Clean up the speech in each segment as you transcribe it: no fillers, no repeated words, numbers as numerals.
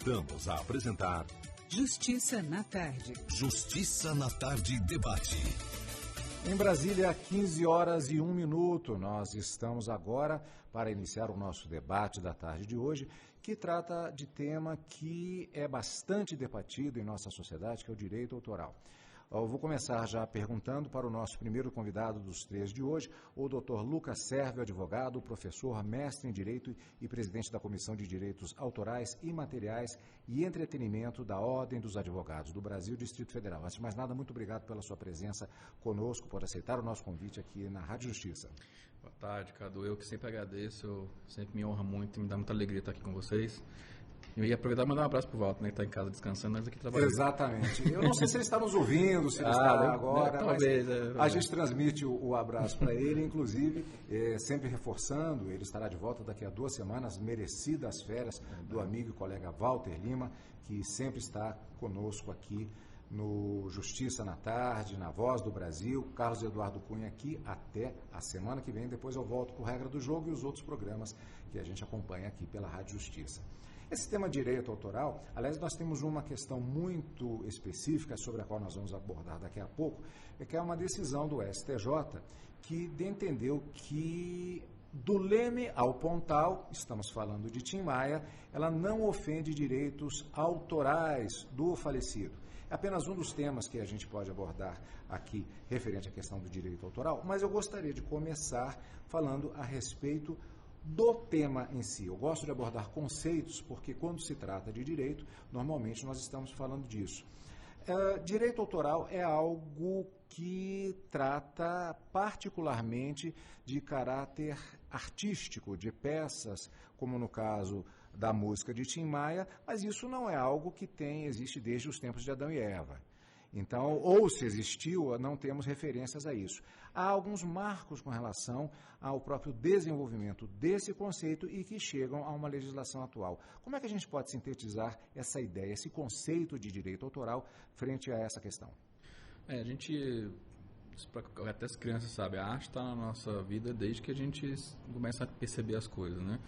Voltamos a apresentar Justiça na Tarde. Justiça na Tarde Debate. Em Brasília, 15 horas e 1 minuto. Nós estamos agora para iniciar o nosso debate da tarde de hoje, que trata de tema que é bastante debatido em nossa sociedade, que é o direito autoral. Eu vou começar já perguntando para o nosso primeiro convidado dos três de hoje, o Dr. Lucas Sérvio, advogado, professor, mestre em Direito e presidente da Comissão de Direitos Autorais, Imateriais e Entretenimento da Ordem dos Advogados do Brasil, Distrito Federal. Antes de mais nada, muito obrigado pela sua presença conosco, por aceitar o nosso convite aqui na Rádio Justiça. Boa tarde, Cadu. Eu que sempre agradeço, sempre me honra muito e me dá muita alegria estar aqui com vocês. Eu ia aproveitar e mandar um abraço pro Walter, né, que está em casa descansando, nós aqui trabalhando. Exatamente. Eu não sei se ele está nos ouvindo, se ele está agora, talvez, mas a gente transmite o abraço para ele, inclusive, sempre reforçando, ele estará de volta daqui a 2 semanas, merecidas férias do amigo e colega Walter Lima, que sempre está conosco aqui no Justiça na Tarde, na Voz do Brasil. Carlos Eduardo Cunha aqui até a semana que vem, depois eu volto com Regra do Jogo e os outros programas que a gente acompanha aqui pela Rádio Justiça. Esse tema de direito autoral, aliás, nós temos uma questão muito específica sobre a qual nós vamos abordar daqui a pouco, que é uma decisão do STJ que entendeu que do Leme ao Pontal, estamos falando de Tim Maia, ela não ofende direitos autorais do falecido. É apenas um dos temas que a gente pode abordar aqui referente à questão do direito autoral, mas eu gostaria de começar falando a respeito do tema em si. Eu gosto de abordar conceitos porque quando se trata de direito, normalmente nós estamos falando disso. Direito autoral é algo que trata particularmente de caráter artístico, de peças, como no caso da música de Tim Maia, mas isso não é algo que existe desde os tempos de Adão e Eva. Então, ou se existiu, não temos referências a isso. Há alguns marcos com relação ao próprio desenvolvimento desse conceito e que chegam a uma legislação atual. Como é que a gente pode sintetizar essa ideia, esse conceito de direito autoral frente a essa questão? A gente, até as crianças sabem, a arte está na nossa vida desde que a gente começa a perceber as coisas, né?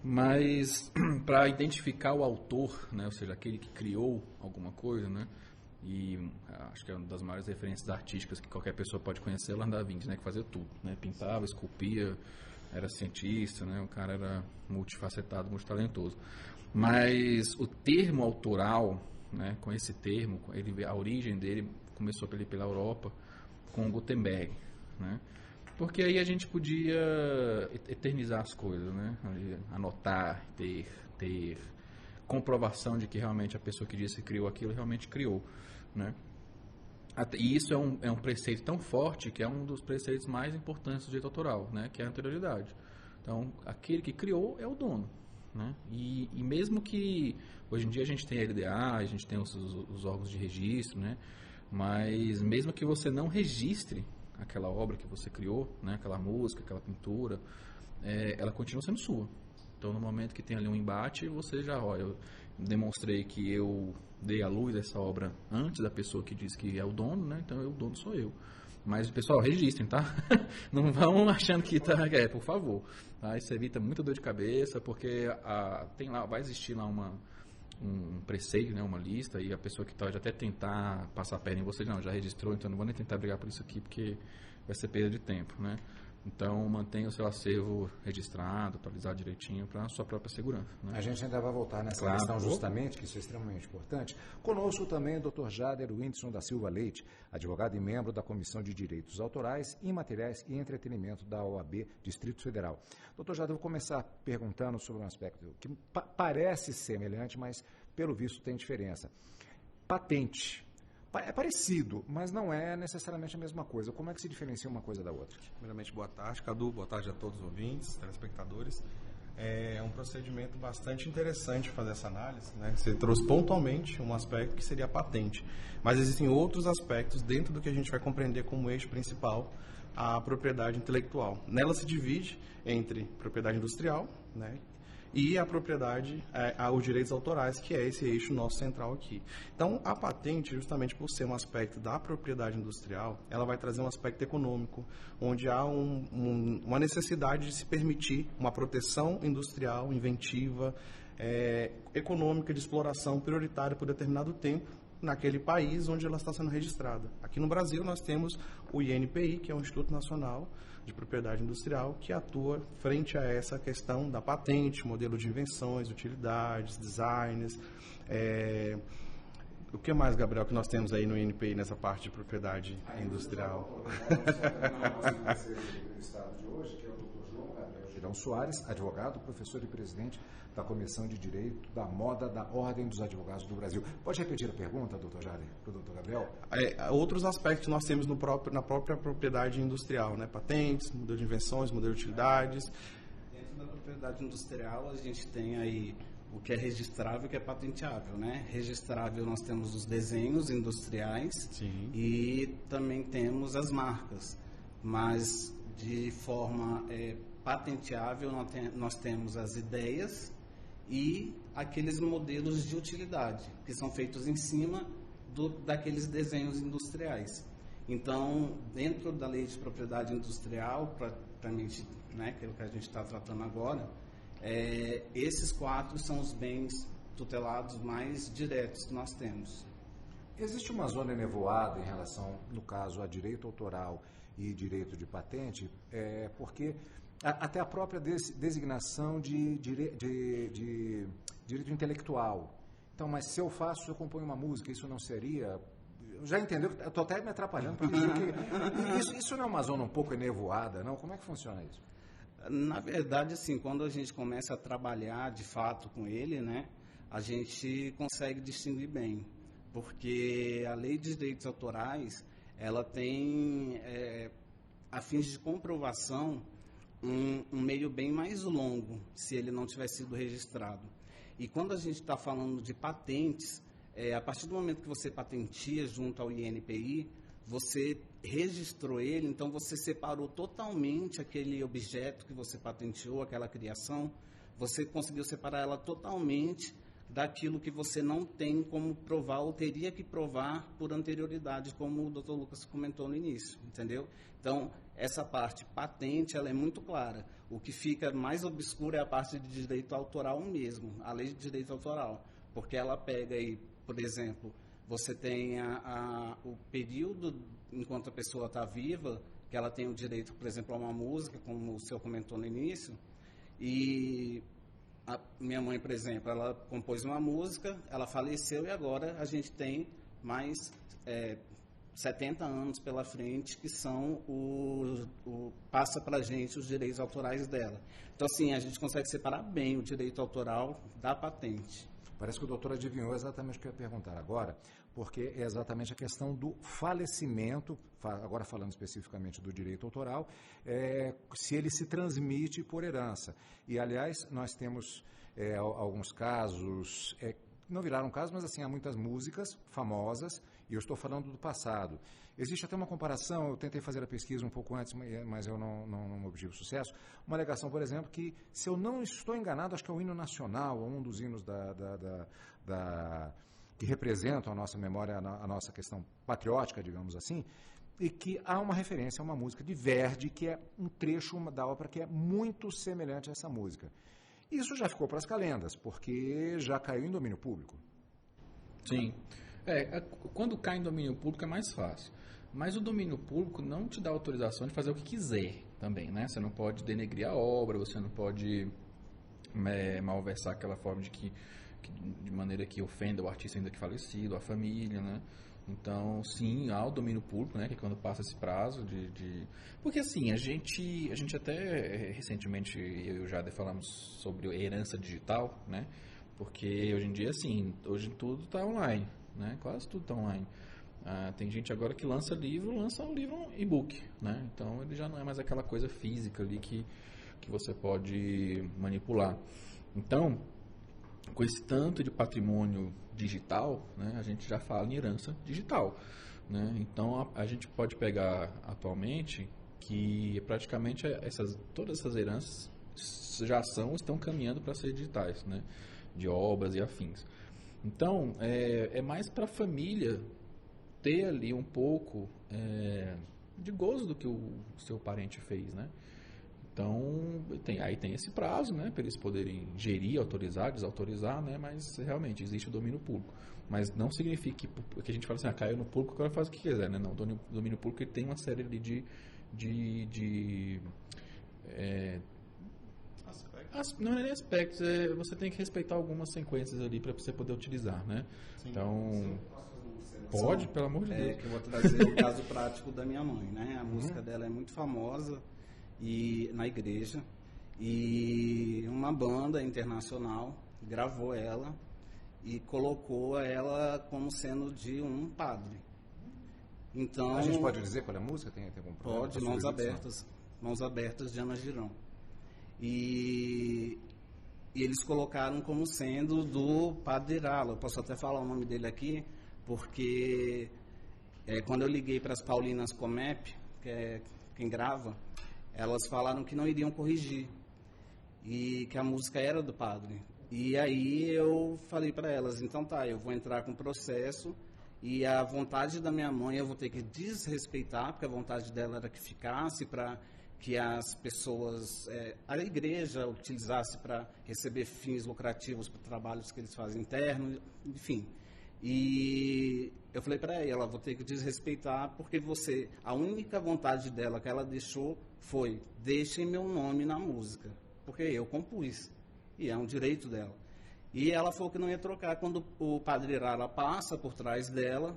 Mas, para identificar o autor, né, ou seja, aquele que criou alguma coisa, né? E acho que é uma das maiores referências artísticas que qualquer pessoa pode conhecer, é Leonardo da Vinci, né, que fazia tudo, né, pintava, esculpia, era cientista, né, o cara era multifacetado, multitalentoso. Mas o termo autoral, né, com esse termo, a origem dele começou pela Europa com Gutenberg, né, porque aí a gente podia eternizar as coisas, né, anotar, ter comprovação de que realmente a pessoa que disse que criou aquilo realmente criou, né? E isso é um preceito tão forte que é um dos preceitos mais importantes do direito autoral, né? Que é a anterioridade. Então, aquele que criou é o dono, né? E mesmo que hoje em dia a gente tem a LDA, a gente tem os órgãos de registro, né? Mas mesmo que você não registre aquela obra que você criou, né? Aquela música, aquela pintura, ela continua sendo sua. Então, no momento que tem ali um embate, você já, eu demonstrei que eu dei a luz dessa obra antes da pessoa que diz que é o dono, né? Então, o dono sou eu. Mas, pessoal, registrem, tá? Não vão achando que tá... por favor. Tá? Isso evita muita dor de cabeça, porque vai existir lá um preceito, né? Uma lista, e a pessoa que pode até tentar passar a perna em você, não, já registrou, então não vou nem tentar brigar por isso aqui, porque vai ser perda de tempo, né? Então, mantenha o seu acervo registrado, atualizado direitinho para a sua própria segurança, né? A gente ainda vai voltar nessa questão justamente, que isso é extremamente importante. Conosco também o Dr. Jader Windson da Silva Leite, advogado e membro da Comissão de Direitos Autorais, Imateriais e Entretenimento da OAB Distrito Federal. Dr. Jader, eu vou começar perguntando sobre um aspecto que parece semelhante, mas pelo visto tem diferença. Patente. É parecido, mas não é necessariamente a mesma coisa. Como é que se diferencia uma coisa da outra? Primeiramente, boa tarde, Cadu. Boa tarde a todos os ouvintes, telespectadores. É um procedimento bastante interessante fazer essa análise, né? Você trouxe pontualmente um aspecto que seria a patente. Mas existem outros aspectos dentro do que a gente vai compreender como eixo principal, a propriedade intelectual. Nela se divide entre propriedade industrial, né? E a propriedade, os direitos autorais, que é esse eixo nosso central aqui. Então, a patente, justamente por ser um aspecto da propriedade industrial, ela vai trazer um aspecto econômico, onde há uma necessidade de se permitir uma proteção industrial, inventiva, econômica de exploração prioritária por determinado tempo naquele país onde ela está sendo registrada. Aqui no Brasil nós temos o INPI, que é o Instituto Nacional de Propriedade Industrial, que atua frente a essa questão da patente, modelo de invenções, utilidades, designs. O que mais, Gabriel, que nós temos aí no INPI nessa parte de propriedade industrial? Girão Soares, advogado, professor e presidente da Comissão de Direito da Moda da Ordem dos Advogados do Brasil. Pode repetir a pergunta, doutor Jader, para o doutor Gabriel? Outros aspectos nós temos na própria propriedade industrial, né? Patentes, modelo de invenções, modelo de utilidades. Dentro da propriedade industrial, a gente tem aí o que é registrável e o que é patenteável, né? Registrável, nós temos os desenhos industriais. Sim. E também temos as marcas, mas de forma patenteável nós temos as ideias e aqueles modelos de utilidade que são feitos em cima daqueles desenhos industriais. Então, dentro da lei de propriedade industrial, praticamente, né, que é o que a gente está tratando agora, esses 4 são os bens tutelados mais diretos que nós temos. Existe uma zona enevoada em relação, no caso, a direito autoral e direito de patente, porque até a própria designação de direito intelectual. Então, mas se eu componho uma música, isso não seria... Já entendeu? Estou até me atrapalhando, porque isso não é uma zona um pouco enevoada, não? Como é que funciona isso? Na verdade, assim, quando a gente começa a trabalhar de fato com ele, né, a gente consegue distinguir bem, porque a lei de direitos autorais, ela tem, a fins de comprovação, um meio bem mais longo, se ele não tiver sido registrado. E quando a gente está falando de patentes, a partir do momento que você patentia junto ao INPI, você registrou ele, então você separou totalmente aquele objeto que você patenteou, aquela criação, você conseguiu separar ela totalmente daquilo que você não tem como provar ou teria que provar por anterioridade, como o Dr. Lucas comentou no início, entendeu? Então, essa parte patente, ela é muito clara. O que fica mais obscuro é a parte de direito autoral mesmo, a lei de direito autoral, porque ela pega aí, por exemplo, você tem o período enquanto a pessoa está viva, que ela tem o direito, por exemplo, a uma música, como o senhor comentou no início, e a minha mãe, por exemplo, ela compôs uma música, ela faleceu e agora a gente tem mais 70 anos pela frente que são passa para a gente os direitos autorais dela. Então, assim, a gente consegue separar bem o direito autoral da patente. Parece que o doutor adivinhou exatamente o que eu ia perguntar agora, porque é exatamente a questão do falecimento, agora falando especificamente do direito autoral, se ele se transmite por herança. E, aliás, nós temos alguns casos, não viraram casos, mas assim, há muitas músicas famosas, e eu estou falando do passado. Existe até uma comparação, eu tentei fazer a pesquisa um pouco antes, mas eu não obtive sucesso. Uma alegação, por exemplo, que, se eu não estou enganado, acho que é o hino nacional, um dos hinos que representam a nossa memória, a nossa questão patriótica, digamos assim, e que há uma referência a uma música de Verdi, que é um trecho da ópera que é muito semelhante a essa música. Isso já ficou para as calendas, porque já caiu em domínio público. Sim. Quando cai em domínio público é mais fácil. Mas o domínio público não te dá autorização de fazer o que quiser também, né? Você não pode denegrir a obra, você não pode malversar aquela forma de maneira que ofenda o artista ainda que falecido, a família, né? Então, sim, há o domínio público, né? Que é quando passa esse prazo Porque, assim, a gente até recentemente, eu e o Jader falamos sobre herança digital, né? Porque hoje em dia, assim, hoje tudo está online, né? Quase tudo está online. Tem gente agora que lança um livro e-book, né? Então, ele já não é mais aquela coisa física ali que você pode manipular. Então, com esse tanto de patrimônio digital, né, a gente já fala em herança digital, né? Então, a gente pode pegar atualmente que praticamente todas essas heranças estão caminhando para ser digitais, né? De obras e afins. Então, é mais para a família ter ali um pouco de gozo do que o seu parente fez, né? Então, aí tem esse prazo, né, para eles poderem gerir, autorizar, desautorizar, né, mas realmente existe o domínio público. Mas não significa que a gente fala assim, caiu no público, agora faz o que quiser, né? Não, o domínio público ele tem uma série ali não é nem aspectos, você tem que respeitar algumas sequências ali para você poder utilizar, né? Sim. Então, pode, pelo amor de Deus. Que eu vou trazer o caso prático da minha mãe, né? A música dela é muito famosa na igreja, e uma banda internacional gravou ela e colocou ela como sendo de um padre. Então, a gente pode dizer qual é a música? Tem algum problema? Pode, Mãos Abertas de Ana Girão. E eles colocaram como sendo do Padre Irala. Eu posso até falar o nome dele aqui, porque quando eu liguei para as Paulinas Comep, que é quem grava, elas falaram que não iriam corrigir e que a música era do padre. E aí eu falei para elas, então tá, eu vou entrar com processo e a vontade da minha mãe eu vou ter que desrespeitar, porque a vontade dela era que ficasse para que as pessoas, a igreja utilizasse para receber fins lucrativos para trabalhos que eles fazem interno, enfim. E eu falei para ela, vou ter que desrespeitar, porque a única vontade dela que ela deixou foi, deixem meu nome na música, porque eu compus, e é um direito dela. E ela falou que não ia trocar quando o Padre Irala passa por trás dela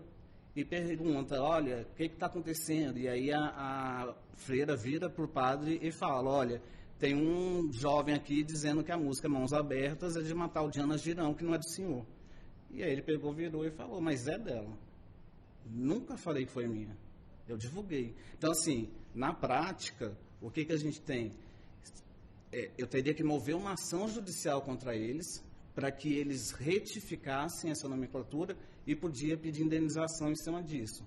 e pergunta, olha, o que está acontecendo? E aí a freira vira para o padre e fala, olha, tem um jovem aqui dizendo que a música Mãos Abertas é de uma tal de Ana Girão, que não é do senhor. E aí ele pegou, virou e falou, mas é dela. Nunca falei que foi minha. Eu divulguei. Então, assim, na prática, o que a gente tem? Eu teria que mover uma ação judicial contra eles para que eles retificassem essa nomenclatura e podia pedir indenização em cima disso.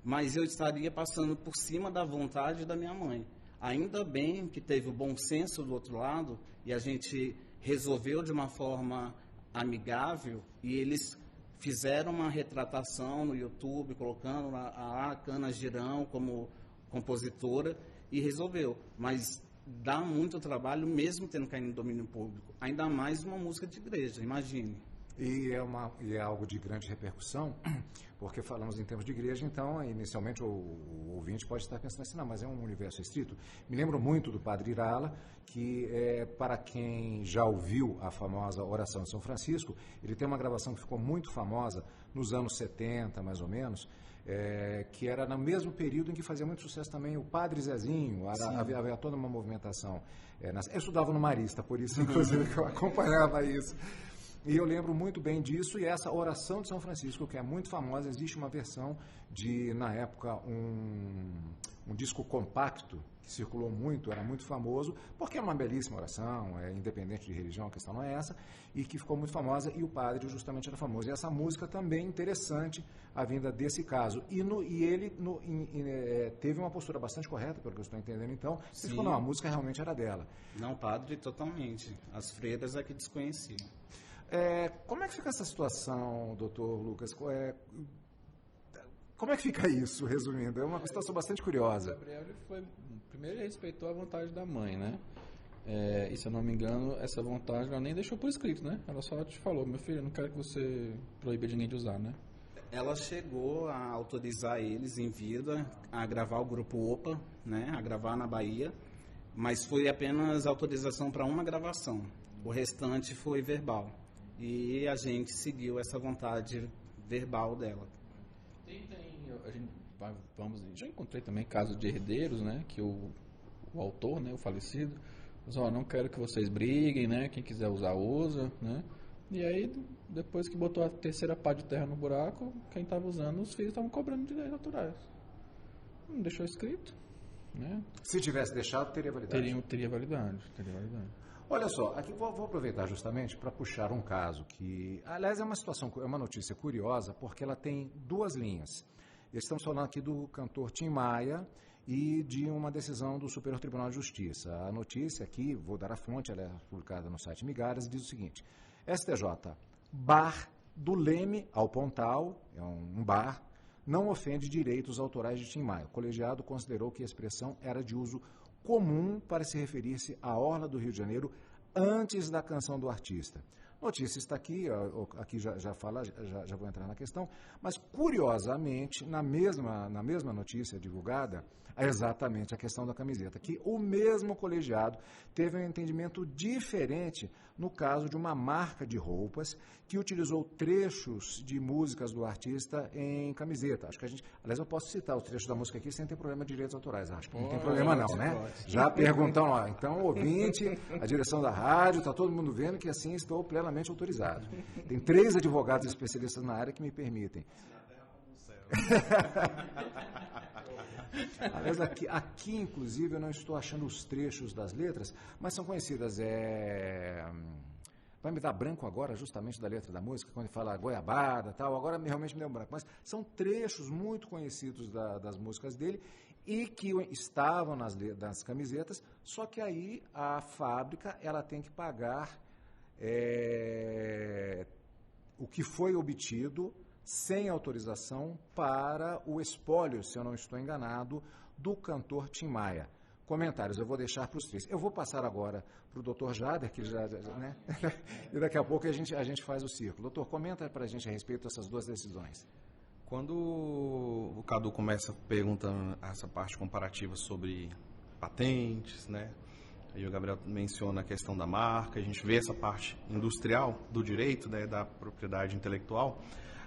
Mas eu estaria passando por cima da vontade da minha mãe. Ainda bem que teve o bom senso do outro lado e a gente resolveu de uma forma amigável e eles fizeram uma retratação no YouTube, colocando a Ana Girão como compositora e resolveu. Mas dá muito trabalho mesmo tendo caído no domínio público. Ainda mais uma música de igreja, imagine. E é algo de grande repercussão, porque falamos em termos de igreja, então, inicialmente, o ouvinte pode estar pensando assim, não, mas é um universo restrito. Me lembro muito do Padre Irala, que, para quem já ouviu a famosa Oração de São Francisco, ele tem uma gravação que ficou muito famosa nos anos 70, mais ou menos, que era no mesmo período em que fazia muito sucesso também o Padre Zezinho, havia toda uma movimentação. Eu estudava no Marista, por isso, inclusive, que eu acompanhava isso. E eu lembro muito bem disso, e essa Oração de São Francisco, que é muito famosa, existe uma versão de, na época, um disco compacto, que circulou muito, era muito famoso, porque é uma belíssima oração, independente de religião, a questão não é essa, e que ficou muito famosa, e o padre justamente era famoso. E essa música também interessante, a vinda desse caso. E ele teve uma postura bastante correta, pelo que eu estou entendendo, então, ele falou, não, a música realmente era dela. Não, padre, totalmente. As freiras é que desconheciam. Como é que fica essa situação, doutor Lucas? Como é que fica isso, resumindo? É uma situação bastante curiosa. O Gabriel primeiro ele respeitou a vontade da mãe, né? E se eu não me engano, essa vontade ela nem deixou por escrito, né? Ela só te falou, meu filho, eu não quero que você proíba ninguém de usar, né? Ela chegou a autorizar eles em vida a gravar o grupo OPA, né? A gravar na Bahia, mas foi apenas autorização para uma gravação. O restante foi verbal. E a gente seguiu essa vontade verbal dela. Já encontrei também casos de herdeiros, né, que o autor, né, o falecido, diz, não quero que vocês briguem, né, quem quiser usar, usa, né, e aí, depois que botou a terceira pá de terra no buraco, quem estava usando, os filhos estavam cobrando direitos autorais. Não deixou escrito, né. Se tivesse deixado, teria validade. Teria validade. Olha só, aqui vou aproveitar justamente para puxar um caso que, aliás, é uma notícia curiosa, porque ela tem duas linhas. Estamos falando aqui do cantor Tim Maia e de uma decisão do Superior Tribunal de Justiça. A notícia aqui, vou dar a fonte, ela é publicada no site Migalhas, diz o seguinte: STJ, bar do Leme ao Pontal, é um bar, não ofende direitos autorais de Tim Maia. O colegiado considerou que a expressão era de uso comum para se referir-se à orla do Rio de Janeiro antes da canção do artista. Notícia está aqui, aqui já vou entrar na questão, mas curiosamente, na mesma notícia divulgada, é exatamente a questão da camiseta, que o mesmo colegiado teve um entendimento diferente no caso de uma marca de roupas que utilizou trechos de músicas do artista em camiseta. Acho que aliás, eu posso citar os trechos da música aqui sem ter problema de direitos autorais. Acho que não tem problema não, né? Já perguntam lá. Então, ouvinte, a direção da rádio, está todo mundo vendo que assim estou plenamente autorizado. Tem 3 advogados especialistas na área que me permitem. Aliás, aqui, inclusive, eu não estou achando os trechos das letras, mas são conhecidas. Vai me dar branco agora, justamente da letra da música, quando ele fala goiabada e tal, agora realmente me deu branco. Mas são trechos muito conhecidos das músicas dele e que estavam nas camisetas, só que aí a fábrica ela tem que pagar o que foi obtido sem autorização para o espólio, se eu não estou enganado, do cantor Tim Maia. Comentários, eu vou deixar para os 3. Eu vou passar agora para o doutor Jader, que né? E daqui a pouco a gente faz o círculo. Doutor, comenta para a gente a respeito dessas 2 decisões. Quando o Cadu começa perguntando essa parte comparativa sobre patentes, né? Aí o Gabriel menciona a questão da marca, a gente vê essa parte industrial do direito, né, da propriedade intelectual,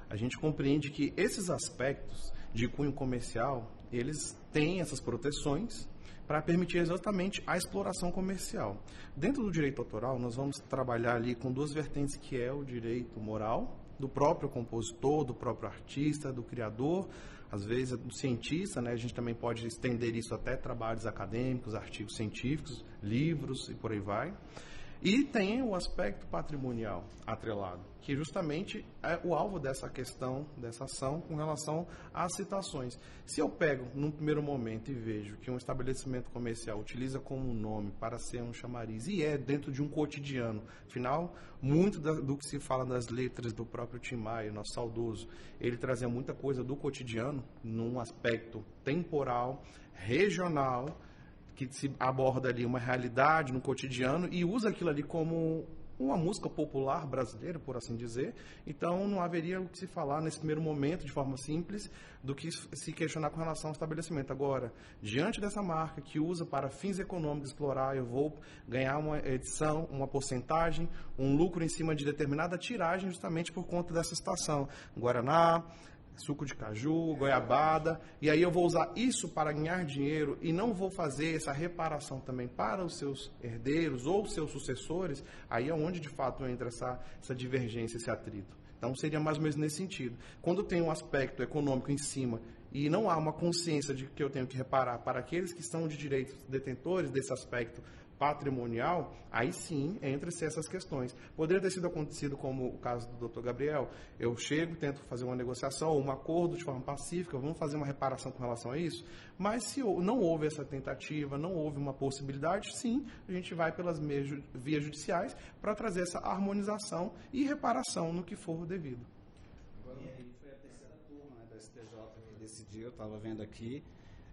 a gente compreende que esses aspectos de cunho comercial, eles têm essas proteções para permitir exatamente a exploração comercial. Dentro do direito autoral, nós vamos trabalhar ali com 2 vertentes, que é o direito moral, do próprio compositor, do próprio artista, do criador, às vezes do cientista, né? A gente também pode estender isso até trabalhos acadêmicos, artigos científicos, livros e por aí vai. E tem o aspecto patrimonial atrelado, que justamente é o alvo dessa questão, dessa ação, com relação às citações. Se eu pego, num primeiro momento, e vejo que um estabelecimento comercial utiliza como nome para ser um chamariz, e é dentro de um cotidiano, afinal, muito do que se fala das letras do próprio Tim Maia, nosso saudoso, ele trazia muita coisa do cotidiano, num aspecto temporal, regional, que se aborda ali uma realidade no cotidiano e usa aquilo ali como uma música popular brasileira, por assim dizer. Então, não haveria o que se falar nesse primeiro momento, de forma simples, do que se questionar com relação ao estabelecimento. Agora, diante dessa marca que usa para fins econômicos explorar, eu vou ganhar uma edição, uma porcentagem, um lucro em cima de determinada tiragem, justamente por conta dessa estação. Guaraná, suco de caju, goiabada, e aí eu vou usar isso para ganhar dinheiro e não vou fazer essa reparação também para os seus herdeiros ou seus sucessores, aí é onde de fato entra essa divergência, esse atrito. Então seria mais ou menos nesse sentido. Quando tem um aspecto econômico em cima e não há uma consciência de que eu tenho que reparar para aqueles que são de direitos detentores desse aspecto patrimonial, aí sim entra-se essas questões. Poderia ter sido acontecido como o caso do Dr. Gabriel, eu chego, tento fazer uma negociação, um acordo de forma pacífica, vamos fazer uma reparação com relação a isso, mas se não houve essa tentativa, não houve uma possibilidade, sim, a gente vai pelas vias judiciais para trazer essa harmonização e reparação no que for devido. E aí foi a 3ª turma, né, da STJ que decidiu, eu estava vendo aqui,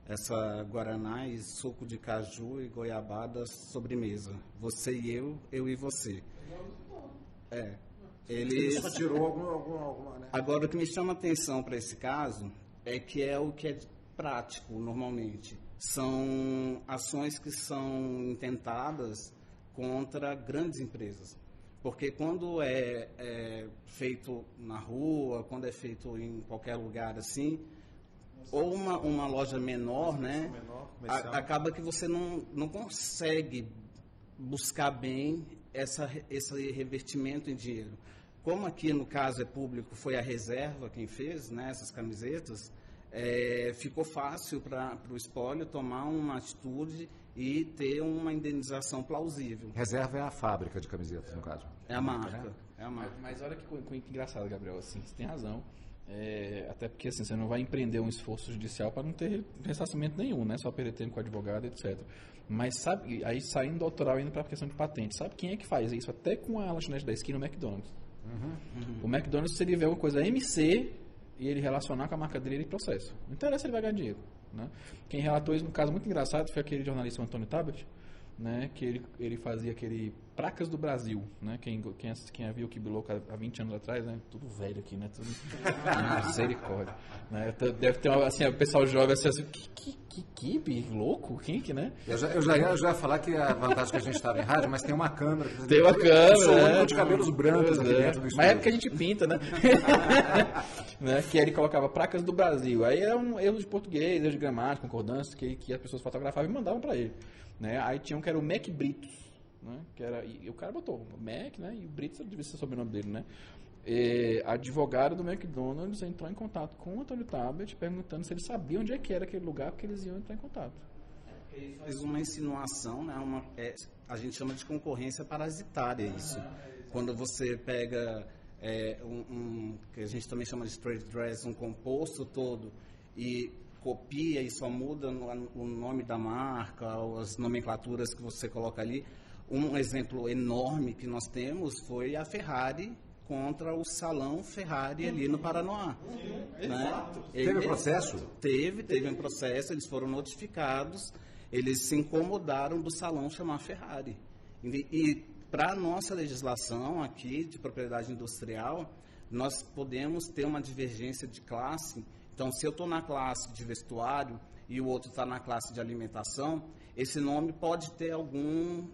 essa guaraná e suco de caju e goiabada sobremesa. Você e eu e você. Ele só tirou alguma, né? Agora, o que me chama a atenção para esse caso é que é o que é prático, normalmente. São ações que são intentadas contra grandes empresas. Porque quando é feito na rua, quando é feito em qualquer lugar assim, ou uma loja menor, né? Acaba que você não consegue buscar bem esse revertimento em dinheiro. Como aqui no caso é público, foi a reserva quem fez, né, essas camisetas, ficou fácil para o espólio tomar uma atitude e ter uma indenização plausível. Reserva é a fábrica de camisetas, no caso. É a marca. É a marca. Mas olha que engraçado, Gabriel, assim, você tem razão. Até porque assim, você não vai empreender um esforço judicial para não ter ressarcimento nenhum, né? Só perder tempo com o advogado, etc. Mas sabe, aí saindo do autoral e indo para a questão de patente, sabe quem é que faz isso? Até com a lanchonete da esquina, o McDonald's. O McDonald's, se ele vê uma coisa MC e ele relacionar com a marca dele, ele processa. Não interessa, ele vai ganhar dinheiro. né? Quem relatou isso, um caso muito engraçado, foi aquele jornalista Antônio Tabet, né? Que ele fazia aquele Placas do Brasil, né? Quem viu o Kibiloco há 20 anos atrás, né? Tudo velho aqui, né? Tudo misericórdia, né? Deve ter assim, o pessoal jovem assim, que louco, que, né? Eu já ia falar que a vantagem que a gente estava em rádio, mas tem uma câmera. Tem uma câmera, de cabelos brancos aqui dentro do estúdio. Mas é porque a gente pinta, né? Né? Que ele colocava Placas do Brasil. Aí era um erro de português, erro de gramática, concordância, que as pessoas fotografavam e mandavam para ele. Né? Aí tinha um que era o Mac Britos, né? Que era, e o cara botou Mac, né? E o Britos devia ser o sobrenome dele, né? A advogada do McDonald's entrou em contato com o Antônio Tabet perguntando se ele sabia onde é que era aquele lugar, porque eles iam entrar em contato. Ele faz uma insinuação, né? A gente chama de concorrência parasitária isso. Quando você pega que a gente também chama de straight dress, um composto todo, e copia e só muda o nome da marca, as nomenclaturas que você coloca ali. Um exemplo enorme que nós temos foi a Ferrari contra o Salão Ferrari ali no Paranoá. Né? Teve processo? Teve um processo, eles foram notificados, eles se incomodaram do salão chamar Ferrari. E para a nossa legislação aqui de propriedade industrial, nós podemos ter uma divergência de classe. Então, se eu estou na classe de vestuário e o outro está na classe de alimentação, esse nome pode ter alguma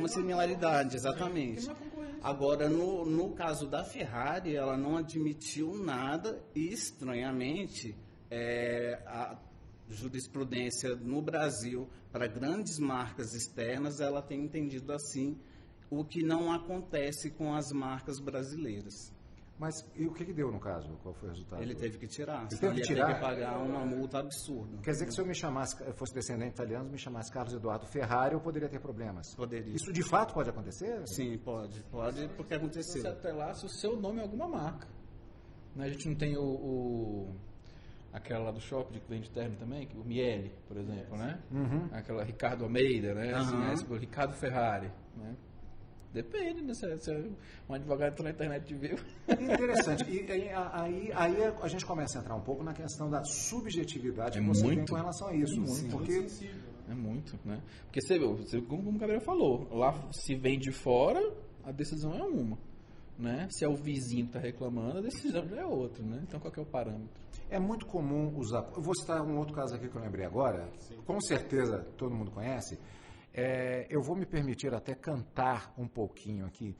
similaridade, exatamente. Agora, no caso da Ferrari, ela não admitiu nada e, estranhamente, a jurisprudência no Brasil, para grandes marcas externas, ela tem entendido assim, o que não acontece com as marcas brasileiras. Mas e o que deu no caso? Qual foi o resultado? Ele teve que tirar. Ele teve que pagar uma multa absurda. Quer dizer que se eu me chamasse, fosse descendente italiano, me chamasse Carlos Eduardo Ferrari, eu poderia ter problemas? Poderia. Isso de fato pode acontecer? Sim, pode porque aconteceu. Você atelasse o seu nome em alguma marca. Né? A gente não tem aquela lá do shopping que vende terno também, o Miele, por exemplo, né? Uhum. Aquela Ricardo Almeida, né? Uhum. Assim, Ricardo Ferrari, né? Depende, né? Se um advogado entrou na internet e viu. Interessante. E aí a gente começa a entrar um pouco na questão da subjetividade que você tem com relação a isso. Porque é muito, né? Porque você como o Gabriel falou, lá se vem de fora, a decisão é uma. Né? Se é o vizinho que está reclamando, a decisão já é outra, né? Então qual que é o parâmetro? É muito comum usar... Eu vou citar um outro caso aqui que eu lembrei agora, com certeza todo mundo conhece. Eu vou me permitir até cantar um pouquinho aqui.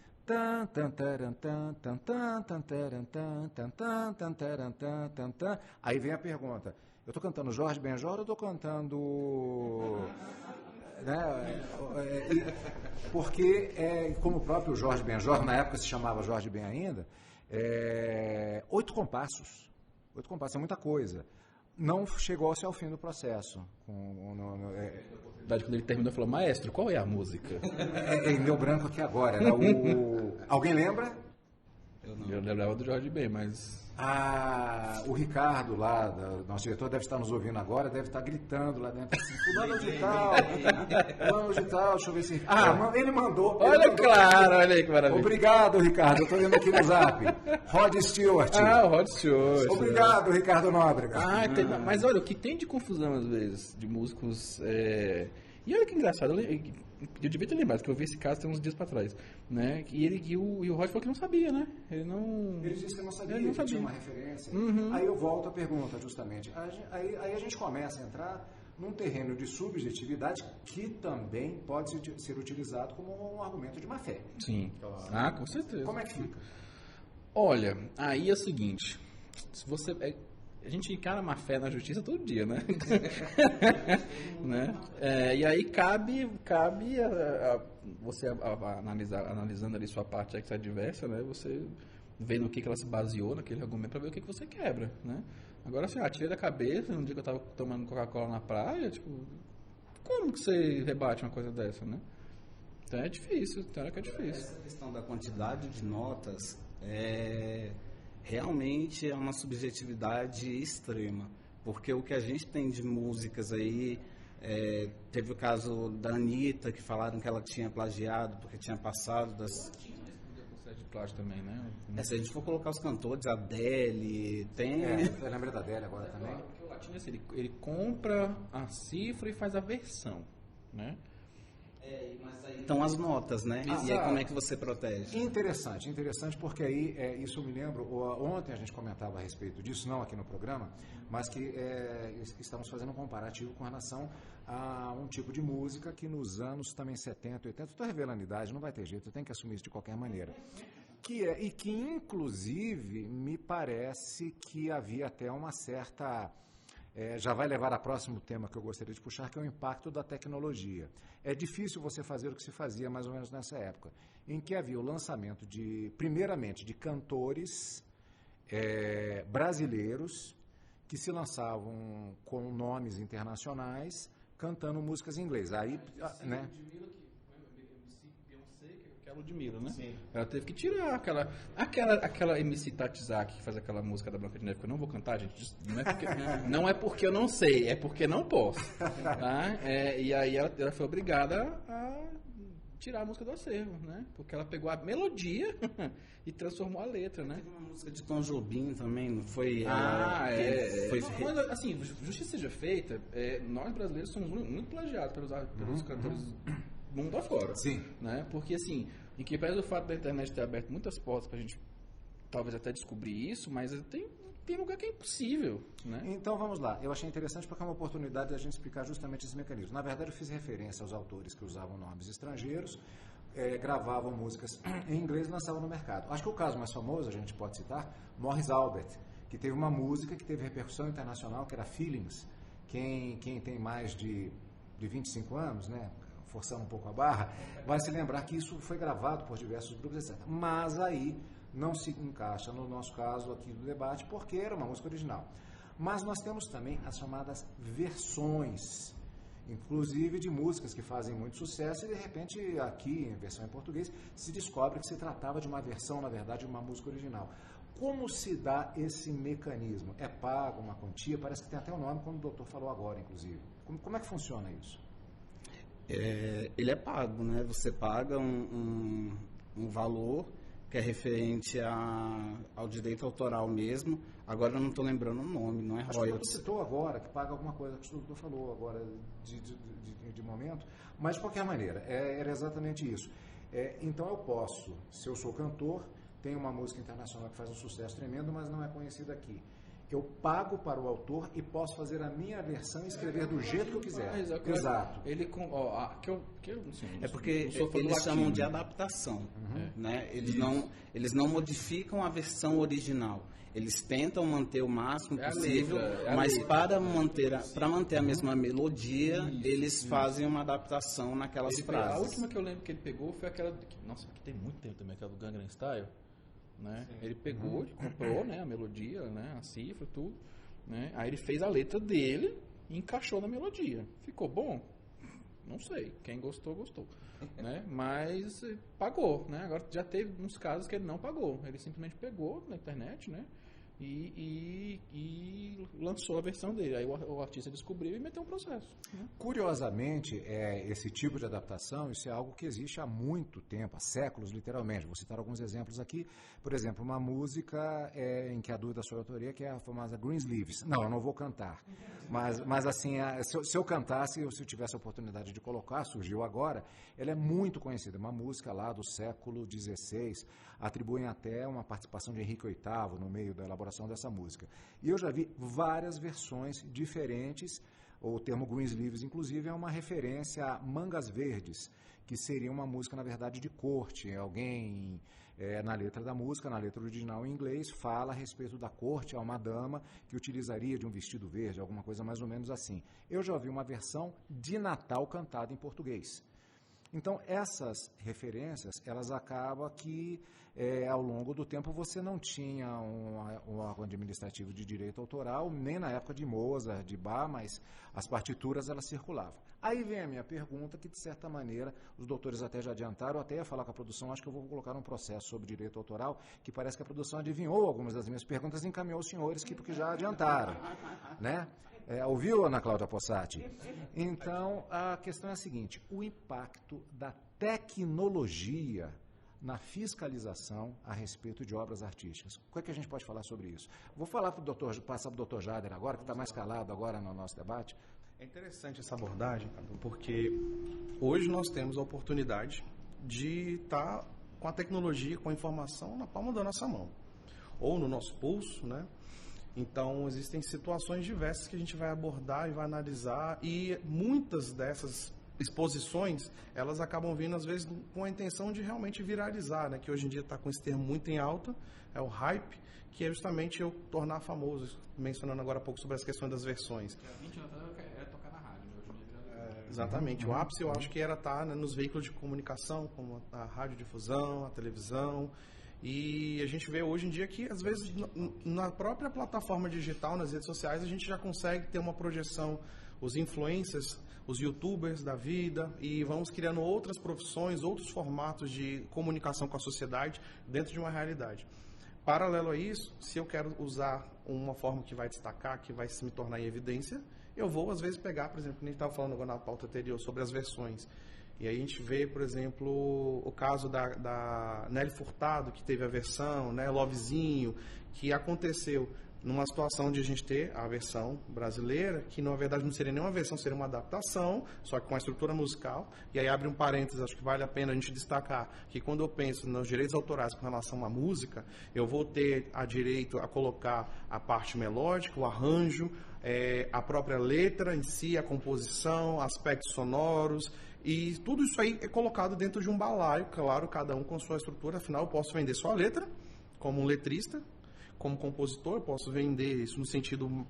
Aí vem a pergunta, eu estou cantando Jorge Benjor ou estou cantando... Né? Porque, como o próprio Jorge Benjor, na época se chamava Jorge Ben ainda, 8 compassos. 8 compassos é muita coisa. Não chegou-se ao fim do processo. Quando ele terminou, ele falou, maestro, qual é a música? Meu branco aqui agora. Alguém lembra? Eu lembrava do Jorge Ben, mas... O Ricardo lá, nosso diretor, deve estar nos ouvindo agora, deve estar gritando lá dentro assim, fulano de tal, deixa eu ver se... ele mandou. Olha aí que maravilha. Obrigado, Ricardo, eu estou vendo aqui no zap. Rod Stewart. O Rod Stewart. Obrigado, Ricardo Nóbrega. Mas olha, o que tem de confusão às vezes, de músicos... E olha que engraçado, eu devia ter lembrado, que eu vi esse caso tem uns dias pra trás, né? E o Rod falou que não sabia, né? Ele disse que não sabia, que tinha uma referência. Uhum. Aí eu volto à pergunta, justamente. Aí a gente começa a entrar num terreno de subjetividade que também pode ser utilizado como um argumento de má fé. Sim. Claro. Com certeza. Como é que fica? Olha, aí é o seguinte, se você... A gente encara má fé na justiça todo dia, né? Né? E aí cabe você analisando ali sua parte adversa, né? Você vê no que ela se baseou naquele argumento para ver o que você quebra, né? Agora, assim, tirei da cabeça, um dia que eu estava tomando Coca-Cola na praia, tipo, como que você rebate uma coisa dessa, né? Então é difícil, tem hora que é difícil. Essa questão da quantidade de notas realmente é uma subjetividade extrema, porque o que a gente tem de músicas aí, teve o caso da Anitta, que falaram que ela tinha plagiado porque tinha passado das... de plágio também, né? Se a gente for colocar os cantores, Adele, tem... Você lembra da Adele agora também? Porque o latino é assim, ele compra a cifra e faz a versão, né? Mas aí estão as notas, né? E aí como é que você protege? Interessante, porque aí, isso eu me lembro, ontem a gente comentava a respeito disso, não aqui no programa, mas que estamos fazendo um comparativo com relação a um tipo de música que nos anos também 70, 80, estou revelando a idade, não vai ter jeito, eu tenho que assumir isso de qualquer maneira. E que inclusive me parece que havia até uma certa... já vai levar a próximo tema que eu gostaria de puxar, que é o impacto da tecnologia. É difícil você fazer o que se fazia mais ou menos nessa época, em que havia o lançamento primeiramente, de cantores brasileiros que se lançavam com nomes internacionais, cantando músicas em inglês. Aí, né? Que é a Ludmilla, né? Sim. Ela teve que tirar aquela MC Tatizaki que faz aquela música da Branca de Neve, que eu não vou cantar, gente. Não é porque eu não sei, é porque não posso. Tá? E aí ela foi obrigada a tirar a música do acervo, né? Porque ela pegou a melodia e transformou a letra, né? Teve uma música de Tom Jobim também, não foi? Quando, assim, justiça seja feita, nós brasileiros somos muito plagiados pelos cantores do mundo afora. Sim. Né? Porque, assim, em que pese o fato da internet ter aberto muitas portas pra gente talvez até descobrir isso, mas tem lugar que é impossível, né? Então vamos lá, eu achei interessante porque é uma oportunidade de a gente explicar justamente esse mecanismo. Na verdade, eu fiz referência aos autores que usavam nomes estrangeiros, gravavam músicas em inglês e lançavam no mercado. Acho que o caso mais famoso, a gente pode citar, Morris Albert, que teve uma música que teve repercussão internacional, que era Feelings. Quem tem mais de 25 anos, né, forçando um pouco a barra, vai se lembrar que isso foi gravado por diversos grupos, etc. Mas aí não se encaixa no nosso caso aqui do debate, porque era uma música original. Mas nós temos também as chamadas versões, inclusive de músicas que fazem muito sucesso e de repente aqui, em versão em português, se descobre que se tratava de uma versão, na verdade, de uma música original. Como se dá esse mecanismo? É pago uma quantia? Parece que tem até o nome, como o doutor falou agora, inclusive. Como é que funciona isso? Ele é pago, né? Você paga um valor que é referente ao direito autoral mesmo. Agora eu não estou lembrando o nome, não é royalties. Acho que você citou agora, que paga alguma coisa, que o doutor falou agora de momento, mas de qualquer maneira, era exatamente isso. Então eu posso, se eu sou cantor, tenho uma música internacional que faz um sucesso tremendo, mas não é conhecida aqui. Eu pago para o autor e posso fazer a minha versão e escrever do jeito que eu quiser. Exato. É porque eles chamam de adaptação. Né? Eles não modificam a versão original. Eles tentam manter o máximo possível, mas para manter a mesma melodia, eles fazem uma adaptação naquelas frases. A última que eu lembro que ele pegou foi aquela... Nossa, aqui tem muito tempo também, aquela do Gangnam Style. Né? Ele pegou, comprou, né, a melodia, né, a cifra, tudo, né? Aí ele fez a letra dele e encaixou na melodia. Ficou bom? Não sei. Quem gostou, gostou. Né? Mas pagou, né? Agora já teve uns casos que ele não pagou. Ele simplesmente pegou na internet, né? E lançou a versão dele. Aí o artista descobriu e meteu um processo. Né? Curiosamente, esse tipo de adaptação, isso é algo que existe há muito tempo, há séculos, literalmente. Vou citar alguns exemplos aqui. Por exemplo, uma música em que a dúvida sobre a autoria, que é a famosa Greensleeves. Não, eu não vou cantar. Mas assim, se eu cantasse, ou se eu tivesse a oportunidade de colocar, surgiu agora, ela é muito conhecida. Uma música lá do século XVI, atribuem até uma participação de Henrique VIII no meio da elaboração dessa música. E eu já vi várias versões diferentes. O termo Greensleeves, inclusive, é uma referência a Mangas Verdes, que seria uma música, na verdade, de corte. Alguém, na letra da música, na letra original em inglês, fala a respeito da corte a uma dama que utilizaria de um vestido verde, alguma coisa mais ou menos assim. Eu já vi uma versão de Natal cantada em português. Então, essas referências, elas acabam que, ao longo do tempo, você não tinha um órgão administrativo de direito autoral, nem na época de Mozart, de Bach, mas as partituras, elas circulavam. Aí vem a minha pergunta, que, de certa maneira, os doutores até já adiantaram, até ia falar com a produção, acho que eu vou colocar um processo sobre direito autoral, que parece que a produção adivinhou algumas das minhas perguntas e encaminhou os senhores porque já adiantaram, né? Ouviu, Ana Cláudia Possati? Então, a questão é a seguinte: o impacto da tecnologia na fiscalização a respeito de obras artísticas. O que é que a gente pode falar sobre isso? Vou falar passar para o doutor Jader agora, que está mais calado agora no nosso debate. É interessante essa abordagem, Cadu, porque hoje nós temos a oportunidade de estar com a tecnologia, com a informação na palma da nossa mão, ou no nosso pulso, né? Então, existem situações diversas que a gente vai abordar e vai analisar, e muitas dessas exposições, elas acabam vindo, às vezes, com a intenção de realmente viralizar, né? Que hoje em dia está com esse termo muito em alta, é o hype, que é justamente eu tornar famoso, mencionando agora há pouco sobre as questões das versões. Há 20 anos atrás era tocar na rádio, né? Hoje em dia viralizou. Exatamente. O ápice eu acho que era estar, né, nos veículos de comunicação, como a radiodifusão, a televisão. E a gente vê hoje em dia que, às vezes, na própria plataforma digital, nas redes sociais, a gente já consegue ter uma projeção, os influencers, os youtubers da vida, e vamos criando outras profissões, outros formatos de comunicação com a sociedade dentro de uma realidade. Paralelo a isso, se eu quero usar uma forma que vai destacar, que vai se me tornar em evidência, eu vou, às vezes, pegar, por exemplo, a gente estava falando agora na pauta anterior sobre as versões. E aí a gente vê, por exemplo, o caso da Nelly Furtado, que teve a versão, né, Lovezinho, que aconteceu numa situação de a gente ter a versão brasileira, que na verdade não seria nem uma versão, seria uma adaptação, só que com a estrutura musical. E aí abre um parênteses, acho que vale a pena a gente destacar que quando eu penso nos direitos autorais com relação à música, eu vou ter a direito a colocar a parte melódica, o arranjo, a própria letra em si, a composição, aspectos sonoros, e tudo isso aí é colocado dentro de um balaio, claro, cada um com sua estrutura. Afinal, eu posso vender só a letra, como um letrista, como compositor, eu posso vender isso no sentido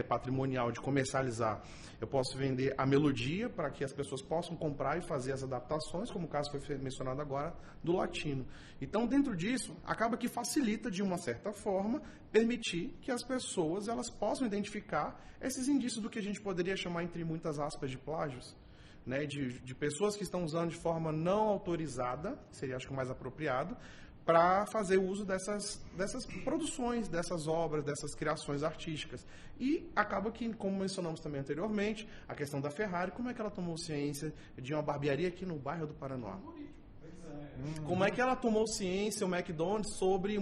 patrimonial, de comercializar. Eu posso vender a melodia para que as pessoas possam comprar e fazer as adaptações, como o caso foi mencionado agora, do latino. Então, dentro disso, acaba que facilita, de uma certa forma, permitir que as pessoas elas possam identificar esses indícios do que a gente poderia chamar, entre muitas aspas, de plágios. Né, de pessoas que estão usando de forma não autorizada, seria acho que o mais apropriado, para fazer uso dessas produções, dessas obras, dessas criações artísticas. E acaba que, como mencionamos também anteriormente, a questão da Ferrari, como é que ela tomou ciência de uma barbearia aqui no bairro do Paranoá? Como é que ela tomou ciência, o McDonald's, sobre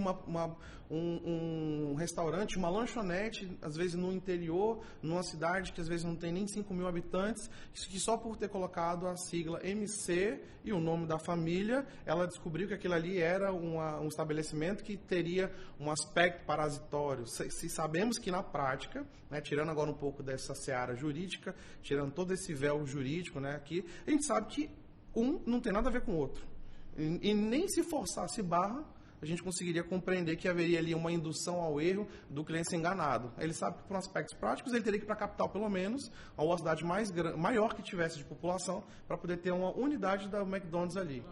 um restaurante, uma lanchonete, às vezes no interior, numa cidade que às vezes não tem nem 5 mil habitantes, que só por ter colocado a sigla MC e o nome da família, ela descobriu que aquilo ali era um estabelecimento que teria um aspecto parasitório. Se sabemos que na prática, né, tirando agora um pouco dessa seara jurídica, tirando todo esse véu jurídico, né, aqui, a gente sabe que um não tem nada a ver com o outro. E nem se forçasse barra, a gente conseguiria compreender que haveria ali uma indução ao erro do cliente ser enganado. Ele sabe que, por aspectos práticos, ele teria que ir para a capital, pelo menos, a uma cidade maior que tivesse de população, para poder ter uma unidade da McDonald's ali.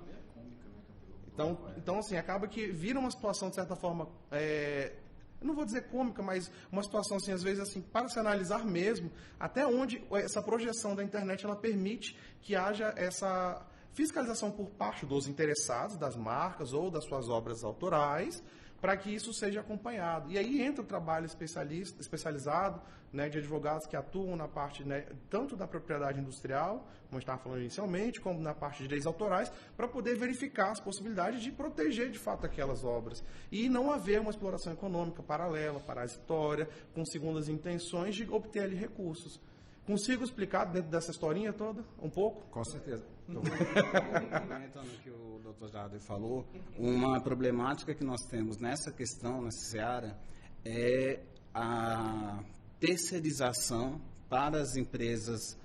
Então, assim, acaba que vira uma situação, de certa forma, eu não vou dizer cômica, mas uma situação, assim, às vezes, assim, para se analisar mesmo, até onde essa projeção da internet, ela permite que haja essa fiscalização por parte dos interessados, das marcas ou das suas obras autorais, para que isso seja acompanhado. E aí entra o trabalho especializado, né, de advogados que atuam na parte, né, tanto da propriedade industrial, como a gente estava falando inicialmente, como na parte de direitos autorais, para poder verificar as possibilidades de proteger de fato aquelas obras. E não haver uma exploração econômica paralela, parasitória, com segundas intenções de obter ali recursos. Consigo explicar dentro dessa historinha toda, um pouco? Com certeza. Complementando o que o Dr. Jader falou, uma problemática que nós temos nessa questão, nessa seara, é a terceirização para as empresas,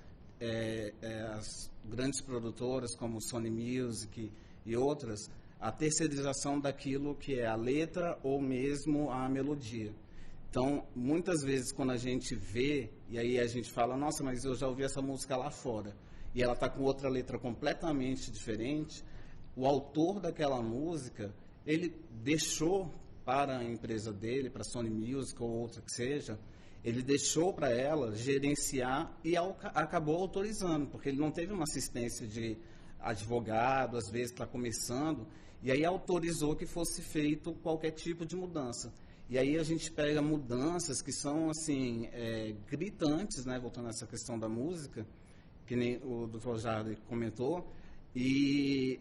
as grandes produtoras como Sony Music e outras, a terceirização daquilo que é a letra ou mesmo a melodia. Então, muitas vezes, quando a gente vê, e aí a gente fala, nossa, mas eu já ouvi essa música lá fora, e ela está com outra letra completamente diferente, o autor daquela música, ele deixou para a empresa dele, para a Sony Music ou outra que seja, ele deixou para ela gerenciar e acabou autorizando, porque ele não teve uma assistência de advogado, às vezes está começando, e aí autorizou que fosse feito qualquer tipo de mudança. E aí a gente pega mudanças que são, assim, gritantes, né, voltando a essa questão da música, que nem o Dr. Jader comentou, e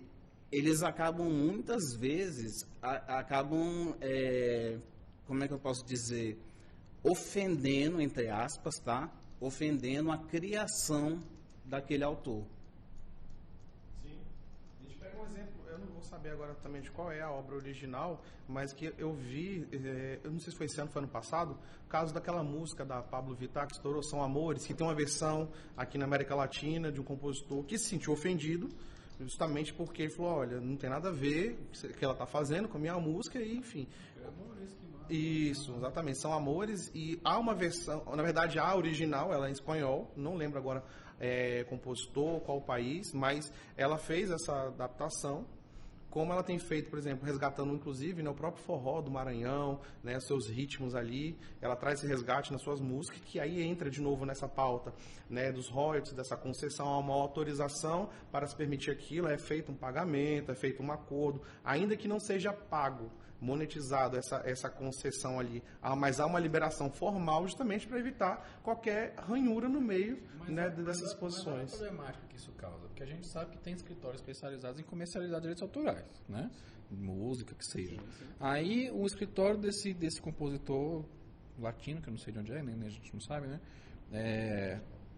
eles acabam muitas vezes, como é que eu posso dizer, ofendendo, entre aspas, tá? Ofendendo a criação daquele autor. Sim. A gente pega um exemplo, eu não vou saber agora também de qual é a obra original, mas que eu vi, eu não sei se foi esse ano, foi ano passado, o caso daquela música da Pablo Vittar, que estourou, São Amores, que tem uma versão aqui na América Latina de um compositor que se sentiu ofendido, justamente porque ele falou, olha, não tem nada a ver o que ela está fazendo com a minha música, e enfim. Isso, exatamente, São Amores, e há uma versão, na verdade a original, ela é em espanhol, não lembro agora compositor, qual país, mas ela fez essa adaptação, como ela tem feito, por exemplo, resgatando inclusive, né, o próprio forró do Maranhão, né, seus ritmos ali, ela traz esse resgate nas suas músicas, que aí entra de novo nessa pauta, né, dos royalties, dessa concessão a uma autorização para se permitir aquilo, é feito um pagamento, é feito um acordo, ainda que não seja pago, monetizado essa concessão ali, mas há uma liberação formal justamente para evitar qualquer ranhura no meio, né, dessas posições. Mas é problemático que isso causa, porque a gente sabe que tem escritórios especializados em comercializar direitos autorais, né? Música, que seja. Aí o escritório desse compositor latino, que eu não sei de onde é, nem a gente não sabe, né?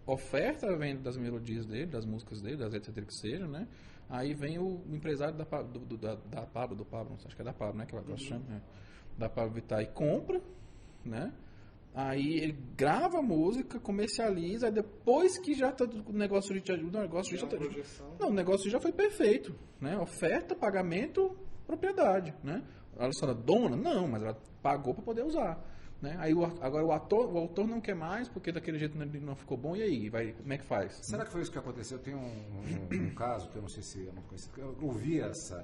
Oferta a venda das melodias dele, das músicas dele, das letras dele que seja, né? Aí vem o empresário da Pablo, acho que é da Pablo, né? Que ela chama, né? Da Pablo Vittar, e compra, né? Aí ele grava a música, comercializa, aí depois que já tá o negócio o negócio já foi perfeito, né? Oferta, pagamento, propriedade, né? Ela só era dona? Não, mas ela pagou para poder usar, né? Aí agora o autor não quer mais porque daquele jeito não ficou bom, e aí? Como é que faz? Será que foi isso que aconteceu? Tem um caso que eu não sei se é muito conhecido. Eu ouvi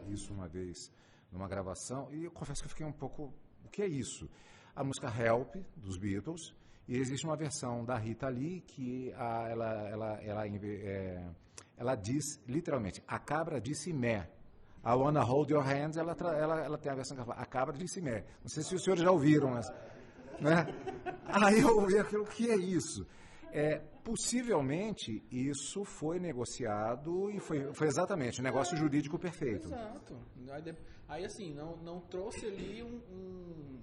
isso uma vez numa gravação e eu confesso que eu fiquei um pouco... O que é isso? A música Help, dos Beatles, e existe uma versão da Rita Lee que ela diz literalmente, a cabra disse mé. I wanna hold your hands, ela tem a versão que ela fala, a cabra disse mé. Não sei se os senhores já ouviram, mas... Né? Aí eu ouvi aquilo, o que é isso? Possivelmente isso foi negociado e foi exatamente o negócio jurídico perfeito. Exato. Aí assim, não trouxe ali um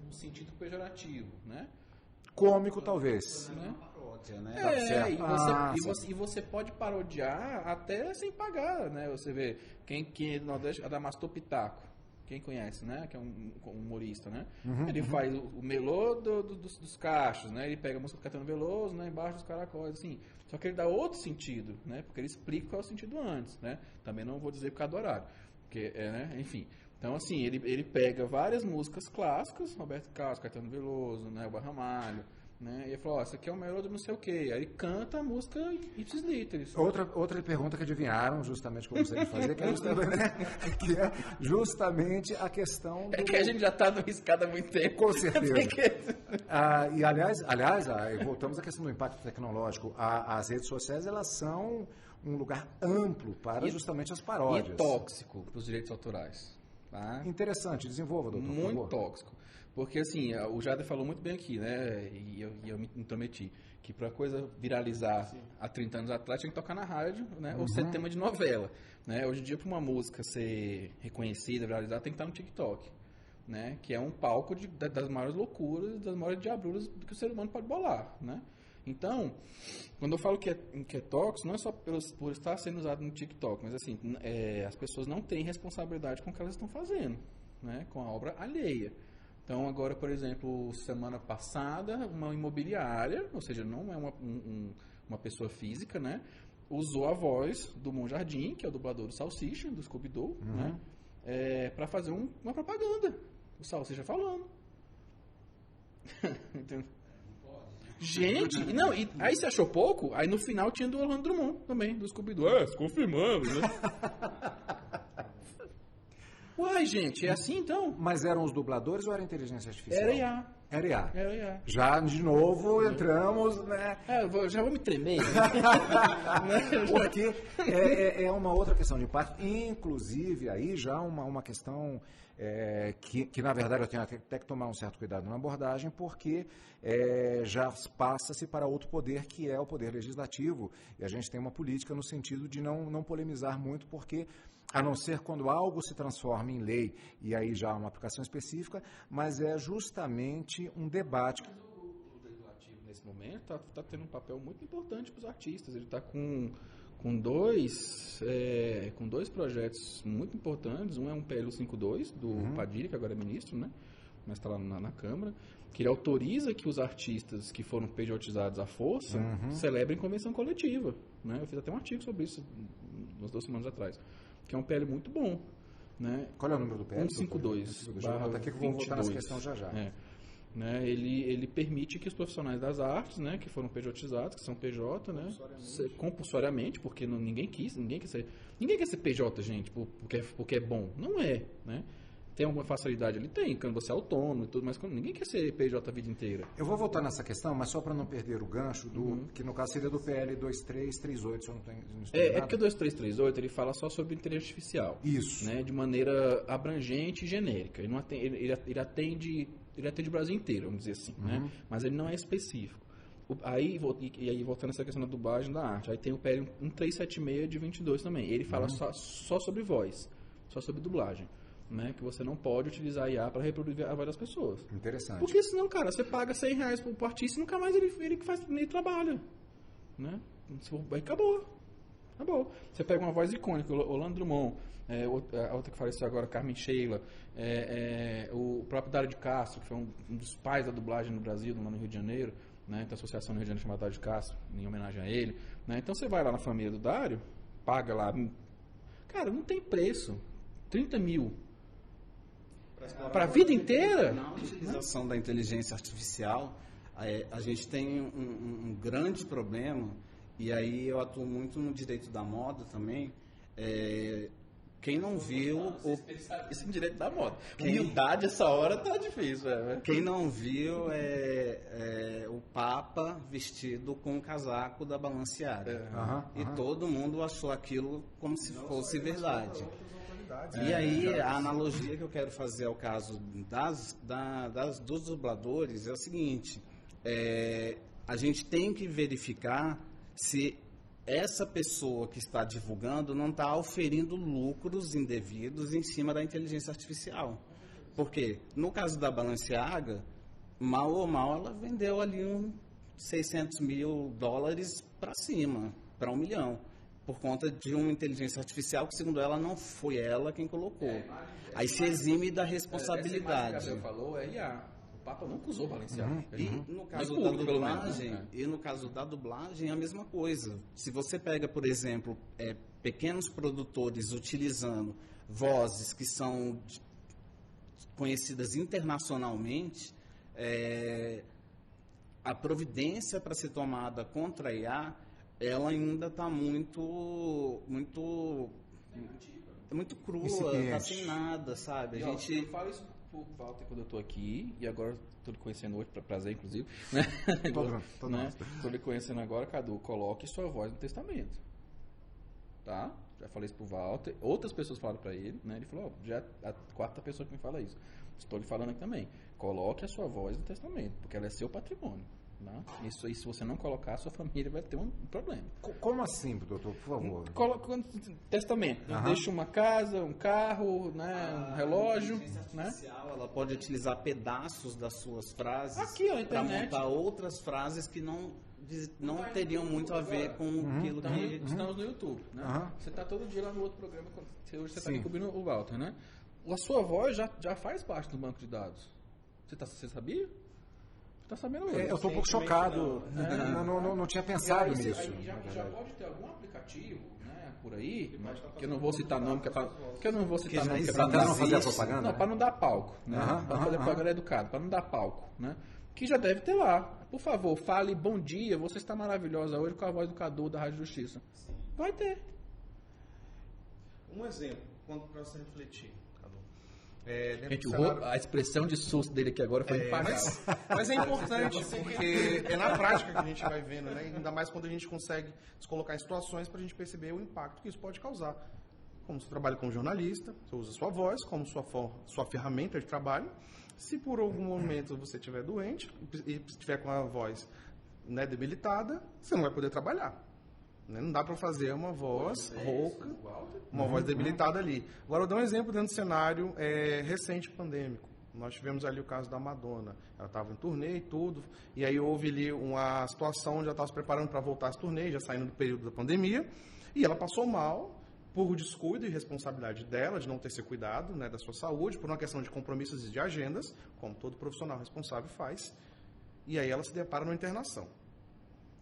sentido pejorativo, né? Cômico, talvez. Né? Paródia, né? E você pode parodiar até sem pagar, né? Você vê, quem é do Nordeste, Adamastor Pitaco. Quem conhece, né? Que é um humorista, né? Ele faz o melô dos cachos, né? Ele pega a música do Caetano Veloso, né? Embaixo dos caracóis, assim. Só que ele dá outro sentido, né? Porque ele explica qual é o sentido antes, né? Também não vou dizer por causa do horário. Porque, né? Enfim. Então, assim, ele pega várias músicas clássicas, Roberto Carlos, Caetano Veloso, né? O Ramalho, né? E ele falou, essa aqui é o melhor do não sei o quê. Aí ele canta a música ipsis literis. Outra pergunta que adivinharam, justamente como você ia fazer, que é justamente a questão do... É que a gente já está no riscado há muito tempo. Com certeza. E, aliás, voltamos à questão do impacto tecnológico. As redes sociais, elas são um lugar amplo para justamente as paródias. E tóxico para os direitos autorais. Tá? Interessante, desenvolva, doutor. Muito tóxico. Porque, assim, o Jader falou muito bem aqui, né? E eu me intrometi. Que para a coisa viralizar há 30 anos atrás, tinha que tocar na rádio, né? Ou ser tema de novela. Né? Hoje em dia, para uma música ser reconhecida, viralizar, tem que estar no TikTok. Né? Que é um palco das maiores loucuras, das maiores diabruras que o ser humano pode bolar. Né? Então, quando eu falo que é tóxico, não é só por estar sendo usado no TikTok, mas assim, as pessoas não têm responsabilidade com o que elas estão fazendo, né? Com a obra alheia. Então, agora, por exemplo, semana passada, uma imobiliária, ou seja, não é uma pessoa física, né? Usou a voz do Monjardim, que é o dublador do Salsicha, do Scooby-Doo, né? Para fazer uma propaganda. O Salsicha falando. Entendeu? Gente, não, aí você achou pouco? Aí no final tinha do Orlando Drummond também, do Scooby-Doo. Confirmando, né? Uai, gente, é assim então? Mas eram os dubladores ou era inteligência artificial? Era IA. Era IA. Era IA. Já, de novo, entramos, né? Já vou me tremer. Porque é uma outra questão de impacto, inclusive aí já uma questão que, na verdade, eu tenho até que tomar um certo cuidado na abordagem, porque já passa-se para outro poder, que é o poder legislativo, e a gente tem uma política no sentido de não polemizar muito, porque a não ser quando algo se transforma em lei, e aí já há uma aplicação específica, mas é justamente um debate. O legislativo, nesse momento, está tendo um papel muito importante para os artistas. Ele está com dois projetos muito importantes. Um é um PL 52, do Padilha, que agora é ministro, né? Mas está lá na Câmara, que ele autoriza que os artistas que foram pejotizados à força celebrem convenção coletiva. Né? Eu fiz até um artigo sobre isso umas 2 semanas atrás. Que é um PL muito bom. Né? Qual é o número do PL? 152. Aqui que eu vou voltar nessa questão já. Né? Ele permite que os profissionais das artes, né, que foram pejotizados, que são PJ, né, compulsoriamente, porque ninguém quer ser PJ, gente, porque é bom. Não é, né? Tem alguma facilidade? Ele tem, quando você é autônomo e tudo, mas ninguém quer ser PJ a vida inteira. Eu vou voltar nessa questão, mas só para não perder o gancho, que no caso seria do PL 2338, se eu não estou enganado. É porque o 2338 ele fala só sobre inteligência artificial. Isso. Né, de maneira abrangente e genérica. Ele atende o Brasil inteiro, vamos dizer assim. Né? Mas ele não é específico. Aí voltando a essa questão da dublagem da arte, aí tem o PL 1376 de 22 também. Ele fala só sobre voz, só sobre dublagem. Né, que você não pode utilizar a IA para reproduzir a voz das pessoas. Interessante. Porque senão, cara, você paga R$100 pro artista e nunca mais ele que faz, nem trabalha. Né? Aí acabou. Você pega uma voz icônica, o Orlando Drummond, a outra que faleceu agora, Carmen Sheila, o próprio Dário de Castro, que foi um dos pais da dublagem no Brasil, lá no Rio de Janeiro, né, tem a associação no Rio de Janeiro chamada Dário de Castro, em homenagem a ele. Né? Então você vai lá na família do Dário, paga lá. Cara, não tem preço. 30 mil. Para a vida inteira? Na utilização da inteligência artificial, a gente tem um grande problema, e aí eu atuo muito no direito da moda também. Quem não viu... Isso é direito da moda. Humildade, essa hora tá difícil. Quem não viu o Papa vestido com o casaco da Balenciaga. E todo mundo achou aquilo como se fosse verdade. E aí, a analogia que eu quero fazer ao caso dos dubladores é o seguinte: a gente tem que verificar se essa pessoa que está divulgando não está auferindo lucros indevidos em cima da inteligência artificial. Porque, no caso da Balenciaga, mal ou mal, ela vendeu ali uns $600 mil para cima, para 1 milhão. Por conta de uma inteligência artificial que, segundo ela, não foi ela quem colocou. Aí se exime da responsabilidade. Essa que falou é IA. O Papa nunca usou Balenciaga. E no caso da dublagem, é a mesma coisa. Se você pega, por exemplo, pequenos produtores utilizando vozes que são conhecidas internacionalmente, a providência para ser tomada contra a IA, ela ainda está muito crua, está sem nada, sabe? Eu falo isso pro Walter quando eu estou aqui, e agora estou lhe conhecendo hoje, para prazer, inclusive. Né? Estou lhe conhecendo agora, Cadu, coloque sua voz no testamento. Tá? Já falei isso pro Walter, outras pessoas falaram para ele, né? Ele falou, já é a 4ª pessoa que me fala isso. Estou lhe falando aqui também. Coloque a sua voz no testamento, porque ela é seu patrimônio. Não? Isso aí, se você não colocar, a sua família vai ter um problema. Como assim, doutor, por favor? Coloca testamento. Deixa uma casa, um carro, né, um relógio. A inteligência artificial, ela pode utilizar pedaços das suas frases para montar outras frases que não teriam muito a ver com aquilo que... Estamos no YouTube. Né? Você está todo dia lá no outro programa. Hoje você está aqui cobrindo o Walter, né? A sua voz já faz parte do banco de dados. Você sabia? Tá sabendo mesmo. Eu estou um pouco chocado. Não tinha pensado nisso. Aí já pode ter algum aplicativo, né, por aí, que eu não vou citar nome, que eu não vou citar nome, que é para não fazer a propaganda. Não, para não dar palco, né? Para fazer propaganda educada, para não dar palco, né? Que já deve ter lá. Por favor, fale bom dia, você está maravilhosa hoje com a voz do Cadu da Rádio Justiça. Vai ter. Um exemplo, para você refletir, Cadu. Gente, a expressão de susto dele aqui agora foi impagável. Mas é importante, porque é na prática que a gente vai vendo, né? Ainda mais quando a gente consegue se colocar em situações para a gente perceber o impacto que isso pode causar. Como você trabalha como jornalista, você usa sua voz como sua ferramenta de trabalho. Se por algum momento você estiver doente e estiver com a voz, né, debilitada, você não vai poder trabalhar. Não dá para fazer uma voz rouca, uma voz debilitada ali. Agora, eu dou um exemplo dentro do cenário recente pandêmico. Nós tivemos ali o caso da Madonna. Ela estava em turnê e tudo, e aí houve ali uma situação onde ela estava se preparando para voltar às turnês, já saindo do período da pandemia, e ela passou mal por descuido e responsabilidade dela, de não ter se cuidado, né, da sua saúde, por uma questão de compromissos e de agendas, como todo profissional responsável faz, e aí ela se depara numa internação.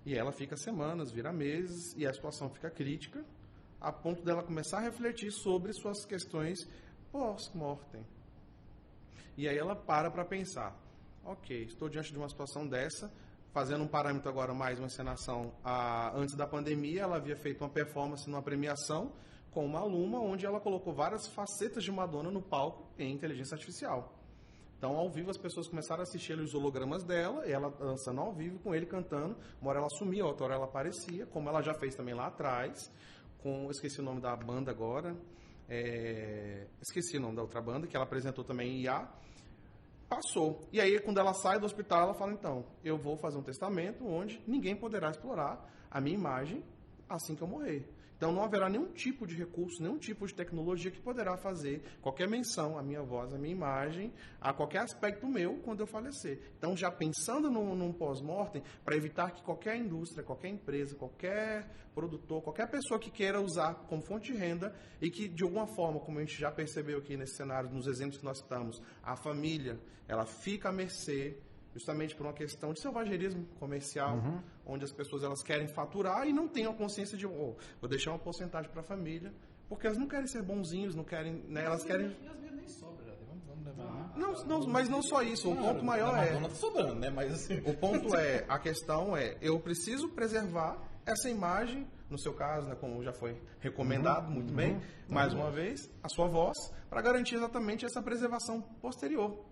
E ela fica semanas, vira meses, e a situação fica crítica, a ponto dela começar a refletir sobre suas questões pós-mortem. E aí ela para pensar, ok, estou diante de uma situação dessa, fazendo um parâmetro agora mais uma encenação. Antes da pandemia, ela havia feito uma performance numa premiação com uma aluna, onde ela colocou várias facetas de Madonna no palco em inteligência artificial. Então, ao vivo, as pessoas começaram a assistir os hologramas dela, ela dançando ao vivo, com ele cantando. Uma hora ela sumia, outra hora ela aparecia, como ela já fez também lá atrás, eu esqueci o nome da banda agora, esqueci o nome da outra banda, que ela apresentou também em IA. Passou. E aí, quando ela sai do hospital, ela fala, então, eu vou fazer um testamento onde ninguém poderá explorar a minha imagem assim que eu morrer. Então, não haverá nenhum tipo de recurso, nenhum tipo de tecnologia que poderá fazer qualquer menção à minha voz, à minha imagem, a qualquer aspecto meu quando eu falecer. Então, já pensando num pós-mortem, para evitar que qualquer indústria, qualquer empresa, qualquer produtor, qualquer pessoa que queira usar como fonte de renda e que, de alguma forma, como a gente já percebeu aqui nesse cenário, nos exemplos que nós citamos, a família, ela fica à mercê, justamente por uma questão de selvagerismo comercial, onde as pessoas elas querem faturar e não têm a consciência de, vou deixar uma porcentagem para a família, porque elas não querem ser bonzinhos, não querem, né, elas querem... E às vezes nem sobra, já. Vamos levar. Não, mas não só isso, o ponto maior é... Tá sobrando, né? Mas assim... O ponto a questão é, eu preciso preservar essa imagem, no seu caso, né, como já foi recomendado muito bem, mais uma vez, a sua voz, para garantir exatamente essa preservação posterior.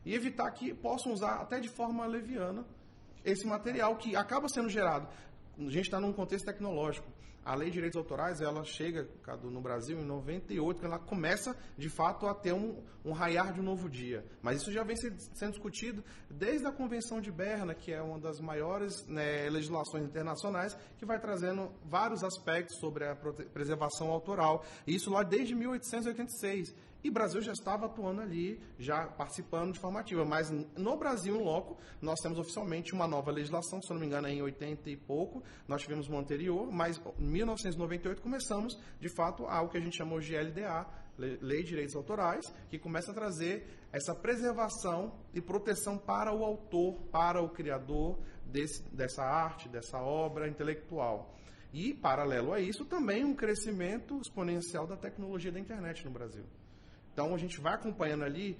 E evitar que possam usar até de forma leviana esse material que acaba sendo gerado. A gente está num contexto tecnológico. A Lei de Direitos Autorais, ela chega, Cadu, no Brasil em 98, quando ela começa, de fato, a ter um raiar de um novo dia. Mas isso já vem sendo discutido desde a Convenção de Berna, que é uma das maiores, né, legislações internacionais, que vai trazendo vários aspectos sobre a preservação autoral. E isso lá desde 1886. E o Brasil já estava atuando ali, já participando de forma ativa. Mas no Brasil, em loco, nós temos oficialmente uma nova legislação, se eu não me engano, é em 80 e pouco. Nós tivemos uma anterior, mas em 1998 começamos, de fato, ao que a gente chamou de LDA, Lei de Direitos Autorais, que começa a trazer essa preservação e proteção para o autor, para o criador dessa arte, dessa obra intelectual. E, paralelo a isso, também um crescimento exponencial da tecnologia da internet no Brasil. Então, a gente vai acompanhando ali,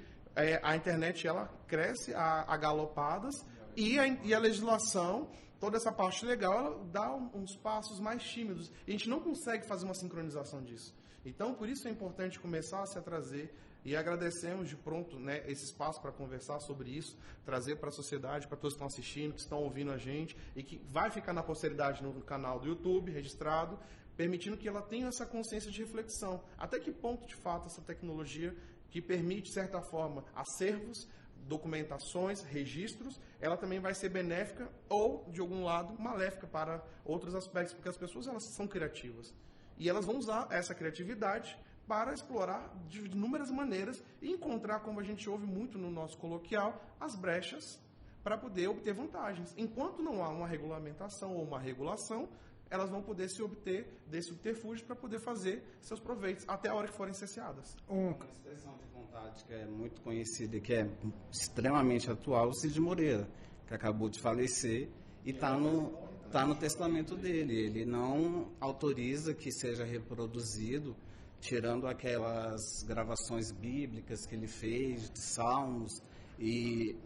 a internet ela cresce a galopadas e a legislação, toda essa parte legal, ela dá uns passos mais tímidos. E a gente não consegue fazer uma sincronização disso. Então, por isso é importante começar a se trazer e agradecemos de pronto, né, esse espaço para conversar sobre isso, trazer para a sociedade, para todos que estão assistindo, que estão ouvindo a gente e que vai ficar na posteridade no canal do YouTube, registrado, permitindo que ela tenha essa consciência de reflexão. Até que ponto, de fato, essa tecnologia que permite, de certa forma, acervos, documentações, registros, ela também vai ser benéfica ou, de algum lado, maléfica para outros aspectos, porque as pessoas elas são criativas. E elas vão usar essa criatividade para explorar de inúmeras maneiras e encontrar, como a gente ouve muito no nosso coloquial, as brechas para poder obter vantagens. Enquanto não há uma regulamentação ou uma regulação, elas vão poder se obter desse subterfúgio para poder fazer seus proveitos até a hora que forem cessadas. Uma expressão de vontade que é muito conhecida e que é extremamente atual, o Cid Moreira, que acabou de falecer e está no testamento dele. Ele não autoriza que seja reproduzido, tirando aquelas gravações bíblicas que ele fez, de salmos, e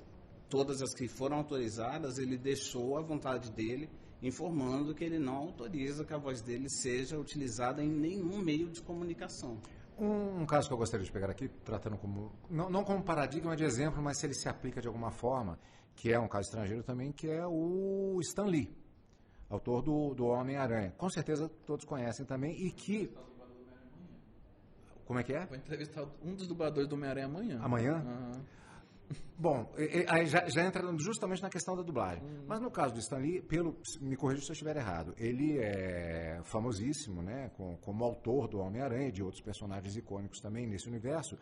todas as que foram autorizadas, ele deixou a vontade dele, informando que ele não autoriza que a voz dele seja utilizada em nenhum meio de comunicação. Um caso que eu gostaria de pegar aqui, tratando como, não como paradigma de exemplo, mas se ele se aplica de alguma forma, que é um caso estrangeiro também, que é o Stan Lee, autor do Homem-Aranha. Com certeza todos conhecem também e que... Como é que é? Vou entrevistar um dos dubladores do Homem-Aranha amanhã. Amanhã? Uhum. Bom, aí já entra justamente na questão da dublagem. Mas no caso do Stan Lee, me corrija se eu estiver errado, ele é famosíssimo, né, como autor do Homem-Aranha e de outros personagens icônicos também nesse universo.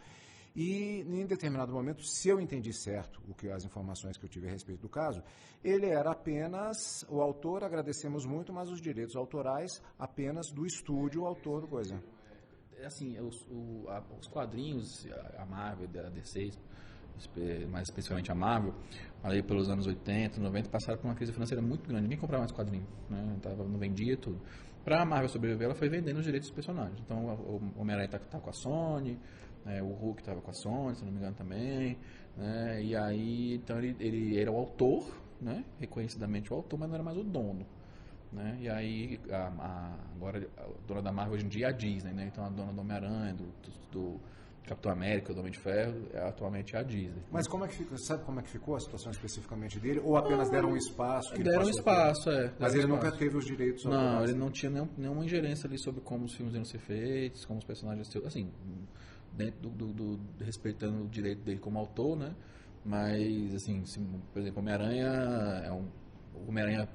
E em determinado momento, se eu entendi certo as informações que eu tive a respeito do caso, ele era apenas o autor, agradecemos muito, mas os direitos autorais apenas do estúdio, o autor do coisa. Assim, os quadrinhos, a Marvel, a DC, mais especificamente a Marvel, ali pelos anos 80, 90, passaram por uma crise financeira muito grande. Ninguém comprava mais quadrinho, né? Não vendia tudo. Para a Marvel sobreviver, ela foi vendendo os direitos dos personagens. Então, o Homem-Aranha está com a Sony, né? O Hulk estava com a Sony, se não me engano também, né? E aí, então ele era o autor, né? Reconhecidamente o autor, mas não era mais o dono. Né? E aí, agora a dona da Marvel hoje em dia é a Disney, né? Então a dona do Homem-Aranha, do Capitão América, do Homem de Ferro, atualmente é a Disney. Mas como é que ficou? Sabe como é que ficou a situação especificamente dele? Ou apenas deram um espaço? Deram um espaço, Mas ele nunca teve os direitos autorais? Não, ele não tinha nenhuma ingerência ali sobre como os filmes iam ser feitos, como os personagens... Assim, dentro respeitando o direito dele como autor, né? Mas, assim, por exemplo, Homem-Aranha é um Homem-Aranha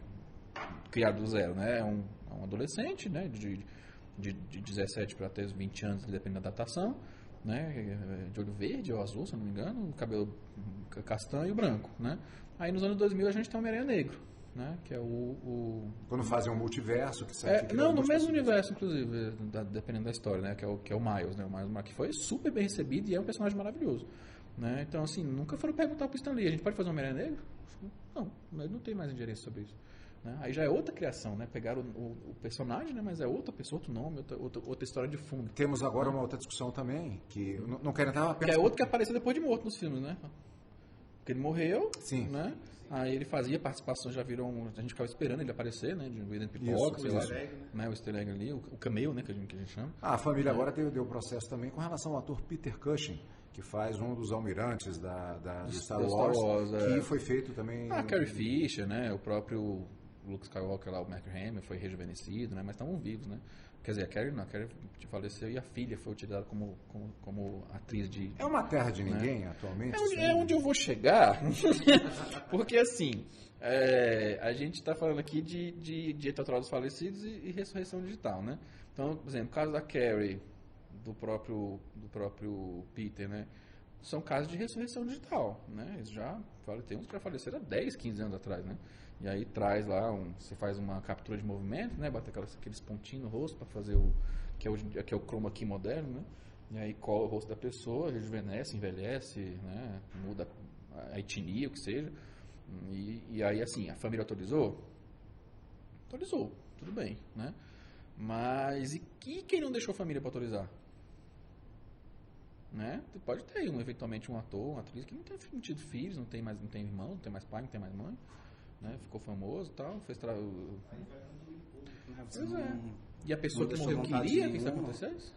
criado do zero, né? É um adolescente, né? De 17 para até 20 anos, dependendo da datação, né? De olho verde ou azul, se não me engano, cabelo castanho e branco, né? Aí nos anos 2000 a gente tem o Homem-Aranha negro, né? Que é quando fazem um multiverso, que não, no mesmo universo, inclusive, dependendo da história, né? Que é o Miles, né? O Miles que foi super bem recebido e é um personagem maravilhoso, né? Então, assim, nunca foram perguntar pro Stan Lee, a gente pode fazer um Homem-Aranha negro? Não, não tem mais ingerência sobre isso. Né? Aí já é outra criação, né? Pegaram o personagem, né? Mas é outra pessoa, outro nome, outra história de fundo. Temos agora uma outra discussão também, que não quero entrar apenas... Que é outro que apareceu depois de morto nos filmes, né? Porque ele morreu, sim, né? Aí ele fazia participação, já virou a gente ficava esperando ele aparecer, né? De um pipoca, sei lá, né? O easter egg ali, o cameo, né? Que a gente chama. A família agora deu processo também com relação ao ator Peter Cushing, que faz um dos almirantes do Star Wars, que foi feito também... Carrie Fisher, né? O próprio Luke Skywalker lá, o Mark Hamill, foi rejuvenescido, né? Mas estavam vivos, né? Quer dizer, a Carrie faleceu e a filha foi utilizada como atriz de... É uma terra de ninguém, atualmente? É onde eu vou chegar, porque assim, a gente está falando aqui de direito autoral dos falecidos e ressurreição digital, né? Então, por exemplo, o caso da Carrie, do próprio Peter, né? São casos de ressurreição digital, né? Tem uns que já faleceram há 10, 15 anos atrás, né? E aí traz lá, você faz uma captura de movimento, né? Bota aqueles pontinhos no rosto para fazer que é o chroma key moderno, né? E aí cola o rosto da pessoa, rejuvenesce, envelhece, né? Muda a etnia, o que seja. E aí, assim, a família autorizou? Autorizou, tudo bem, né? Mas e quem não deixou a família para autorizar? Né? Pode ter eventualmente um ator, uma atriz que não tem tido filhos, não tem irmão, não tem mais pai, não tem mais mãe, né? Ficou famoso e tal, fez E a pessoa que morreu queria que isso acontecesse?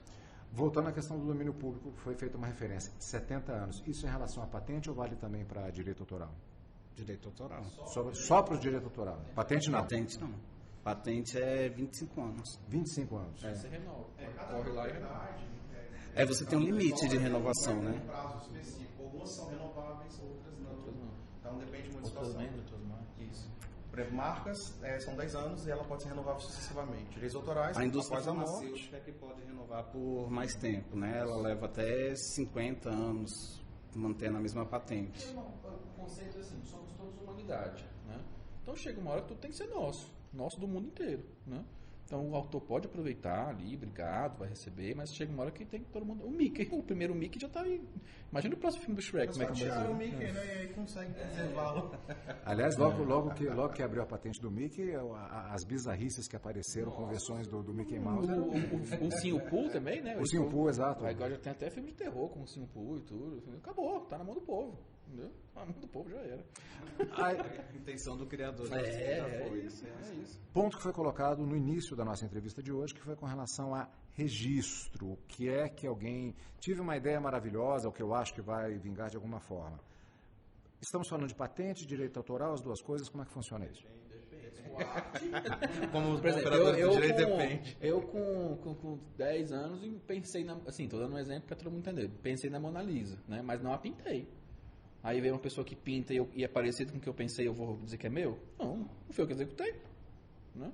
Voltando à questão do domínio público, foi feita uma referência, 70 anos. Isso em relação à patente ou vale também para direito autoral? Direito autoral. Só para o direito autoral? Patente não? Patente não. Patente é 25 anos. 25 anos. Você renova. Corre lá e renova. Você tem um limite de renovação, né? Um prazo específico. Algumas são renováveis, outras não. Então depende muito da situação. Isso. Por exemplo, marcas são 10 anos e ela pode ser renovável sucessivamente. Direitos autorais, a indústria após a morte, farmacêutica é que pode renovar por mais tempo, né? Ela leva até 50 anos mantendo a mesma patente. O conceito é assim, somos todos humanidade, né? Então chega uma hora que tudo tem que ser nosso do mundo inteiro, né? Então o autor pode aproveitar ali, obrigado, vai receber, mas chega uma hora que tem que todo mundo... O primeiro Mickey já está aí. Imagina o próximo filme do Shrek, como é que vai ser. O Mickey, né? E aí consegue preservá-lo. Aliás, logo que abriu a patente do Mickey, as bizarrices que apareceram com versões do Mickey Mouse. O Sim Pooh também, né? O Sim Pooh, exato. Agora já tem até filme de terror com o Sim Pooh e tudo. Acabou, tá na mão do povo. Entendeu? Do povo já era. A intenção do criador já foi. É isso. Ponto que foi colocado no início da nossa entrevista de hoje, que foi com relação a registro. O que é que alguém... Tive uma ideia maravilhosa, o que eu acho que vai vingar de alguma forma. Estamos falando de patente, direito autoral, as duas coisas, como é que funciona isso? Como Por exemplo, depende. eu com 10 anos pensei na... Assim, tô dando um exemplo para todo mundo entender. Pensei na Mona Lisa, né? Mas não a pintei. Aí veio uma pessoa que pinta e é parecido com o que eu pensei, eu vou dizer que é meu? Não foi eu que executei. Né?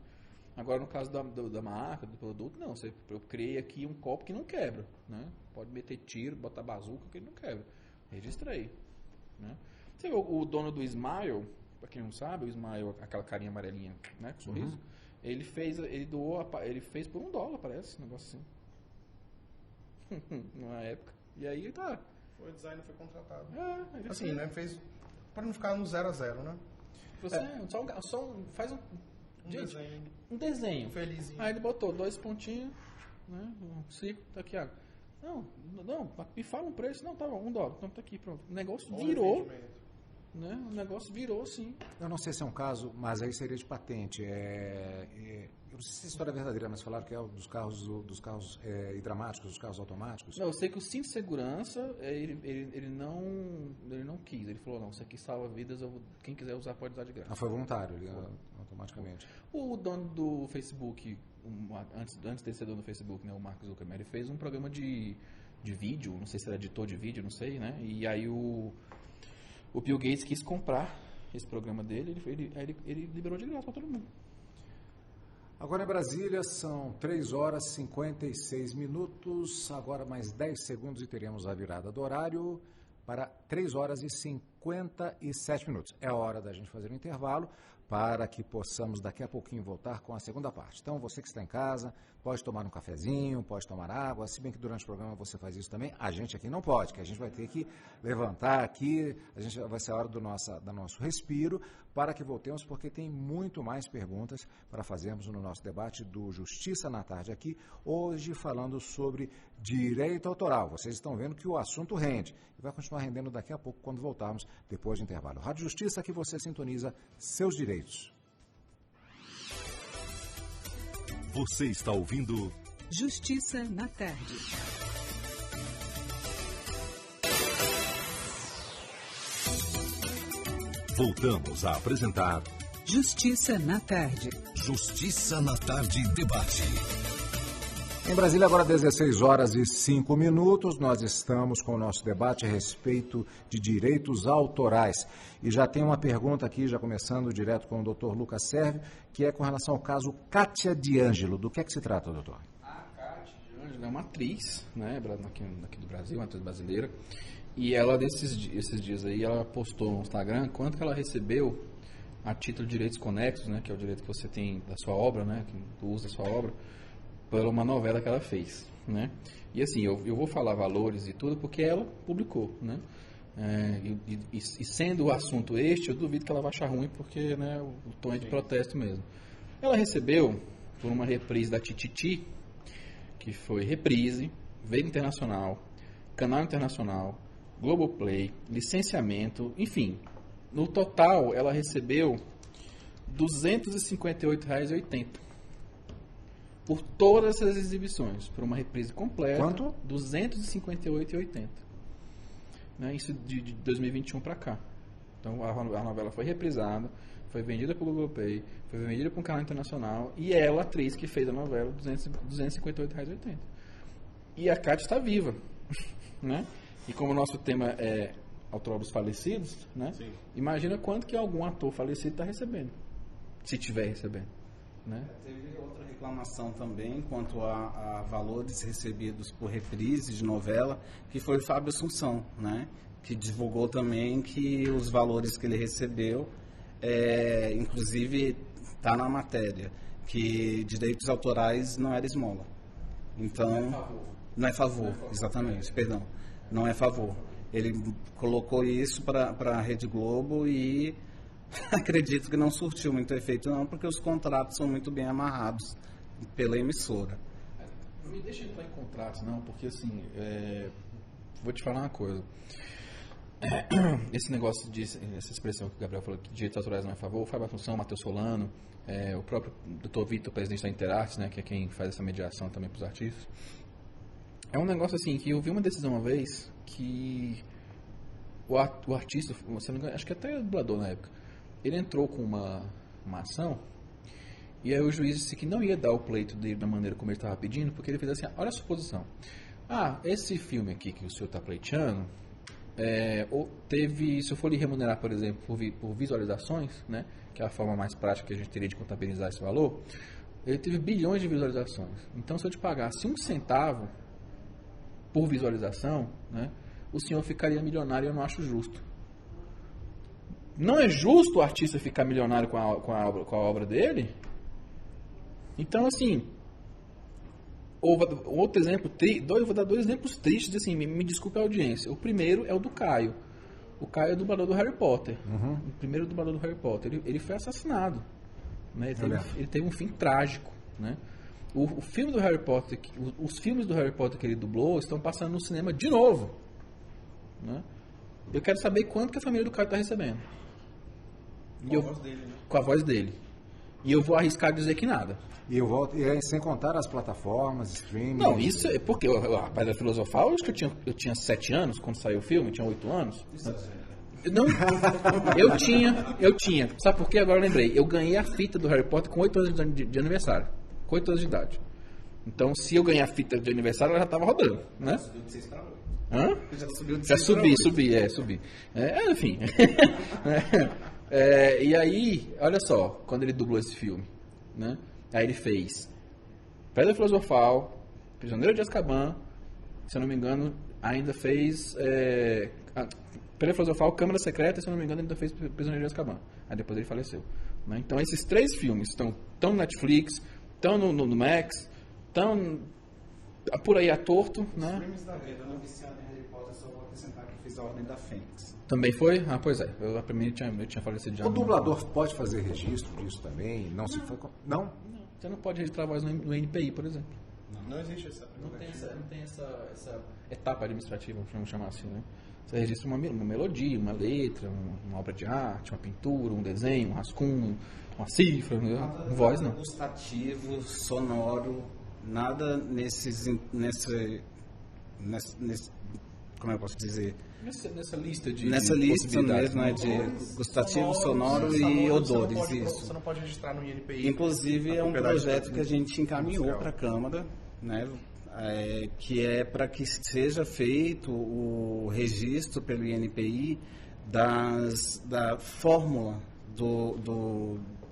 Agora, no caso da marca, do produto, não. Eu criei aqui um copo que não quebra. Né? Pode meter tiro, botar bazuca que ele não quebra. Registrei. Né? Você vê o dono do Smile, para quem não sabe, o Smile, aquela carinha amarelinha, né, com sorriso, ele fez por $1, parece, um negócio assim. Na época. E aí tá. O designer foi contratado. Ele Assim, fez. né? Fez para não ficar no 0 a 0, né? Você faz Gente, um desenho. felizinho. Aí ele botou 2 pontinhos, né? Um círculo, tá aqui, ó. Não, me fala um preço. Não, tá bom, $1. Então tá aqui, pronto. O negócio virou, né? O negócio virou, sim. Eu não sei se é um caso, mas aí seria de patente. Eu não sei se a história é verdadeira, mas falaram que é dos carros hidramáticos, dos carros automáticos. Não, eu sei que o cinto de segurança, ele não quis. Ele falou, não, isso aqui salva vidas, quem quiser usar pode usar de graça. Não foi voluntário, automaticamente. O dono do Facebook, antes de ser dono do Facebook, né, o Mark Zuckerberg, ele fez um programa de vídeo, não sei se era editor de vídeo, não sei, né? E aí o Bill Gates quis comprar esse programa dele, ele liberou de graça para todo mundo. Agora em Brasília são 3 horas e 56 minutos, agora mais 10 segundos e teremos a virada do horário para 3 horas e 57 minutos. É a hora da gente fazer um intervalo para que possamos daqui a pouquinho voltar com a segunda parte. Então você que está em casa, pode tomar um cafezinho, pode tomar água, se bem que durante o programa você faz isso também, a gente aqui não pode, que a gente vai ter que levantar aqui, vai ser a hora do nosso respiro, para que voltemos, porque tem muito mais perguntas para fazermos no nosso debate do Justiça na Tarde aqui, hoje falando sobre direito autoral. Vocês estão vendo que o assunto rende, e vai continuar rendendo daqui a pouco, quando voltarmos depois do intervalo. Rádio Justiça, que você sintoniza seus direitos. Você está ouvindo Justiça na Tarde. Voltamos a apresentar Justiça na Tarde. Justiça na Tarde Debate. Em Brasília, agora 16 horas e 5 minutos, nós estamos com o nosso debate a respeito de direitos autorais. E já tem uma pergunta aqui, já começando direto com o doutor Lucas Sérvio, que é com relação ao caso Kátia D'Angelo. Do que é que se trata, doutor? A Kátia D'Angelo é uma atriz, né, aqui do Brasil, uma atriz brasileira. E ela, esses dias aí, ela postou no Instagram quanto que ela recebeu a título de direitos conexos, né, que é o direito que você tem da sua obra, né, do uso da sua obra, por uma novela que ela fez, né. E assim, eu vou falar valores e tudo porque ela publicou, né. E sendo o assunto eu duvido que ela vai achar ruim porque, né, o tom é de protesto mesmo. Ela recebeu, por uma reprise da Tititi, que foi reprise, Veio Internacional, Canal Internacional, Globoplay, licenciamento, enfim, no total ela recebeu R$ 258,80 por todas essas exibições, por uma reprise completa. Quanto? R$ 258,80. Né, isso de 2021 para cá. Então a novela foi reprisada, foi vendida para o Globoplay, foi vendida para um canal internacional e ela, a atriz que fez a novela, R$ 258,80. E a Kátia está viva, né? E como o nosso tema é autoral dos falecidos, né? Sim. Imagina quanto que algum ator falecido está recebendo, se estiver recebendo, né? Teve outra reclamação também quanto a valores recebidos por reprise de novela, que foi o Fábio Assunção, né? Que divulgou também que os valores que ele recebeu, inclusive está na matéria, que direitos autorais não era esmola. Então, não é favor, exatamente, perdão. Não é favor. Ele colocou isso para a Rede Globo e acredito que não surtiu muito efeito não, porque os contratos são muito bem amarrados pela emissora. Não me deixa entrar em contratos não, porque assim, vou te falar uma coisa. esse negócio, essa expressão que o Gabriel falou, que direitos autorais não é a favor, o Fábio Assunção, Matheus Solano, o próprio Dr. Vitor, presidente da Interartes, né, que é quem faz essa mediação também para os artistas. É um negócio assim, que eu vi uma decisão uma vez que o artista, se não me engano, acho que até o dublador na época, ele entrou com uma ação e aí o juiz disse que não ia dar o pleito dele da maneira como ele estava pedindo, porque ele fez assim, olha a suposição. Esse filme aqui que o senhor está pleiteando, se eu for lhe remunerar, por exemplo, por visualizações, né, que é a forma mais prática que a gente teria de contabilizar esse valor, ele teve bilhões de visualizações. Então, se eu te pagasse 1 centavo por visualização, né, o senhor ficaria milionário e eu não acho justo. Não é justo o artista ficar milionário com a obra dele? Então, assim, outro exemplo, eu vou dar 2 exemplos tristes, assim, me desculpe a audiência. O primeiro é o do Caio. O Caio é o dublador do Harry Potter. O primeiro dublador do Harry Potter. Ele foi assassinado. Né? Ele teve um fim trágico. Né? O filme do Harry Potter, os filmes do Harry Potter que ele dublou estão passando no cinema de novo. Né? Eu quero saber quanto que a família do Caio está recebendo. Com a voz dele, né? Com a voz dele. E eu vou arriscar dizer que nada. E eu volto, sem contar as plataformas, streaming. Não, isso é porque a Pedra Filosofal, eu acho que eu tinha 7 anos quando saiu o filme, eu tinha 8 anos. Não, eu tinha. Sabe por quê? Agora eu lembrei. Eu ganhei a fita do Harry Potter com 8 anos de aniversário. Com 8 anos de idade. Então, se eu ganhar a fita de aniversário, ela já estava rodando, né? Subiu de 6 para 8. Hã? Já subi. Enfim. E aí, olha só, quando ele dublou esse filme, né? Aí ele fez Pedra Filosofal, Prisioneiro de Azkaban, se eu não me engano, ainda fez Pedra Filosofal, Câmara Secreta, se eu não me engano, ainda fez Prisioneiro de Azkaban. Aí depois ele faleceu. Né? Então esses 3 filmes estão no Netflix, estão no Max, estão por aí à torto. Né? Os filmes da vida, não viciado em Harry Potter, só vou acrescentar que fiz a Ordem da Fênix. Também foi? Pois é. Pra mim, eu tinha falecido já. O dublador pode fazer registro disso também? Não. Não? Você não pode registrar a voz no NPI, por exemplo. Não existe essa. Não tem essa etapa administrativa, vamos chamar assim, né? Você registra uma melodia, uma letra, uma obra de arte, uma pintura, um desenho, um rascunho, uma cifra, uma voz não. Gustativo, sonoro, nada nesse como eu posso dizer? Nessa lista de Nessa lista mesmo, né, de gustativo, sonoro e odores, Você não pode registrar no INPI. Inclusive é um projeto que a gente encaminhou para a Câmara, né, que é para que seja feito o registro pelo INPI da fórmula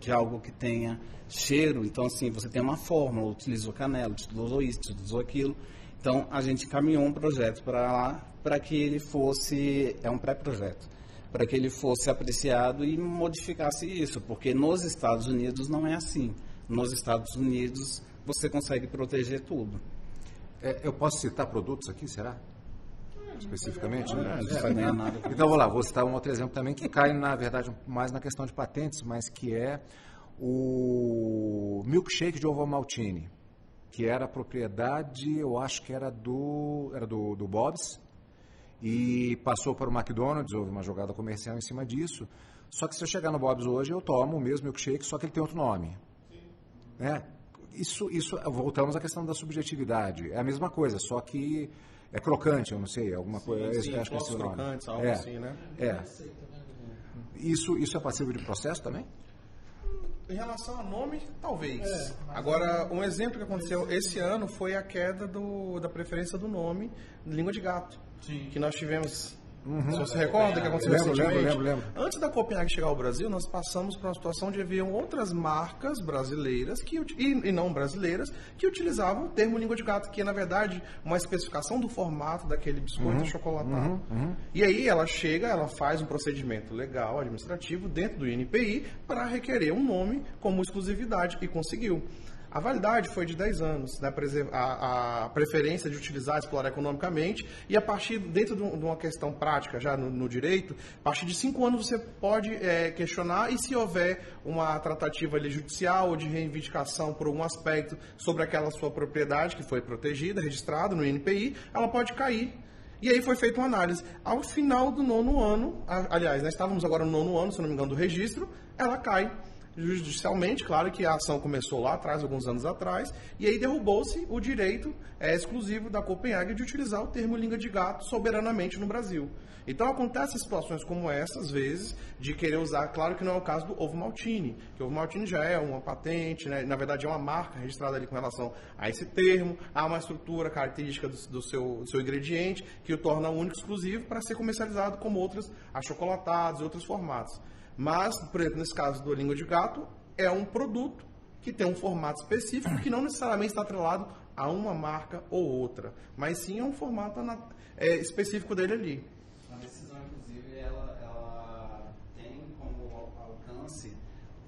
de algo que tenha cheiro. Então, assim, você tem uma fórmula, utilizou canela, utilizou isso, utilizou aquilo. Então, a gente encaminhou um projeto para lá, para que ele fosse, é um pré-projeto, para que ele fosse apreciado e modificasse isso, porque nos Estados Unidos não é assim. Nos Estados Unidos você consegue proteger tudo. Eu posso citar produtos aqui, será? Especificamente? Não vai ganhar nada. Então, vou lá, vou citar um outro exemplo também que cai, na verdade, mais na questão de patentes, mas que é o milkshake de ovo maltine, que era propriedade, eu acho que era do Bob's, e passou para o McDonald's, houve uma jogada comercial em cima disso. Só que se eu chegar no Bob's hoje, eu tomo o mesmo milkshake, só que ele tem outro nome. Né? Isso, voltamos à questão da subjetividade. É a mesma coisa, só que é crocante, eu não sei, alguma coisa. Sim, acho que é esse nome. crocantes, algo assim, né? Isso é passível de processo também? Em relação a nome, talvez. Agora, um exemplo que aconteceu esse ano foi a queda da preferência do nome Língua de Gato. Sim. Que nós tivemos. Se você recorda que aconteceu recentemente? Lembro. Antes da Copenhague chegar ao Brasil, nós passamos por uma situação de haviam outras marcas brasileiras e não brasileiras que utilizavam o termo língua de gato, que é, na verdade, uma especificação do formato daquele biscoito achocolatado. E aí ela faz um procedimento legal, administrativo, dentro do INPI, para requerer um nome como exclusividade, e conseguiu. A validade foi de 10 anos, né? A preferência de utilizar, explorar economicamente, e a partir, dentro de uma questão prática, já no direito, a partir de 5 anos você pode questionar, e se houver uma tratativa ali judicial ou de reivindicação por algum aspecto sobre aquela sua propriedade que foi protegida, registrada no INPI, ela pode cair. E aí foi feita uma análise. Ao final do 9º ano, aliás, nós estávamos agora no 9º ano, se não me engano, do registro, ela cai judicialmente. Claro que a ação começou lá atrás, alguns anos atrás, e aí derrubou-se o direito exclusivo da Copenhague de utilizar o termo língua de gato soberanamente no Brasil. Então acontecem situações como essa, às vezes, de querer usar, claro que não é o caso do ovo maltine, que o ovo maltine já é uma patente, né? Na verdade é uma marca registrada ali com relação a esse termo, há uma estrutura característica do seu ingrediente que o torna único e exclusivo para ser comercializado como outros achocolatados e outros formatos. Mas, por exemplo, nesse caso do língua de gato, é um produto que tem um formato específico que não necessariamente está atrelado a uma marca ou outra, mas sim a um formato específico dele ali. A decisão, inclusive, ela tem como alcance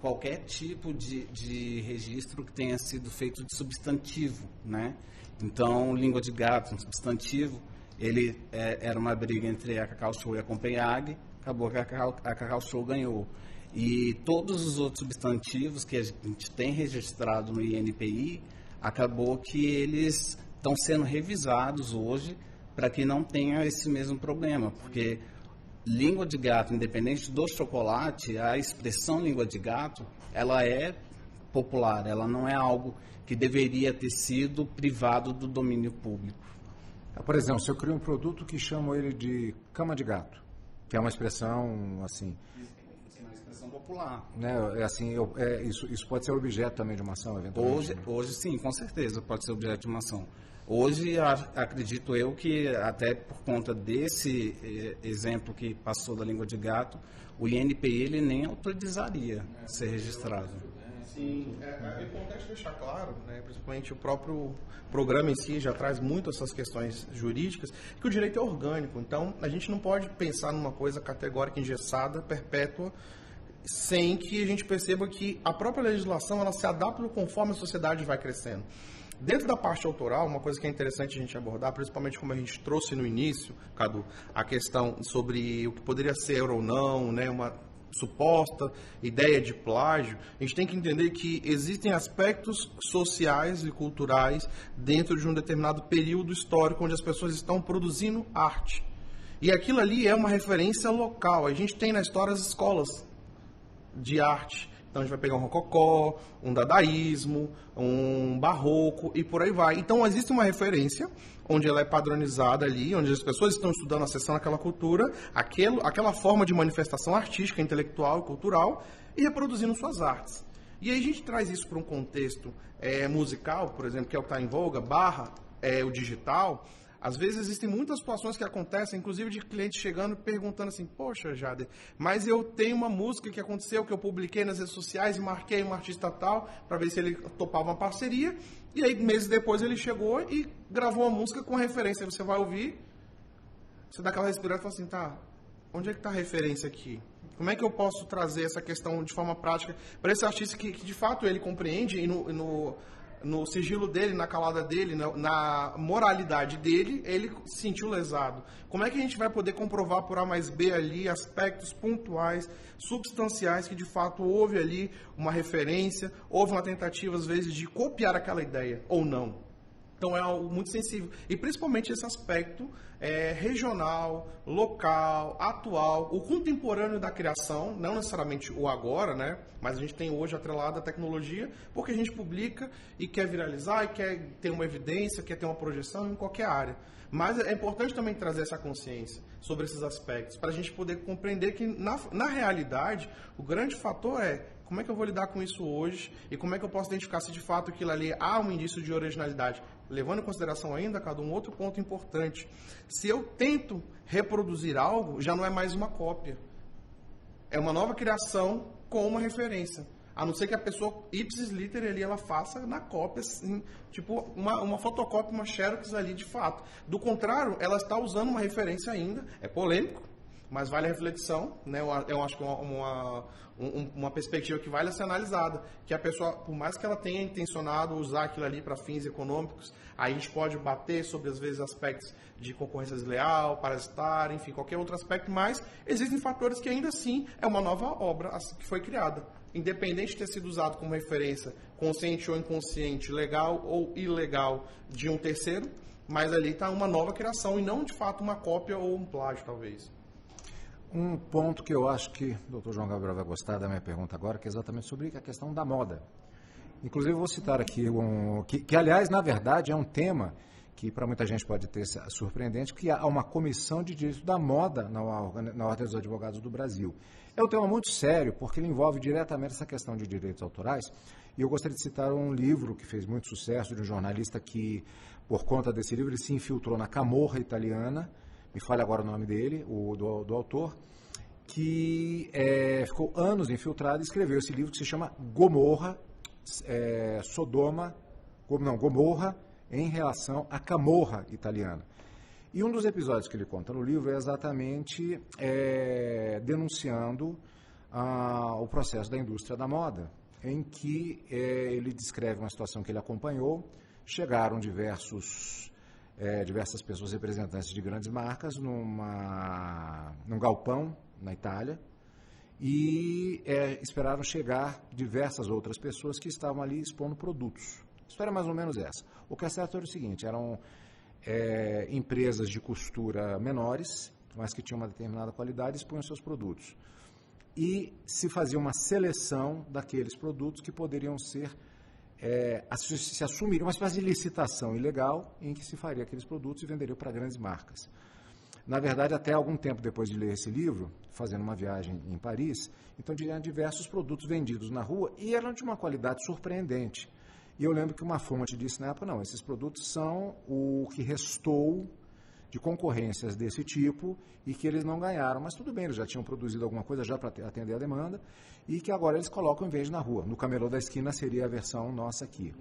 qualquer tipo de registro que tenha sido feito de substantivo, né? Então, língua de gato, um substantivo, ele era uma briga entre a Cacau Show e a Copenhague, acabou que a Cacau Show ganhou. E todos os outros substantivos que a gente tem registrado no INPI, acabou que eles estão sendo revisados hoje para que não tenha esse mesmo problema, porque língua de gato, independente do chocolate, a expressão língua de gato, ela é popular, ela não é algo que deveria ter sido privado do domínio público. Por exemplo, se eu crio um produto que chamo ele de cama de gato, que é uma expressão assim... É uma expressão popular. Né, isso pode ser objeto também de uma ação, eventualmente? Hoje sim, com certeza pode ser objeto de uma ação. Hoje, acredito eu que, até por conta desse exemplo que passou da língua de gato, o INPI ele nem autorizaria ser registrado. Sim, é importante deixar claro, né, principalmente o próprio programa em si já traz muito essas questões jurídicas, que o direito é orgânico. Então, a gente não pode pensar numa coisa categórica, engessada, perpétua, sem que a gente perceba que a própria legislação ela se adapta conforme a sociedade vai crescendo. Dentro da parte autoral, uma coisa que é interessante a gente abordar, principalmente como a gente trouxe no início, Cadu, a questão sobre o que poderia ser ou não, né, uma suposta ideia de plágio, a gente tem que entender que existem aspectos sociais e culturais dentro de um determinado período histórico onde as pessoas estão produzindo arte. E aquilo ali é uma referência local. A gente tem na história as escolas de arte. Então, a gente vai pegar um rococó, um dadaísmo, um barroco e por aí vai. Então, existe uma referência onde ela é padronizada ali, onde as pessoas estão estudando, acessando aquela cultura, aquela forma de manifestação artística, intelectual e cultural e reproduzindo suas artes. E aí a gente traz isso para um contexto musical, por exemplo, que é o que está em voga, o digital. Às vezes existem muitas situações que acontecem, inclusive de clientes chegando e perguntando assim, poxa, Jader, mas eu tenho uma música que aconteceu, que eu publiquei nas redes sociais e marquei um artista tal para ver se ele topava uma parceria. E aí, meses depois, ele chegou e gravou uma música com referência. Você vai ouvir, você dá aquela respirada e fala assim, tá, onde é que está a referência aqui? Como é que eu posso trazer essa questão de forma prática para esse artista que de fato ele compreende e no sigilo dele, na calada dele, na moralidade dele, ele se sentiu lesado. Como é que a gente vai poder comprovar por A mais B ali aspectos pontuais, substanciais, que de fato houve ali uma referência, houve uma tentativa, às vezes, de copiar aquela ideia, ou não? Então é algo muito sensível. E principalmente esse aspecto regional, local, atual, o contemporâneo da criação, não necessariamente o agora, né? Mas a gente tem hoje atrelado a tecnologia, porque a gente publica e quer viralizar, e quer ter uma evidência, quer ter uma projeção em qualquer área. Mas é importante também trazer essa consciência sobre esses aspectos, para a gente poder compreender que, na realidade, o grande fator é como é que eu vou lidar com isso hoje e como é que eu posso identificar se de fato aquilo ali há um indício de originalidade. Levando em consideração ainda, cada um outro ponto importante. Se eu tento reproduzir algo, já não é mais uma cópia. É uma nova criação com uma referência. A não ser que a pessoa, ipsis literis, ali, ela faça na cópia, assim, tipo uma fotocópia, uma xerox ali de fato. Do contrário, ela está usando uma referência ainda. É polêmico, mas vale a reflexão, né? Eu acho que uma perspectiva que vale a ser analisada, que a pessoa, por mais que ela tenha intencionado usar aquilo ali para fins econômicos, aí a gente pode bater sobre, às vezes, aspectos de concorrência desleal, parasitária, enfim, qualquer outro aspecto, mas existem fatores que ainda assim é uma nova obra que foi criada. Independente de ter sido usado como referência, consciente ou inconsciente, legal ou ilegal, de um terceiro, mas ali está uma nova criação e não de fato uma cópia ou um plágio, talvez. Um ponto que eu acho que o Dr. João Gabriel vai gostar da minha pergunta agora, que é exatamente sobre a questão da moda. Inclusive, eu vou citar aqui que, aliás, na verdade, é um tema que para muita gente pode ter surpreendente, que há uma comissão de direito da moda na Ordem dos Advogados do Brasil. É um tema muito sério, porque ele envolve diretamente essa questão de direitos autorais, e eu gostaria de citar um livro que fez muito sucesso de um jornalista que, por conta desse livro, ele se infiltrou na Camorra italiana, me fale agora o nome dele, do autor, que ficou anos infiltrado e escreveu esse livro que se chama Gomorra, Gomorra em relação à Camorra italiana. E um dos episódios que ele conta no livro é exatamente denunciando o processo da indústria da moda, em que ele descreve uma situação que ele acompanhou. Chegaram diversas pessoas representantes de grandes marcas num galpão na Itália e esperaram chegar diversas outras pessoas que estavam ali expondo produtos. A história é mais ou menos essa. O que é certo era o seguinte, eram empresas de costura menores, mas que tinham uma determinada qualidade, expunham seus produtos. E se fazia uma seleção daqueles produtos que poderiam ser, se assumiria uma espécie de licitação ilegal em que se faria aqueles produtos e venderiam para grandes marcas. Na verdade, até algum tempo depois de ler esse livro, fazendo uma viagem em Paris, então tinha diversos produtos vendidos na rua e eram de uma qualidade surpreendente. E eu lembro que uma fonte disse na época, não, esses produtos são o que restou de concorrências desse tipo e que eles não ganharam. Mas tudo bem, eles já tinham produzido alguma coisa já para atender a demanda e que agora eles colocam em vez na rua. No camelô da esquina seria a versão nossa aqui.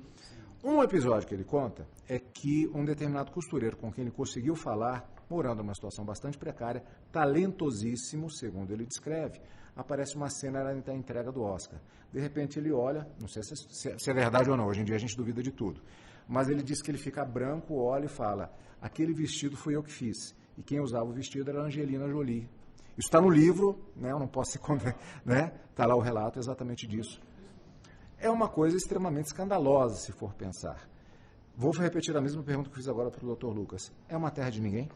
Um episódio que ele conta é que um determinado costureiro com quem ele conseguiu falar, morando numa situação bastante precária, talentosíssimo, segundo ele descreve, aparece uma cena da entrega do Oscar. De repente ele olha, não sei se é verdade ou não, hoje em dia a gente duvida de tudo, mas ele diz que ele fica branco, olha e fala, aquele vestido foi eu que fiz, e quem usava o vestido era a Angelina Jolie. Isso está no livro, né, eu não posso se contar, né, está lá o relato exatamente disso. É uma coisa extremamente escandalosa, se for pensar. Vou repetir a mesma pergunta que fiz agora para o Dr. Lucas. É uma terra de ninguém?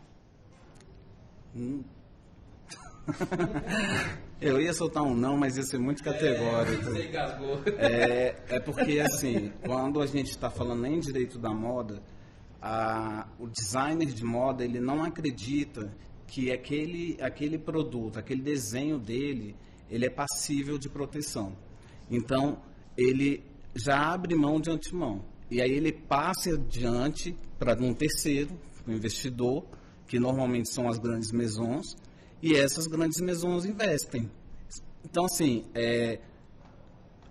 Eu ia soltar um não, mas ia ser muito categórico. Você engasgou. É porque, assim, quando a gente está falando em direito da moda, o designer de moda, ele não acredita que aquele produto, aquele desenho dele, ele é passível de proteção. Então, ele já abre mão de antemão. E aí ele passa adiante para um terceiro, um investidor, que normalmente são as grandes maisons, e essas grandes maisons investem. Então, assim,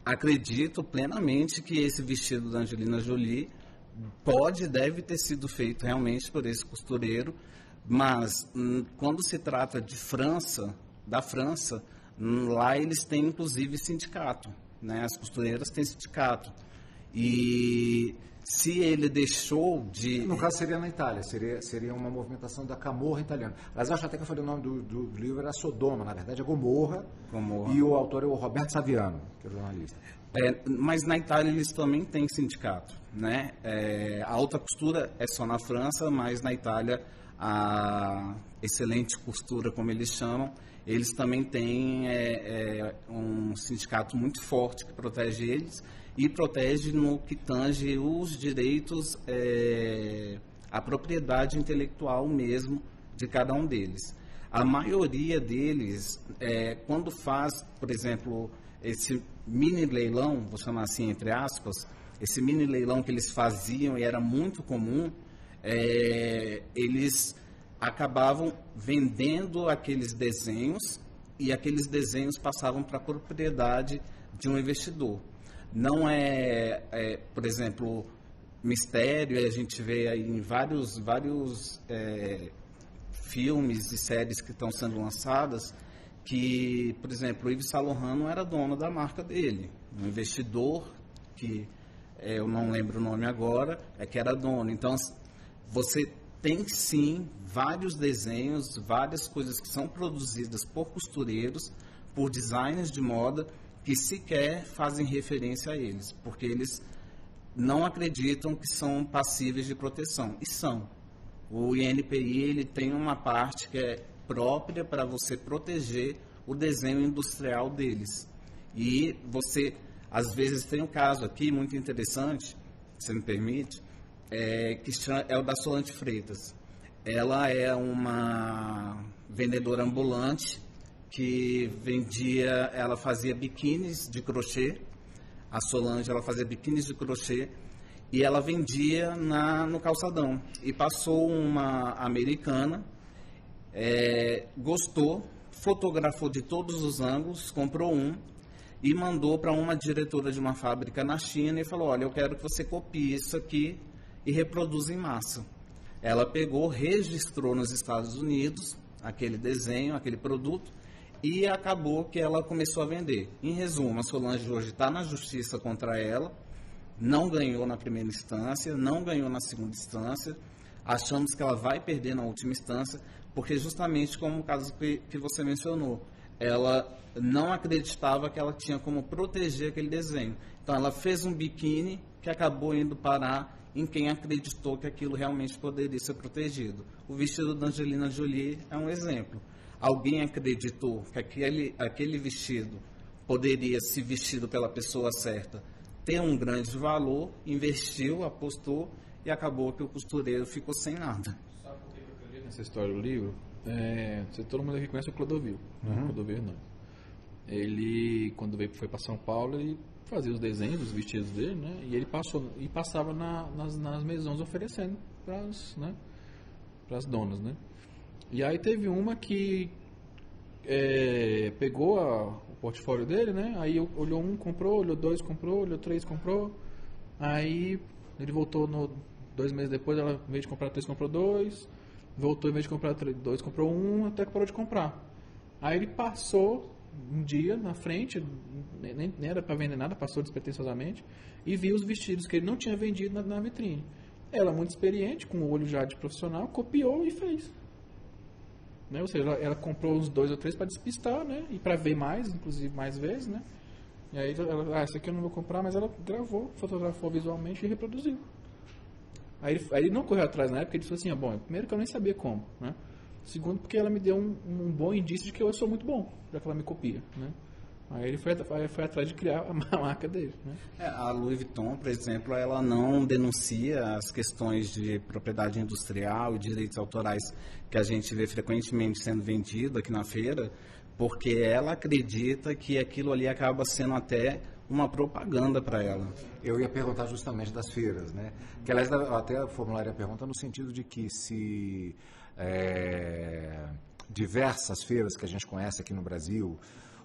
acredito plenamente que esse vestido da Angelina Jolie deve ter sido feito realmente por esse costureiro, mas quando se trata de da França, lá eles têm inclusive sindicato, né? As costureiras têm sindicato. E se ele deixou de... No caso seria na Itália, seria uma movimentação da Camorra italiana. Mas acho até que eu falei o nome do livro, era Sodoma, na verdade é Gomorra. E o autor é o Roberto Saviano, que é o jornalista. Mas na Itália eles também têm sindicato, né? A alta costura é só na França, mas na Itália a excelente costura, como eles chamam, eles também têm um sindicato muito forte que protege eles e protege no que tange os direitos, a propriedade intelectual mesmo de cada um deles. A maioria deles, quando faz, por exemplo, esse mini leilão, vou chamar assim entre aspas, esse mini leilão que eles faziam e era muito comum, eles acabavam vendendo aqueles desenhos e aqueles desenhos passavam para a propriedade de um investidor. Não por exemplo, mistério, a gente vê aí em vários filmes e séries que estão sendo lançadas, que, por exemplo, o Yves Saint Laurent não era dono da marca dele. Um investidor, que eu não lembro o nome agora, que era dono. Então, você tem sim vários desenhos, várias coisas que são produzidas por costureiros, por designers de moda, que sequer fazem referência a eles, porque eles não acreditam que são passíveis de proteção. E são. O INPI ele tem uma parte que é própria para você proteger o desenho industrial deles. E você, às vezes, tem um caso aqui muito interessante, se me permite, que é o da Solange Freitas. Ela é uma vendedora ambulante que vendia, ela fazia biquínis de crochê. A Solange, ela fazia biquínis de crochê e ela vendia no calçadão. E passou uma americana, gostou, fotografou de todos os ângulos, comprou um e mandou para uma diretora de uma fábrica na China e falou, olha, eu quero que você copie isso aqui e reproduza em massa. Ela pegou, registrou nos Estados Unidos aquele desenho, aquele produto, e acabou que ela começou a vender. Em resumo, a Solange hoje está na justiça contra ela, não ganhou na primeira instância, não ganhou na segunda instância, achamos que ela vai perder na última instância, porque justamente como o caso que você mencionou, ela não acreditava que ela tinha como proteger aquele desenho. Então ela fez um biquíni que acabou indo parar em quem acreditou que aquilo realmente poderia ser protegido. O vestido da Angelina Jolie é um exemplo. Alguém acreditou que aquele vestido poderia, se vestido pela pessoa certa, ter um grande valor, investiu, apostou e acabou que o costureiro ficou sem nada. Sabe por que eu acredito nessa história do livro? Todo mundo aqui conhece o Clodovil, né? Clodovil Hernandes. Ele, quando foi para São Paulo, ele fazia os desenhos dos vestidos dele, né? E ele passava nas maisons oferecendo para as donas, né? E aí teve uma que pegou o portfólio dele, né? Aí olhou um, comprou, olhou dois, comprou, olhou três, comprou. Aí ele voltou 2 meses depois, ela, em vez de comprar 3, comprou 2. Voltou, em vez de comprar 2, comprou 1, até que parou de comprar. Aí ele passou um dia na frente, nem era para vender nada, passou despretensiosamente, e viu os vestidos que ele não tinha vendido na vitrine. Ela, muito experiente, com o olho já de profissional, copiou e fez. Né? Ou seja, ela comprou uns 2 ou 3 para despistar, né? E para ver mais, inclusive mais vezes, né? E aí ela, esse aqui eu não vou comprar, mas ela gravou, fotografou visualmente e reproduziu. Aí ele não correu atrás na época, ele falou assim, bom, primeiro que eu nem sabia como, né? Segundo, porque ela me deu um bom indício de que eu sou muito bom, já que ela me copia, né? Aí ele foi atrás de criar a marca dele, né? A Louis Vuitton, por exemplo, ela não denuncia as questões de propriedade industrial e direitos autorais que a gente vê frequentemente sendo vendido aqui na feira, porque ela acredita que aquilo ali acaba sendo até uma propaganda para ela. Eu ia perguntar justamente das feiras, né? Que, aliás, até formularia a pergunta no sentido de que se diversas feiras que a gente conhece aqui no Brasil,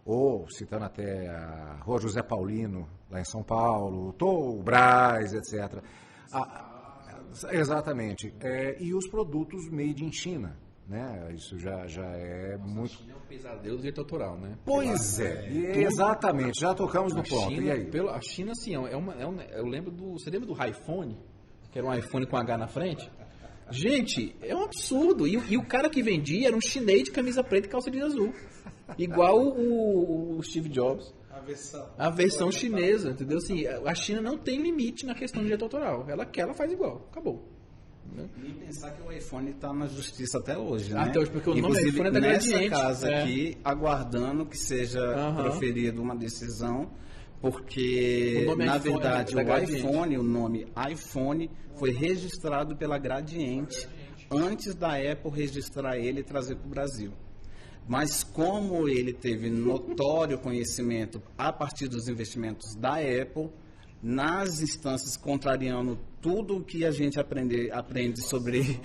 ou citando até a Rua José Paulino, lá em São Paulo, o Brás, etc. Exatamente. E os produtos made in China, né? Isso já é muito... A China é um pesadelo do direito autoral, né? Pois exatamente. Já tocamos no ponto. China, e aí? A China, assim, eu lembro você lembra do iPhone? Que era um iPhone com H na frente? Gente, é um absurdo. E o cara que vendia era um chinês de camisa preta e calça de azul. Igual o Steve Jobs. A versão chinesa, entendeu? Assim, a China não tem limite na questão de direito autoral. Ela quer, ela faz igual. Acabou. E pensar que o iPhone está na justiça até hoje, né? Até hoje, porque o nome do iPhone é da Gradiente. Gradiente. Nessa casa aqui, aguardando que seja proferida uma decisão, porque, na verdade, o iPhone, o nome iPhone, foi registrado pela Gradiente antes da Apple registrar ele e trazer para o Brasil. Mas como ele teve notório conhecimento a partir dos investimentos da Apple, nas instâncias contrariando tudo o que a gente aprende sobre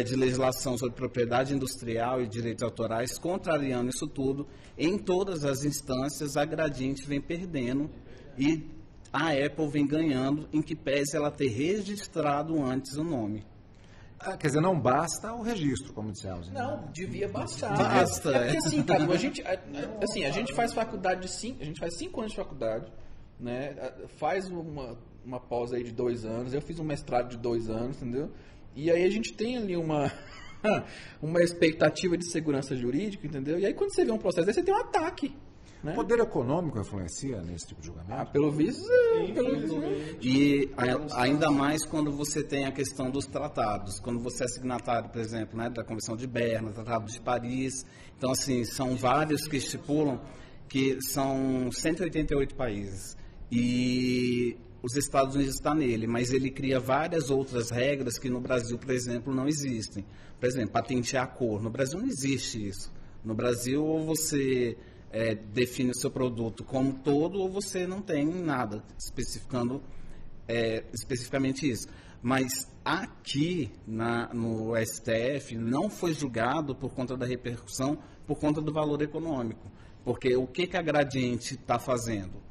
de legislação sobre propriedade industrial e direitos autorais, contrariando isso tudo, em todas as instâncias a Gradiente vem perdendo e a Apple vem ganhando, em que pese ela ter registrado antes o nome. Quer dizer, não basta o registro, como dissemos. Não, devia bastar. Basta. Porque assim, cara, a gente faz faculdade a gente faz 5 anos de faculdade, né? Faz uma pós aí de 2 anos, eu fiz um mestrado de 2 anos, entendeu? E aí a gente tem ali uma expectativa de segurança jurídica, entendeu? E aí quando você vê um processo, aí você tem um ataque. Né? O poder econômico influencia nesse tipo de julgamento? Pelo visto, E ainda mais quando você tem a questão dos tratados. Quando você é signatário, por exemplo, né, da Convenção de Berna, Tratado de Paris. Então, assim, são vários que estipulam que são 188 países. E os Estados Unidos estão nele, mas ele cria várias outras regras que no Brasil, por exemplo, não existem. Por exemplo, patentear a cor. No Brasil não existe isso. No Brasil, ou você define o seu produto como todo, ou você não tem nada especificando especificamente isso. Mas aqui no STF não foi julgado por conta da repercussão, por conta do valor econômico. Porque o que a Gradiente está fazendo?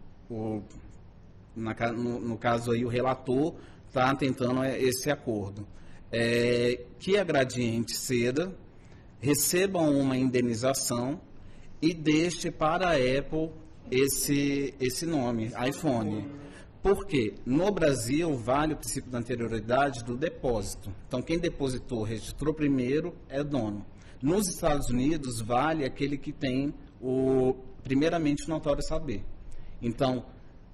No caso aí, o relator está tentando esse acordo. Que a Gradiente ceda, recebam uma indenização e deixe para a Apple esse nome, iPhone. Porque no Brasil vale o princípio da anterioridade do depósito. Então, quem depositou, registrou primeiro, é dono. Nos Estados Unidos, vale aquele que tem primeiramente o notório saber. Então,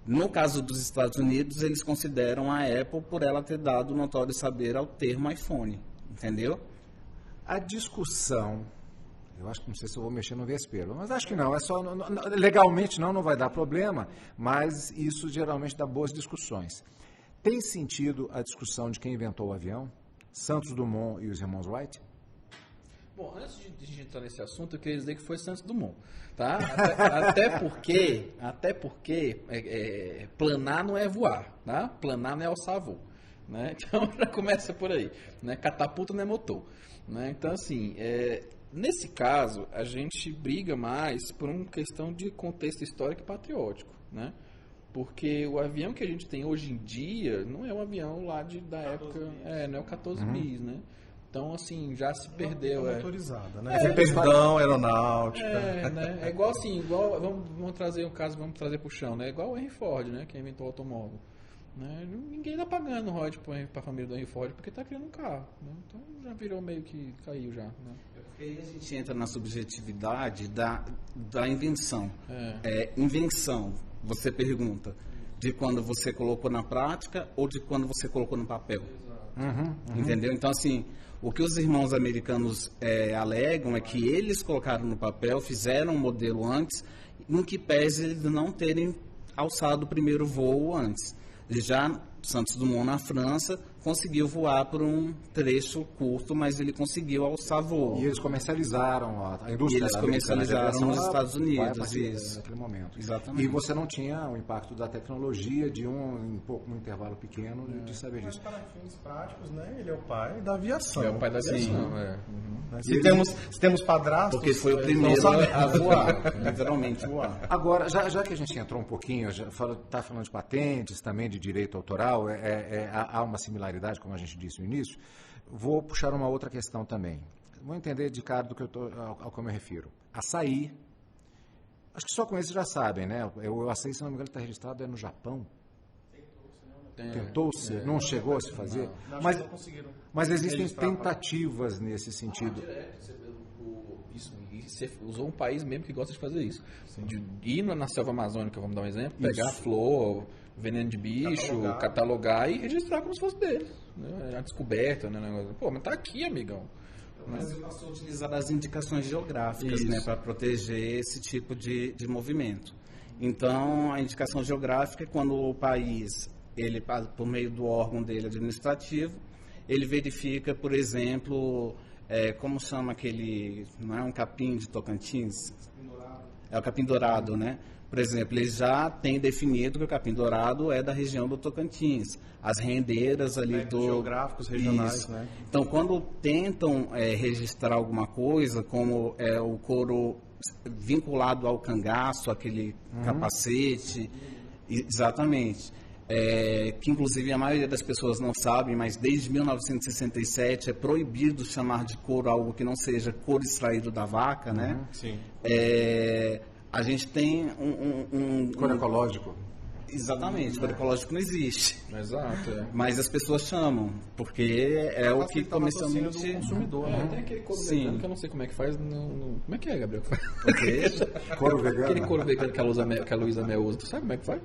no caso dos Estados Unidos, eles consideram a Apple por ela ter dado o notório saber ao termo iPhone. Entendeu? A discussão, eu acho que não sei se eu vou mexer no vespeiro, mas acho que não, legalmente não vai dar problema, mas isso geralmente dá boas discussões. Tem sentido a discussão de quem inventou o avião? Santos Dumont e os irmãos Wright? Bom, antes de a gente entrar nesse assunto, eu queria dizer que foi Santos Dumont, tá? Até porque planar não é voar, tá? Planar não é alçar voo, né? Então, já começa por aí, né? Catapulta não é motor, né? Então, assim, nesse caso, a gente briga mais por uma questão de contexto histórico e patriótico, né? Porque o avião que a gente tem hoje em dia não é um avião lá da época, não é o 14 bis, né? Então, assim, já se perdeu. Motorizada, né? Perdão, aeronáutica. Né? É igual assim, vamos trazer um caso, vamos trazer pro chão, né? Igual o Henry Ford, né? Que inventou o automóvel. Né? Ninguém tá pagando royalties pra família do Henry Ford porque tá criando um carro. Né? Então, já virou meio que caiu já, né? Porque aí a gente entra na subjetividade da invenção. Invenção, você pergunta, de quando você colocou na prática ou de quando você colocou no papel. Entendeu? Então, assim, o que os irmãos americanos alegam é que eles colocaram no papel, fizeram um modelo antes, em que pese eles não terem alçado o primeiro voo antes. Já Santos Dumont, na França, conseguiu voar por um trecho curto, mas ele conseguiu alçar voo. E eles comercializaram a indústria. E eles comercializaram nos Estados Unidos, isso. Naquele momento. Exatamente. E você não tinha o impacto da tecnologia de um intervalo pequeno de saber disso. Mas para fins práticos, né? Ele é o pai da aviação. É o pai da aviação, Se temos padrastos... Porque foi o primeiro a voar, literalmente voar. Agora, já que a gente entrou um pouquinho, está falando de patentes, também de direito autoral, há uma similaridade, como a gente disse no início, vou puxar uma outra questão também. Vou entender de cara ao que eu me refiro. Açaí, acho que só com eles já sabem, né? O açaí, se não me engano, está registrado no Japão. Tentou-se, não chegou a se fazer. Mas existem tentativas nesse sentido. Você usou um país mesmo que gosta de fazer isso. De ir na selva amazônica, vamos dar um exemplo, pegar flor, veneno de bicho, catalogar e registrar como se fosse dele. Né? A descoberta, né? Pô, mas tá aqui, amigão. O Brasil passou a utilizar as indicações geográficas, né, para proteger esse tipo de movimento. Então, a indicação geográfica é quando o país, ele, por meio do órgão dele administrativo, ele verifica, por exemplo, como chama aquele, não é um capim de Tocantins? É o capim dourado, né? Por exemplo, eles já têm definido que o capim dourado é da região do Tocantins. As rendeiras ali geográficos, regionais, isso. Né? Então, quando tentam registrar alguma coisa, como o couro vinculado ao cangaço, aquele capacete, exatamente. Que inclusive a maioria das pessoas não sabe, mas desde 1967 é proibido chamar de couro algo que não seja couro extraído da vaca, né? Sim. A gente tem Couro ecológico. Exatamente, cor ecológico não existe. Exato, é. Mas as pessoas chamam, porque é o que patrocínio comercialmente... do consumidor, né? Tem aquele couro Sim. vegano que eu não sei como é que faz. Como é que é, Gabriel? Couro vegano. Aquele couro vegano que a Luísa Mel usa, tu sabe como é que faz?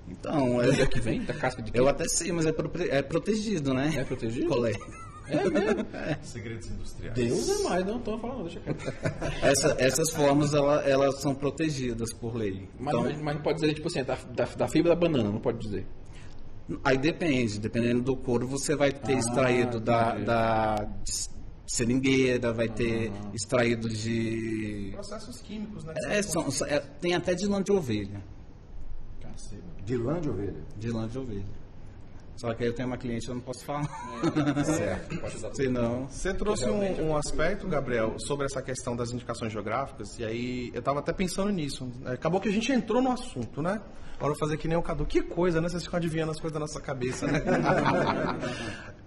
Então, Onde é que vem? Da casca de quê? eu até sei, mas é protegido, né? É protegido? Colé. É mesmo? Segredos industriais. Deus é mais, não tô falando, deixa quieto. Essas formas, elas são protegidas por lei. Mas, Então, mas não pode dizer, tipo assim, da fibra da banana, não pode dizer. aí dependendo do couro, você vai ter extraído da seringueira, vai ter extraído de... Processos químicos, né? Tem até de lã de ovelha. Cacete. De lã de ovelha. De lã de ovelha. Só que aí eu tenho uma cliente, eu não posso falar. Certo. Senão... Você trouxe um aspecto, Gabriel, sobre essa questão das indicações geográficas, e aí eu estava até pensando nisso. Acabou que a gente entrou no assunto, né? Agora eu vou fazer que nem o Cadu. Que coisa, né? Vocês ficam adivinhando as coisas da nossa cabeça, né?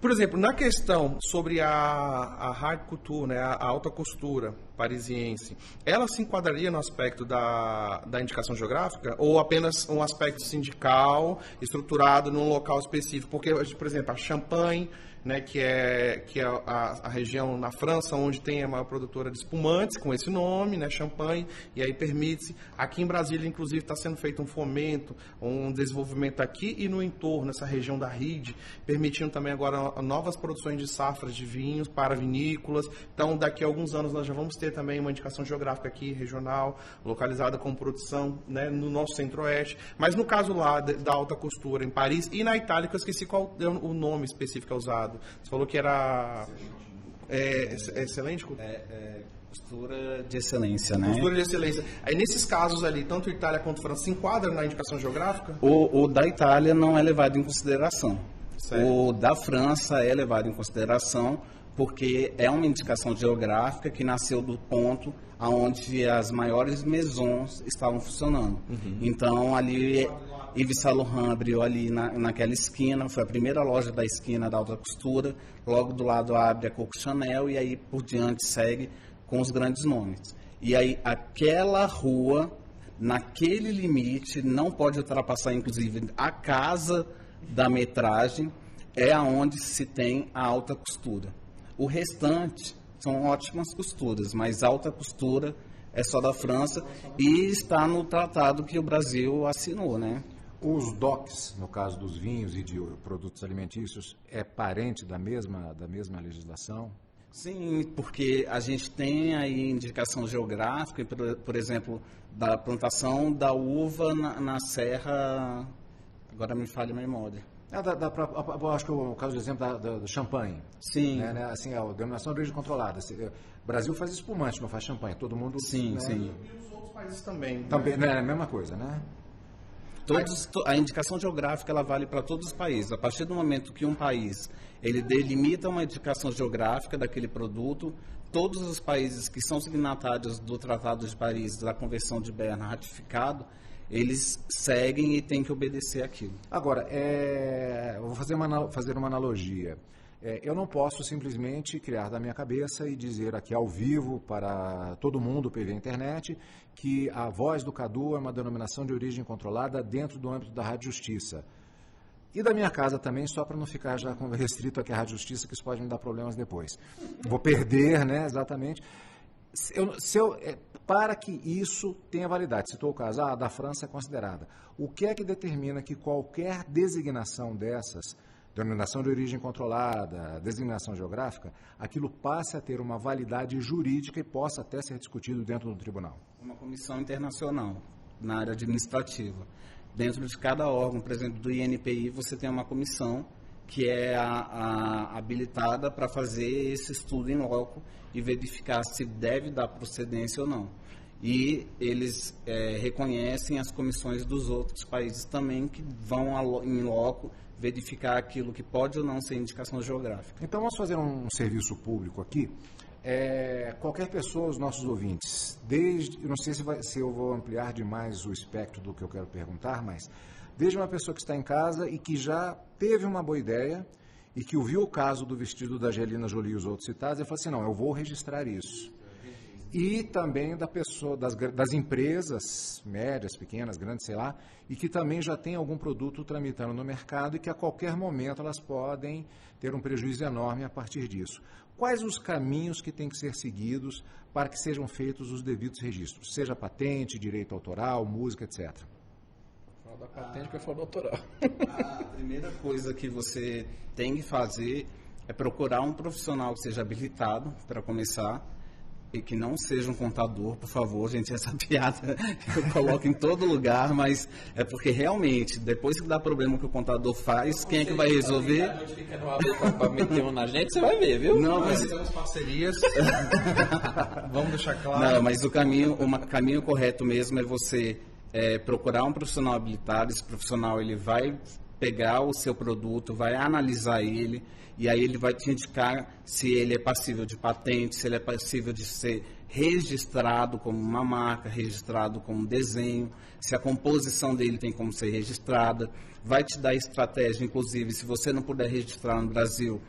Por exemplo, na questão sobre a haute couture, né? A alta costura parisiense, ela se enquadraria no aspecto da indicação geográfica ou apenas um aspecto sindical estruturado num local específico? Porque, por exemplo, a Champagne, né, que é a região na França onde tem a maior produtora de espumantes com esse nome, né, Champagne, e aí permite-se. Aqui em Brasília, inclusive, está sendo feito um fomento, um desenvolvimento aqui e no entorno, nessa região da Ride, permitindo também agora novas produções de safras de vinhos para vinícolas. Então, daqui a alguns anos nós já vamos ter também uma indicação geográfica aqui, regional, localizada com produção, né, no nosso centro-oeste. Mas no caso lá da alta costura em Paris e na Itália, que eu esqueci qual é o nome específico usado. Você falou que era excelente? Costura de excelência, né? Costura de excelência. Aí nesses casos ali, tanto Itália quanto França, se enquadra na indicação geográfica? O da Itália não é levado em consideração. Certo. O da França é levado em consideração porque é uma indicação geográfica que nasceu do ponto onde as maiores maisons estavam funcionando. Então, ali, Yves Saint Laurent abriu ali naquela esquina, foi a primeira loja da esquina da alta costura, logo do lado abre a Coco Chanel e aí por diante segue com os grandes nomes. E aí, aquela rua, naquele limite, não pode ultrapassar, inclusive, a casa da metragem, é aonde se tem a alta costura. O restante são ótimas costuras, mas alta costura é só da França e está no tratado que o Brasil assinou, né? Os DOCs, no caso dos vinhos e de produtos alimentícios, é parente da mesma legislação? Sim, porque a gente tem aí indicação geográfica, por exemplo, da plantação da uva na serra, agora me falha a memória. Eu acho que o caso de exemplo do champanhe. Sim. Né, assim, a denominação de origem controlada. O Brasil faz espumante, não faz champanhe. Todo mundo... Sim, né, sim. E os outros países também. Também, né, é a mesma coisa, né? A indicação geográfica ela vale para todos os países. A partir do momento que um país ele delimita uma indicação geográfica daquele produto, todos os países que são signatários do Tratado de Paris, da Convenção de Berna ratificado, eles seguem e têm que obedecer aquilo. Agora, eu vou fazer uma analogia. Eu não posso simplesmente criar da minha cabeça e dizer aqui ao vivo para todo mundo pela internet que a voz do Cadu é uma denominação de origem controlada dentro do âmbito da Rádio Justiça. E da minha casa também, só para não ficar já restrito aqui à Rádio Justiça, que isso pode me dar problemas depois. Vou perder, né, exatamente. Para que isso tenha validade, citou o caso, a da França é considerada. O que é que determina que qualquer designação dessas, denominação de origem controlada, designação geográfica, aquilo passe a ter uma validade jurídica e possa até ser discutido dentro do tribunal? Uma comissão internacional na área administrativa. Dentro de cada órgão, por exemplo, do INPI, você tem uma comissão que é habilitada para fazer esse estudo em loco e verificar se deve dar procedência ou não. E eles reconhecem as comissões dos outros países também que vão em loco verificar aquilo que pode ou não ser indicação geográfica. Então, vamos fazer um serviço público aqui. Qualquer pessoa, os nossos ouvintes, eu não sei se eu vou ampliar demais o espectro do que eu quero perguntar, mas desde uma pessoa que está em casa e que já teve uma boa ideia e que ouviu o caso do vestido da Angelina Jolie e os outros citados, e falou assim, não, eu vou registrar isso. e também da pessoa, das empresas médias, pequenas, grandes, sei lá, e que também já tem algum produto tramitando no mercado e que a qualquer momento elas podem ter um prejuízo enorme a partir disso. Quais os caminhos que têm que ser seguidos para que sejam feitos os devidos registros, seja patente, direito autoral, música, etc.? Fala da patente para falar do autoral. A primeira coisa que você tem que fazer é procurar um profissional que seja habilitado, para começar, e que não seja um contador, por favor, gente, essa piada eu coloco em todo lugar, mas é porque realmente, depois que dá problema que o contador faz, quem é que vai resolver? Fica no ar para meter um na gente, você vai ver, viu? Não, mas Temos parcerias. Vamos deixar claro. não, mas o caminho correto mesmo é você procurar um profissional habilitado. Esse profissional ele vai pegar o seu produto, vai analisar ele, e aí ele vai te indicar se ele é passível de patente, se ele é passível de ser registrado como uma marca, registrado como desenho, se a composição dele tem como ser registrada. Vai te dar estratégia, inclusive, se você não puder registrar no Brasil,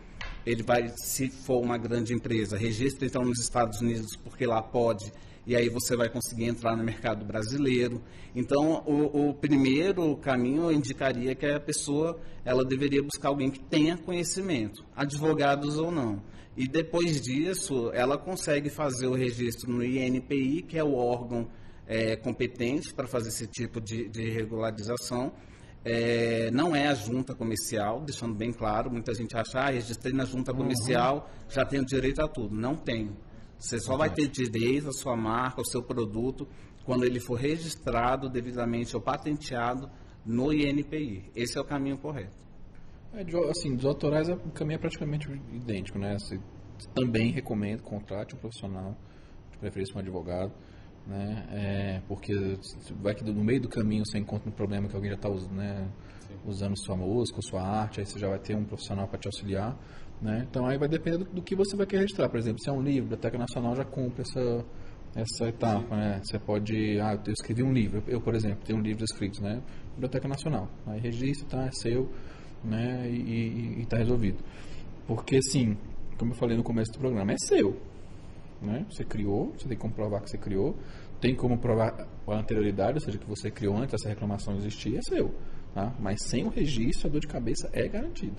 ele vai, se for uma grande empresa, registra então nos Estados Unidos, porque lá pode, e aí você vai conseguir entrar no mercado brasileiro. Então, o primeiro caminho eu indicaria que a pessoa ela deveria buscar alguém que tenha conhecimento, advogados ou não. E depois disso, ela consegue fazer o registro no INPI, que é o órgão competente para fazer esse tipo de regularização. Não é a junta comercial, deixando bem claro. Muita gente acha, registrei na junta comercial, já tenho direito a tudo. Não tenho. Você só vai ter direito à sua marca, ao seu produto, quando ele for registrado devidamente ou patenteado no INPI. Esse é o caminho correto. Assim, dos autorais, o caminho é praticamente idêntico, né? Você também recomendo, contrate um profissional, de preferência um advogado, né? Porque vai que no meio do caminho você encontra um problema que alguém já está usando sua música, sua arte, aí você já vai ter um profissional para te auxiliar. Né? Então aí vai depender do que você vai querer registrar. Por exemplo, se é um livro, a Biblioteca Nacional já cumpre essa etapa, né? Você pode, eu escrevi um livro, eu por exemplo, tenho um livro escrito, né? Biblioteca Nacional, aí registra, é seu, né? E está resolvido. Porque assim, como eu falei no começo do programa, é seu, né? Você criou, você tem que comprovar que você criou, tem como provar a anterioridade, ou seja, que você criou antes dessa reclamação existir, é seu, tá? Mas sem o registro, a dor de cabeça é garantida.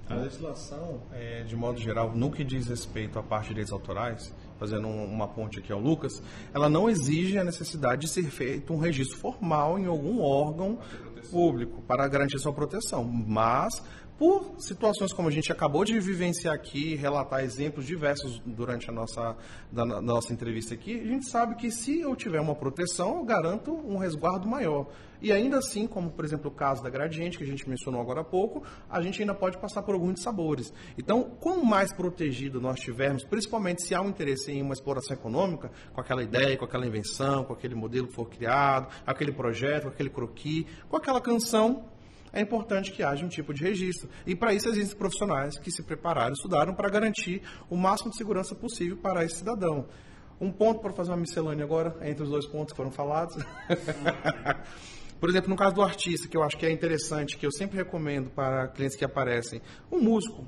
A legislação, de modo geral, no que diz respeito à parte de direitos autorais, fazendo uma ponte aqui ao Lucas, ela não exige a necessidade de ser feito um registro formal em algum órgão público para garantir sua proteção. Mas, por situações como a gente acabou de vivenciar aqui, relatar exemplos diversos durante a nossa entrevista aqui, a gente sabe que se eu tiver uma proteção, eu garanto um resguardo maior. E ainda assim, como por exemplo o caso da Gradiente, que a gente mencionou agora há pouco, a gente ainda pode passar por alguns dissabores. Então, quanto mais protegido nós tivermos, principalmente se há um interesse em uma exploração econômica, com aquela ideia, com aquela invenção, com aquele modelo que for criado, aquele projeto, com aquele croquis, com aquela canção, é importante que haja um tipo de registro. E para isso existem profissionais que se prepararam, estudaram para garantir o máximo de segurança possível para esse cidadão. Um ponto para fazer uma miscelânea agora, entre os dois pontos que foram falados. Por exemplo, no caso do artista, que eu acho que é interessante, que eu sempre recomendo para clientes que aparecem, um músico,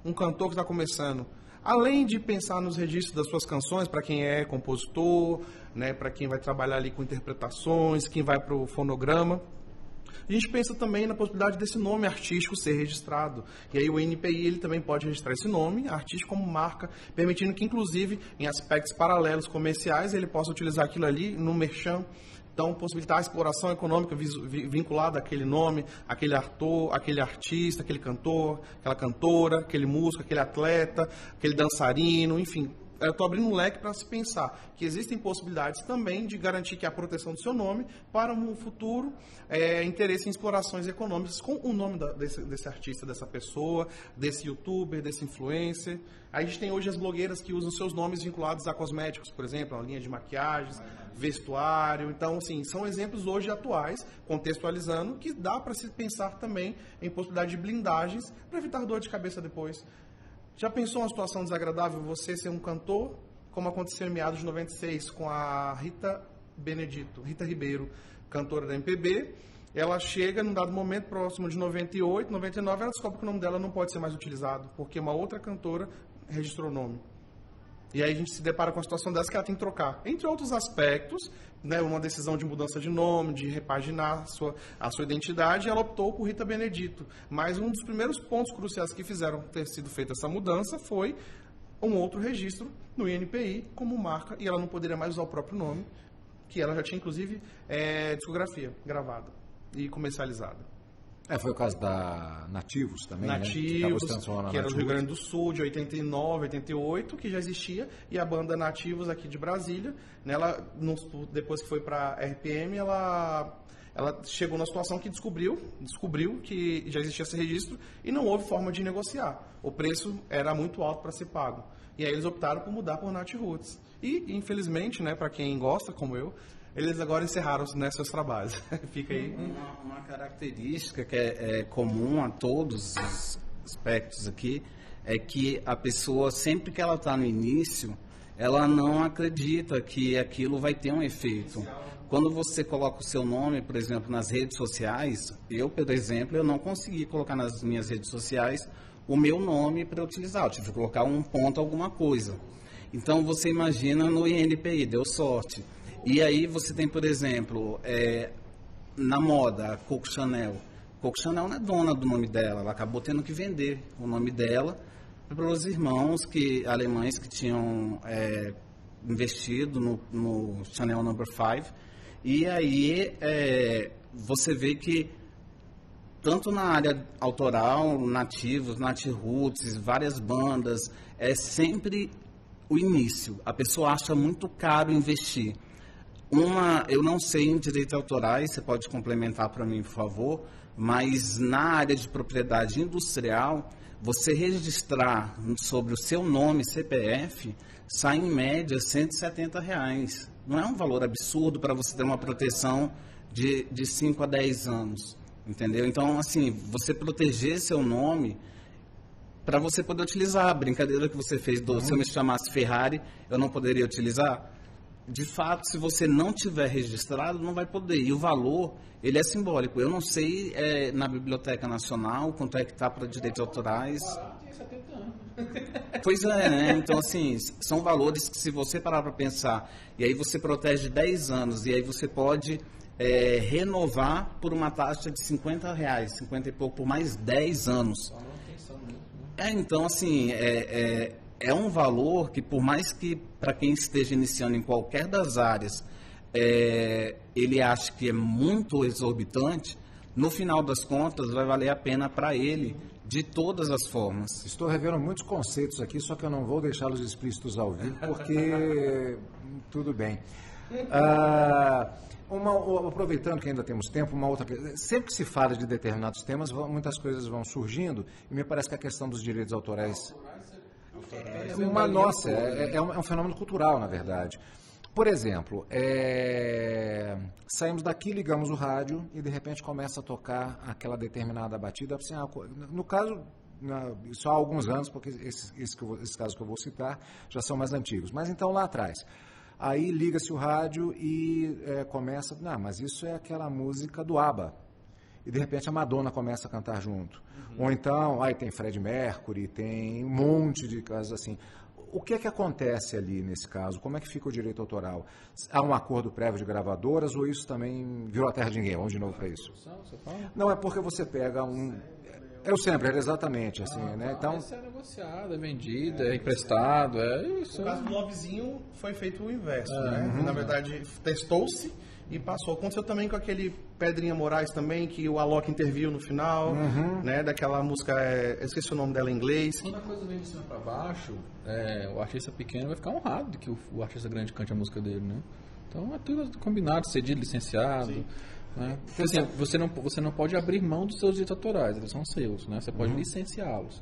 um cantor que está começando, além de pensar nos registros das suas canções, para quem é compositor, né, para quem vai trabalhar ali com interpretações, quem vai para o fonograma, a gente pensa também na possibilidade desse nome artístico ser registrado. E aí o INPI ele também pode registrar esse nome artístico como marca, permitindo que, inclusive, em aspectos paralelos comerciais, ele possa utilizar aquilo ali no merchan. Então, possibilitar a exploração econômica vinculada àquele nome, aquele ator, aquele artista, aquele cantor, aquela cantora, aquele músico, aquele atleta, aquele dançarino, enfim. Eu estou abrindo um leque para se pensar que existem possibilidades também de garantir que a proteção do seu nome para um futuro interesse em explorações econômicas com o nome desse artista, dessa pessoa, desse youtuber, desse influencer. A gente tem hoje as blogueiras que usam seus nomes vinculados a cosméticos, por exemplo, a linha de maquiagens, vestuário. Então, assim, são exemplos hoje atuais, contextualizando, que dá para se pensar também em possibilidade de blindagens para evitar dor de cabeça depois. Já pensou uma situação desagradável você ser um cantor, como aconteceu em meados de 96 com a Rita Ribeiro, cantora da MPB. Ela chega, num dado momento, próximo de 98, 99, ela descobre que o nome dela não pode ser mais utilizado, porque uma outra cantora registrou o nome. E aí a gente se depara com a situação dessa que ela tem que trocar, entre outros aspectos, né, uma decisão de mudança de nome, de repaginar a sua identidade, e ela optou por Rita Benedito. Mas um dos primeiros pontos cruciais que fizeram ter sido feita essa mudança foi um outro registro no INPI como marca, e ela não poderia mais usar o próprio nome, que ela já tinha, inclusive, discografia gravada e comercializada. Foi o caso da Nativos também, Nativos, né? que era do Rio Grande do Sul, de 89, 88, que já existia, e a banda Nativos aqui de Brasília, né, depois que foi para a RPM, ela chegou na situação que descobriu que já existia esse registro e não houve forma de negociar. O preço era muito alto para ser pago. E aí eles optaram por mudar por Nat Roots. E, infelizmente, né, para quem gosta, como eu, eles agora encerraram, né, seus trabalhos. Fica aí. Uma característica que é comum a todos os aspectos aqui é que a pessoa, sempre que ela está no início, ela não acredita que aquilo vai ter um efeito. Quando você coloca o seu nome, por exemplo, nas redes sociais, eu, por exemplo, eu não consegui colocar nas minhas redes sociais o meu nome para utilizar. Eu tive que colocar um ponto, alguma coisa. Então, você imagina no INPI, deu sorte. E aí você tem, por exemplo, na moda, a Coco Chanel. Coco Chanel não é dona do nome dela, ela acabou tendo que vender o nome dela para os irmãos alemães que tinham investido no Chanel No. 5. E aí você vê que tanto na área autoral, Nativos, Nat Roots, várias bandas, é sempre o início. A pessoa acha muito caro investir. Eu não sei em direitos autorais, você pode complementar para mim, por favor, mas na área de propriedade industrial, você registrar sobre o seu nome, CPF, sai em média R$170. Não é um valor absurdo para você ter uma proteção de 5 a 10 anos, entendeu? Então, assim, você proteger seu nome para você poder utilizar. A brincadeira que você fez se eu me chamasse Ferrari, eu não poderia utilizar? De fato, se você não tiver registrado, não vai poder. E o valor, ele é simbólico. Eu não sei na Biblioteca Nacional quanto é que está para direitos autorais. Tem 70 anos. Pois é, né? Então, assim, são valores que, se você parar para pensar, e aí você protege 10 anos, e aí você pode renovar por uma taxa de R$50, 50 e pouco, por mais 10 anos. Então, assim, é um valor que, por mais que para quem esteja iniciando em qualquer das áreas, ele ache que é muito exorbitante, no final das contas vai valer a pena para ele de todas as formas. Estou revendo muitos conceitos aqui, só que eu não vou deixá-los explícitos ao vivo, porque tudo bem. Aproveitando que ainda temos tempo, uma outra coisa. Sempre que se fala de determinados temas, muitas coisas vão surgindo, e me parece que a questão dos direitos autorais é um fenômeno cultural, na verdade. Por exemplo, saímos daqui, ligamos o rádio e de repente começa a tocar aquela determinada batida. Assim, no caso, só há alguns anos, porque esses casos que eu vou citar já são mais antigos. Mas então lá atrás. Aí liga-se o rádio e começa, mas isso é aquela música do ABBA. E de repente a Madonna começa a cantar junto. Ou então, aí tem Freddie Mercury, tem um monte de casos assim. O que é que acontece ali nesse caso? Como é que fica o direito autoral? Há um acordo prévio de gravadoras ou isso também virou a terra de ninguém? Vamos de novo para isso. Não, é porque você pega é o sampler, exatamente, assim, né? Então, isso é negociado, é vendido, é emprestado, é isso. No caso do Lovezinho foi feito o inverso, né? Na verdade, testou-se e passou. Aconteceu também com aquele Pedrinha Moraes também, que o Alok interviu no final, né? Daquela música, eu esqueci o nome dela em inglês. Quando a coisa vem de cima para baixo, o artista pequeno vai ficar honrado de que o artista grande cante a música dele, né? Então é tudo combinado, cedido, licenciado. Sim. Né? Por exemplo, você não pode abrir mão dos seus direitos autorais, eles são seus, né? Você pode licenciá-los,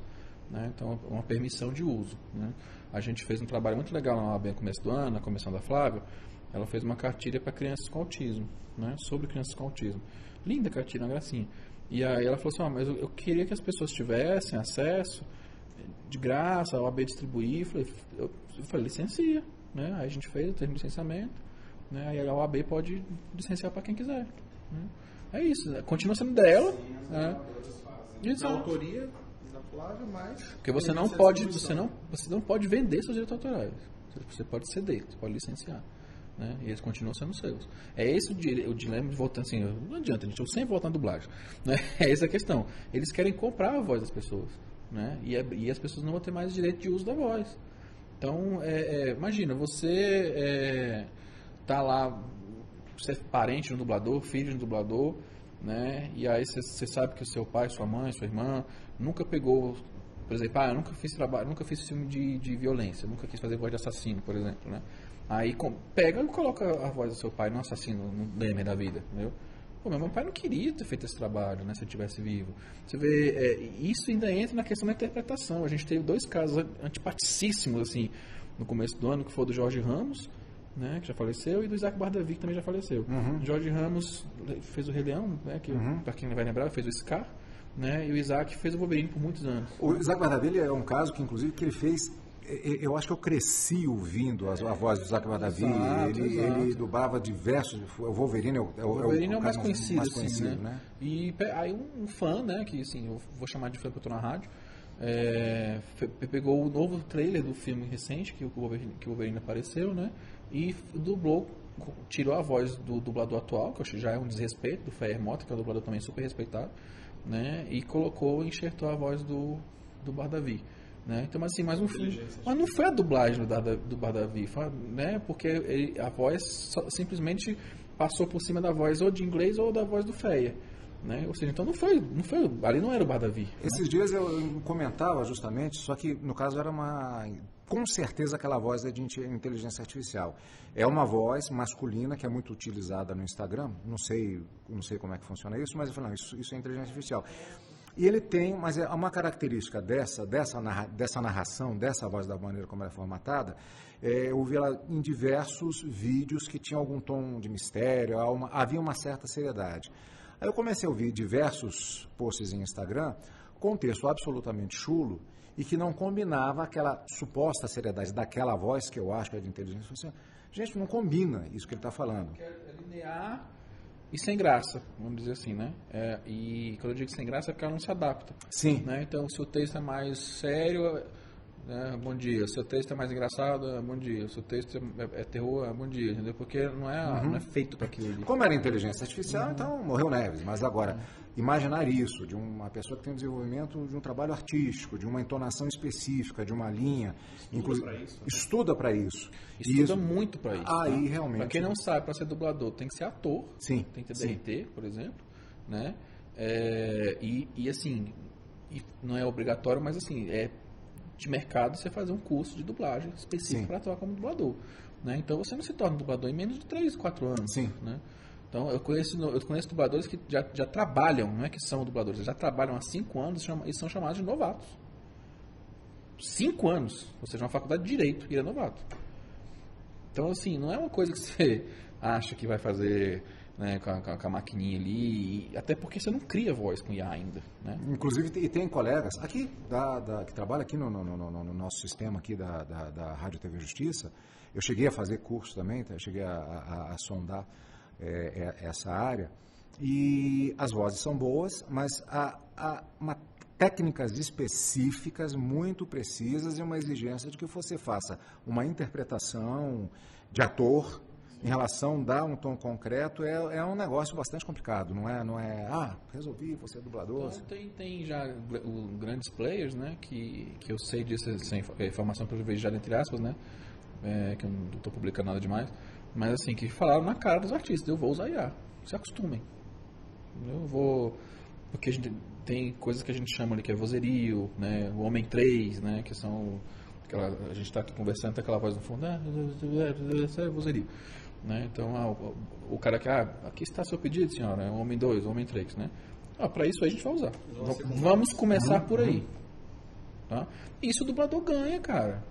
né? Então é uma permissão de uso, né? A gente fez um trabalho muito legal na OAB no começo do ano, na comissão da Flávia. Ela fez uma cartilha para crianças com autismo, né? Sobre crianças com autismo. Linda cartilha, uma gracinha. E aí ela falou assim, mas eu queria que as pessoas tivessem acesso de graça, a OAB distribuir. Eu falei, licencia, né? Aí a gente fez o termo de licenciamento, né? Aí a OAB pode licenciar para quem quiser. É isso, né? Continua sendo dela, né? A autoria da Flávia, mas porque você não pode vender seus direitos autorais. Você pode ceder, você pode licenciar. Né? E eles continuam sendo seus. É esse o dilema de voltar assim, não adianta, gente, eu sempre volto na dublagem. Né? É essa a questão. Eles querem comprar a voz das pessoas. Né? E as pessoas não vão ter mais direito de uso da voz. Então, imagina, você tá lá, você é parente de um dublador, filho de um dublador, né? E aí você sabe que o seu pai, sua mãe, sua irmã nunca pegou, por exemplo, eu nunca fiz trabalho, nunca fiz filme de violência, nunca quis fazer voz de assassino, por exemplo, né? Aí pega e coloca a voz do seu pai no assassino, no Dahmer da vida, entendeu? Pô, meu pai não queria ter feito esse trabalho, né, se ele estivesse vivo. Você vê, isso ainda entra na questão da interpretação. A gente teve 2 casos antipaticíssimos, assim, no começo do ano, que foi o do Jorge Ramos, né, que já faleceu, e do Isaac Bardavi, que também já faleceu. Jorge Ramos fez o Rei Leão, né, que, para quem não vai lembrar, fez o Scar, né, e o Isaac fez o Wolverine por muitos anos. O Isaac Bardavi é um caso que, inclusive, que ele fez... Eu acho que eu cresci ouvindo a voz do Isaac Bardavi. Ele dublava diversos... O Wolverine o Wolverine é o mais conhecido, né? E aí um fã, né, que assim, eu vou chamar de fã porque eu tô na rádio, pegou o novo trailer do filme recente que o Wolverine apareceu, né, e dublou, tirou a voz do dublador atual, que eu acho que já é um desrespeito, do Ferrer Mota, que é um dublador também super respeitado, né, e enxertou a voz do Bardavi. Né? Então, assim, mas não foi a dublagem do Bardavi, né? Porque a voz simplesmente passou por cima da voz ou de inglês ou da voz do Feia, né? Ou seja, então não foi, ali não era o Bardavi. Esses né? dias eu comentava justamente, só que no caso era com certeza aquela voz é de inteligência artificial. É uma voz masculina que é muito utilizada no Instagram, não sei como é que funciona isso, mas eu falei, não, isso é inteligência artificial. E ele tem, mas é uma característica dessa narração, dessa voz da maneira como ela é formatada, eu vi ela em diversos vídeos que tinham algum tom de mistério, havia uma certa seriedade. Aí eu comecei a ouvir diversos posts em Instagram com um texto absolutamente chulo e que não combinava aquela suposta seriedade daquela voz que eu acho que é de inteligência artificial. Gente, não combina isso que ele está falando. É linear e sem graça, vamos dizer assim, né? E quando eu digo sem graça é porque ela não se adapta. Sim. Né? Então, se o texto é mais sério, né? Bom dia. Se o texto é mais engraçado, bom dia. Se o texto é terror, bom dia, entendeu? Porque não é feito para aquilo ali. Como era inteligência artificial, então morreu Neves. Mas agora, imaginar isso de uma pessoa que tem um desenvolvimento de um trabalho artístico, de uma entonação específica, de uma linha... Estuda para isso. Estuda muito para isso. Aí, realmente... Para quem não sabe, para ser dublador, tem que ser ator. Sim. Tem que ter DRT, por exemplo. Né? E assim, não é obrigatório, mas assim, de mercado você fazer um curso de dublagem específico para atuar como dublador. Né? Então você não se torna dublador em menos de 3, 4 anos. Sim. Né? Então eu conheço dubladores que já trabalham, não é que são dubladores, já trabalham há 5 anos e são chamados de novatos. 5 anos, ou seja, uma faculdade de Direito, e é novato. Então, assim, não é uma coisa que você acha que vai fazer, né, com a maquininha ali, até porque você não cria voz com IA ainda. Né? Inclusive, tem colegas aqui, que trabalham aqui no nosso sistema aqui da Rádio TV Justiça. Eu cheguei a fazer curso também, cheguei a sondar essa área, e as vozes são boas, mas há técnicas específicas muito precisas e uma exigência de que você faça uma interpretação de ator em relação a dar um tom concreto. É um negócio bastante complicado, não é resolvi, você é dublador. Então, tem já grandes players, né, que eu sei disso, essa informação privilegiada entre aspas, né, que eu não estou publicando nada demais, mas assim, que falaram na cara dos artistas, eu vou usar IA, se acostumem. Eu vou... Porque a gente tem coisas que a gente chama ali que é vozerio, né, o Homem 3, né, que são... a gente está aqui conversando, tem aquela voz no fundo, isso é vozerio. Né? Então, o cara que, aqui está seu pedido, senhora, é o Homem 2, o Homem 3, né? Para isso aí a gente vai usar. Vamos começar por aí. Tá? Isso o dublador ganha, cara.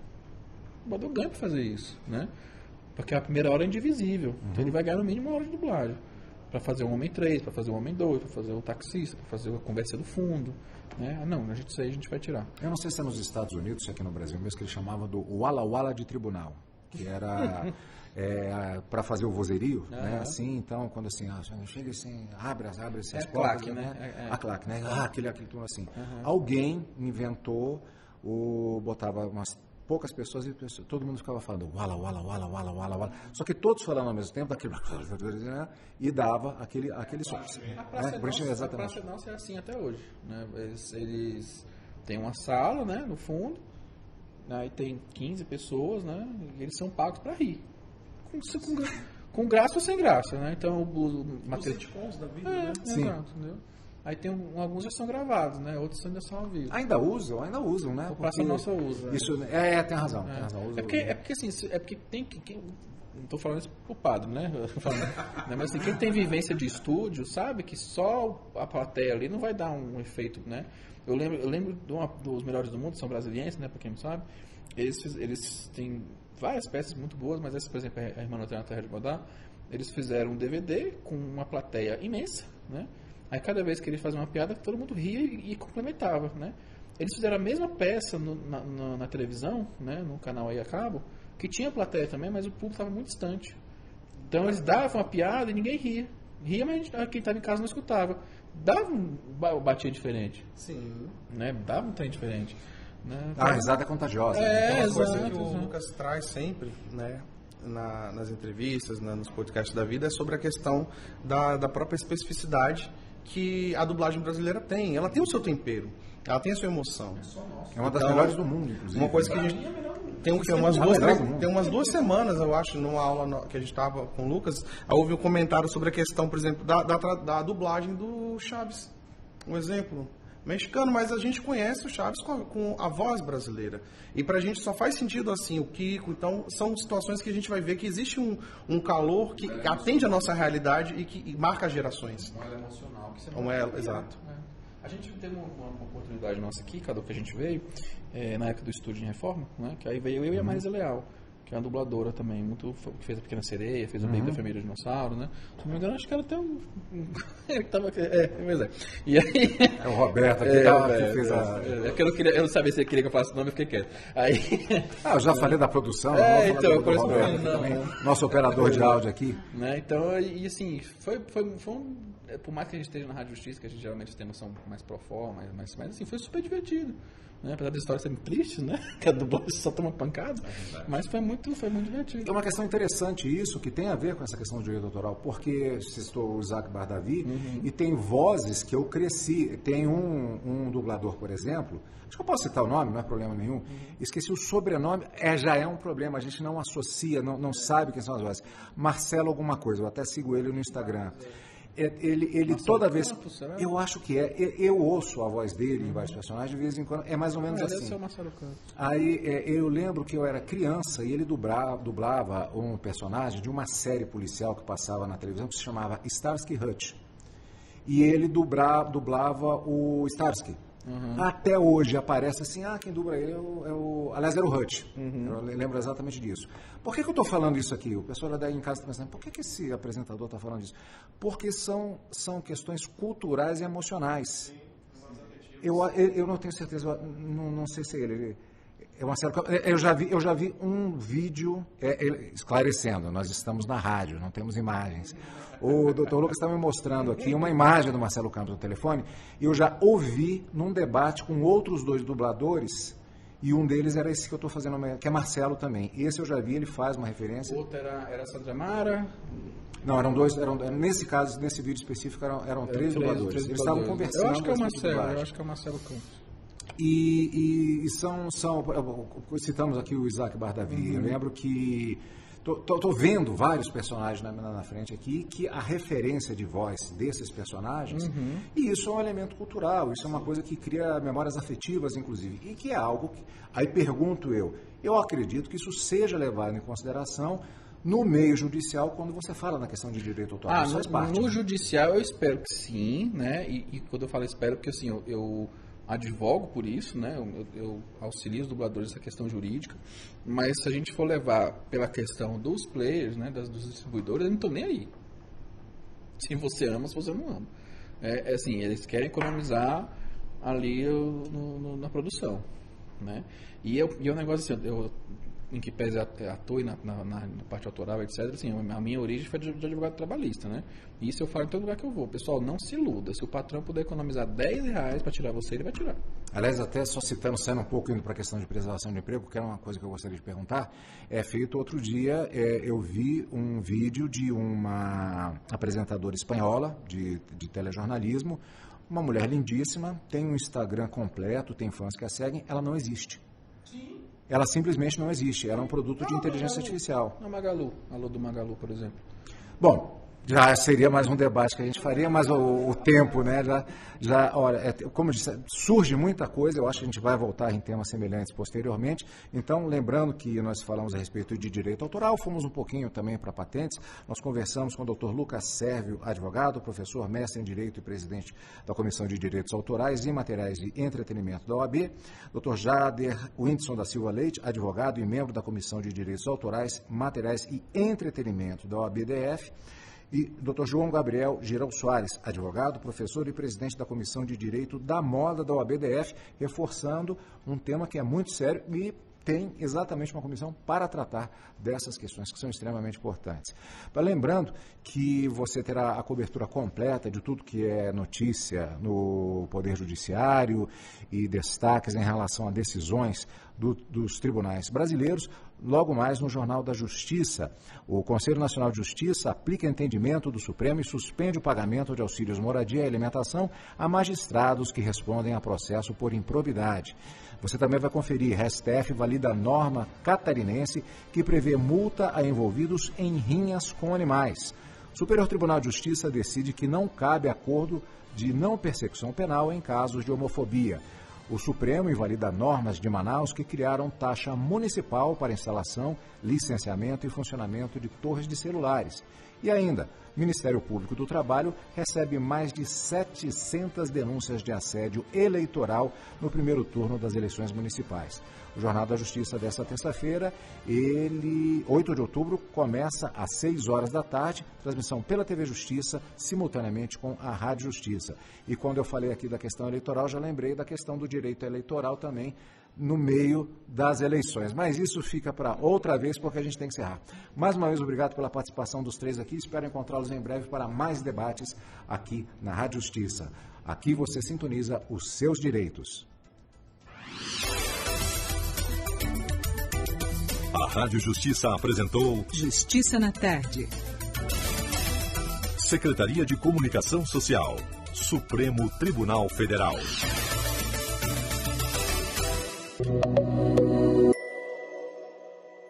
O dublador ganha para fazer isso, né? Porque a primeira hora é indivisível. Então ele vai ganhar no mínimo 1 hora de dublagem. Para fazer o Homem 3, para fazer o Homem 2, para fazer o taxista, para fazer a conversa do fundo. Né? Não, isso aí a gente vai tirar. Eu não sei se é nos Estados Unidos, se aqui no Brasil mesmo, que eles chamavam do Walla Walla de tribunal. Que era para fazer o vozerio, né? Assim, então, quando assim, chega assim, abre essas portas, claque, né? A claque, né? Aquele turno assim. Alguém inventou, botava umas poucas pessoas e todo mundo ficava falando wala, wala, wala, wala, wala, wala. Só que todos falando ao mesmo tempo, daquele, né? E dava aquele som. A Praça Nossa é assim até hoje. Né? Eles têm uma sala, né, no fundo, aí tem 15 pessoas, né, e eles são pagos para rir. Com graça ou sem graça, né? Então, Os sitcoms da vida, né? Sim. Exato, entendeu? Aí tem alguns já são gravados, né? Outros ainda são ao vivo. Ainda usam, né? O Praça Nossa usa. Isso, tem razão. Tem razão. É porque assim, tem que... Não estou falando isso pro padre, né? Mas assim, quem tem vivência de estúdio sabe que só a plateia ali não vai dar um efeito, né? Eu lembro dos Melhores do Mundo, são brasilienses, né? Para quem não sabe. Eles têm várias peças muito boas, mas essa, por exemplo, a Irmã na Terra de Godard, eles fizeram um DVD com uma plateia imensa, né? Aí cada vez que eles faziam uma piada, todo mundo ria e complementava, né? Eles fizeram a mesma peça na televisão, né? No canal aí a cabo, que tinha plateia também, mas o público estava muito distante. Então eles davam uma piada e ninguém ria. Ria, mas quem estava em casa não escutava. Dava um batia diferente. Sim. Né? Dava um trem diferente. Né? A risada é contagiosa. Uma coisa que o Lucas traz sempre, né? Nas entrevistas, nos podcasts da vida, é sobre a questão da própria especificidade que a dublagem brasileira tem. Ela tem o seu tempero, ela tem a sua emoção. É uma das melhores do mundo, inclusive. Uma coisa que a gente tem umas 2 semanas, eu acho, numa aula que a gente estava com o Lucas, houve um comentário sobre a questão, por exemplo, da dublagem do Chaves. Um exemplo mexicano, mas a gente conhece o Chaves com a voz brasileira. E pra gente só faz sentido assim, o Kiko. Então, são situações que a gente vai ver que existe um calor que atende a nossa realidade e que marca gerações. Uma ela emocional que você não exato. A gente teve uma oportunidade nossa aqui, cada que a gente veio, na época do Estúdio de Reforma, né? Que aí veio eu e a Marisa Leal, que é uma dubladora também, que fez a Pequena Sereia, fez o Baby da Família Dinossauro, né? Se não me engano, acho que era até ele que tava... Pois é. E aí... É o Roberto que fez a... Eu não sabia se ele queria que eu falasse o nome, eu fiquei quieto. Aí... eu já falei da produção. Então, por isso nosso operador de áudio aqui. Né? Então, e assim, foi por mais que a gente esteja na Rádio Justiça, que a gente geralmente os temas são mais pro forma, mas assim, foi super divertido. Né? Apesar da história ser muito triste, né? Que a dublagem só toma pancada, mas foi muito divertido. É uma questão interessante isso, que tem a ver com essa questão de direito autoral, porque citou o Isaac Bardavi, e tem vozes que eu cresci. Tem um dublador, por exemplo, acho que eu posso citar o nome, não é problema nenhum, esqueci o sobrenome, já é um problema, a gente não associa, não sabe quem são as vozes. Marcelo alguma coisa, eu até sigo ele no Instagram. Ele toda vez... Eu acho que é. Eu ouço a voz dele em vários personagens, de vez em quando. É mais ou menos assim. Deve ser o Marcelo Campos. Aí eu lembro que eu era criança e ele dublava um personagem de uma série policial que passava na televisão que se chamava Starsky Hutch. E ele dublava o Starsky. Até hoje aparece assim, quem dubla ele aliás, era o Hutch. Eu lembro exatamente disso. Por que eu estou falando isso aqui? O pessoal daí em casa está pensando, por que esse apresentador está falando isso? Porque são questões culturais e emocionais. Eu não tenho certeza, não sei se ele... Eu já vi um vídeo esclarecendo, nós estamos na rádio, não temos imagens. O doutor Lucas está me mostrando aqui uma imagem do Marcelo Campos no telefone, e eu já ouvi num debate com outros 2 dubladores, e um deles era esse que eu estou fazendo, que é Marcelo também. Esse eu já vi, ele faz uma referência. O outro era a Sandra Mara? Não, eram 2, nesse caso, nesse vídeo específico, eram 3 dubladores. Eles estavam conversando. Eu acho que é o Marcelo Campos. E citamos aqui o Isaac Bardavi. Eu lembro que estou vendo vários personagens na frente aqui, que a referência de voz desses personagens, e isso é um elemento cultural, isso é uma coisa que cria memórias afetivas, inclusive, e que é algo que, aí pergunto eu acredito que isso seja levado em consideração no meio judicial quando você fala na questão de direito autoral. Isso faz parte, no judicial eu espero que sim, né? E quando eu falo espero, porque assim, eu advogo por isso, né? Eu auxilio os dubladores nessa questão jurídica, mas se a gente for levar pela questão dos players, né, dos distribuidores, eles não estão nem aí. Se você ama, se você não ama. Assim, eles querem economizar ali na produção, né? E o negócio assim, em que pese atue na parte autoral, etc., assim, a minha origem foi de advogado trabalhista, né? E isso eu falo em todo lugar que eu vou. Pessoal, não se iluda. Se o patrão puder economizar R$10 para tirar você, ele vai tirar. Aliás, até só citando, saindo um pouco indo para a questão de preservação de emprego, que era uma coisa que eu gostaria de perguntar, feito outro dia, eu vi um vídeo de uma apresentadora espanhola de telejornalismo, uma mulher lindíssima, tem um Instagram completo, tem fãs que a seguem, ela não existe. Sim. Ela simplesmente não existe, ela é um produto de inteligência artificial. A Magalu, alô do Magalu, por exemplo. Bom, já seria mais um debate que a gente faria, mas o tempo, né, olha, como eu disse, surge muita coisa, eu acho que a gente vai voltar em temas semelhantes posteriormente. Então, lembrando que nós falamos a respeito de direito autoral, fomos um pouquinho também para patentes, nós conversamos com o Dr. Lucas Sérvio, advogado, professor, mestre em Direito e presidente da Comissão de Direitos Autorais e Materiais de Entretenimento da OAB, Dr. Jader Windson da Silva Leite, advogado e membro da Comissão de Direitos Autorais, Materiais e Entretenimento da OAB-DF, e Dr. João Gabriel Girão Soares, advogado, professor e presidente da Comissão de Direito da Moda da OAB-DF, reforçando um tema que é muito sério e tem exatamente uma comissão para tratar dessas questões que são extremamente importantes. Lembrando que você terá a cobertura completa de tudo que é notícia no Poder Judiciário e destaques em relação a decisões dos tribunais brasileiros, logo mais no Jornal da Justiça. O Conselho Nacional de Justiça aplica entendimento do Supremo e suspende o pagamento de auxílios moradia e alimentação a magistrados que respondem a processo por improbidade. Você também vai conferir, STF valida norma catarinense que prevê multa a envolvidos em rinhas com animais. Superior Tribunal de Justiça decide que não cabe acordo de não persecução penal em casos de homofobia. O Supremo invalida normas de Manaus que criaram taxa municipal para instalação, licenciamento e funcionamento de torres de celulares. E ainda, o Ministério Público do Trabalho recebe mais de 700 denúncias de assédio eleitoral no primeiro turno das eleições municipais. O Jornal da Justiça desta terça-feira, 8 de outubro, começa às 6 horas da tarde, transmissão pela TV Justiça, simultaneamente com a Rádio Justiça. E quando eu falei aqui da questão eleitoral, já lembrei da questão do direito eleitoral também, no meio das eleições. Mas isso fica para outra vez, porque a gente tem que encerrar. Mais uma vez, obrigado pela participação dos três aqui. Espero encontrá-los em breve para mais debates aqui na Rádio Justiça. Aqui você sintoniza os seus direitos. A Rádio Justiça apresentou Justiça na Tarde. Secretaria de Comunicação Social, Supremo Tribunal Federal.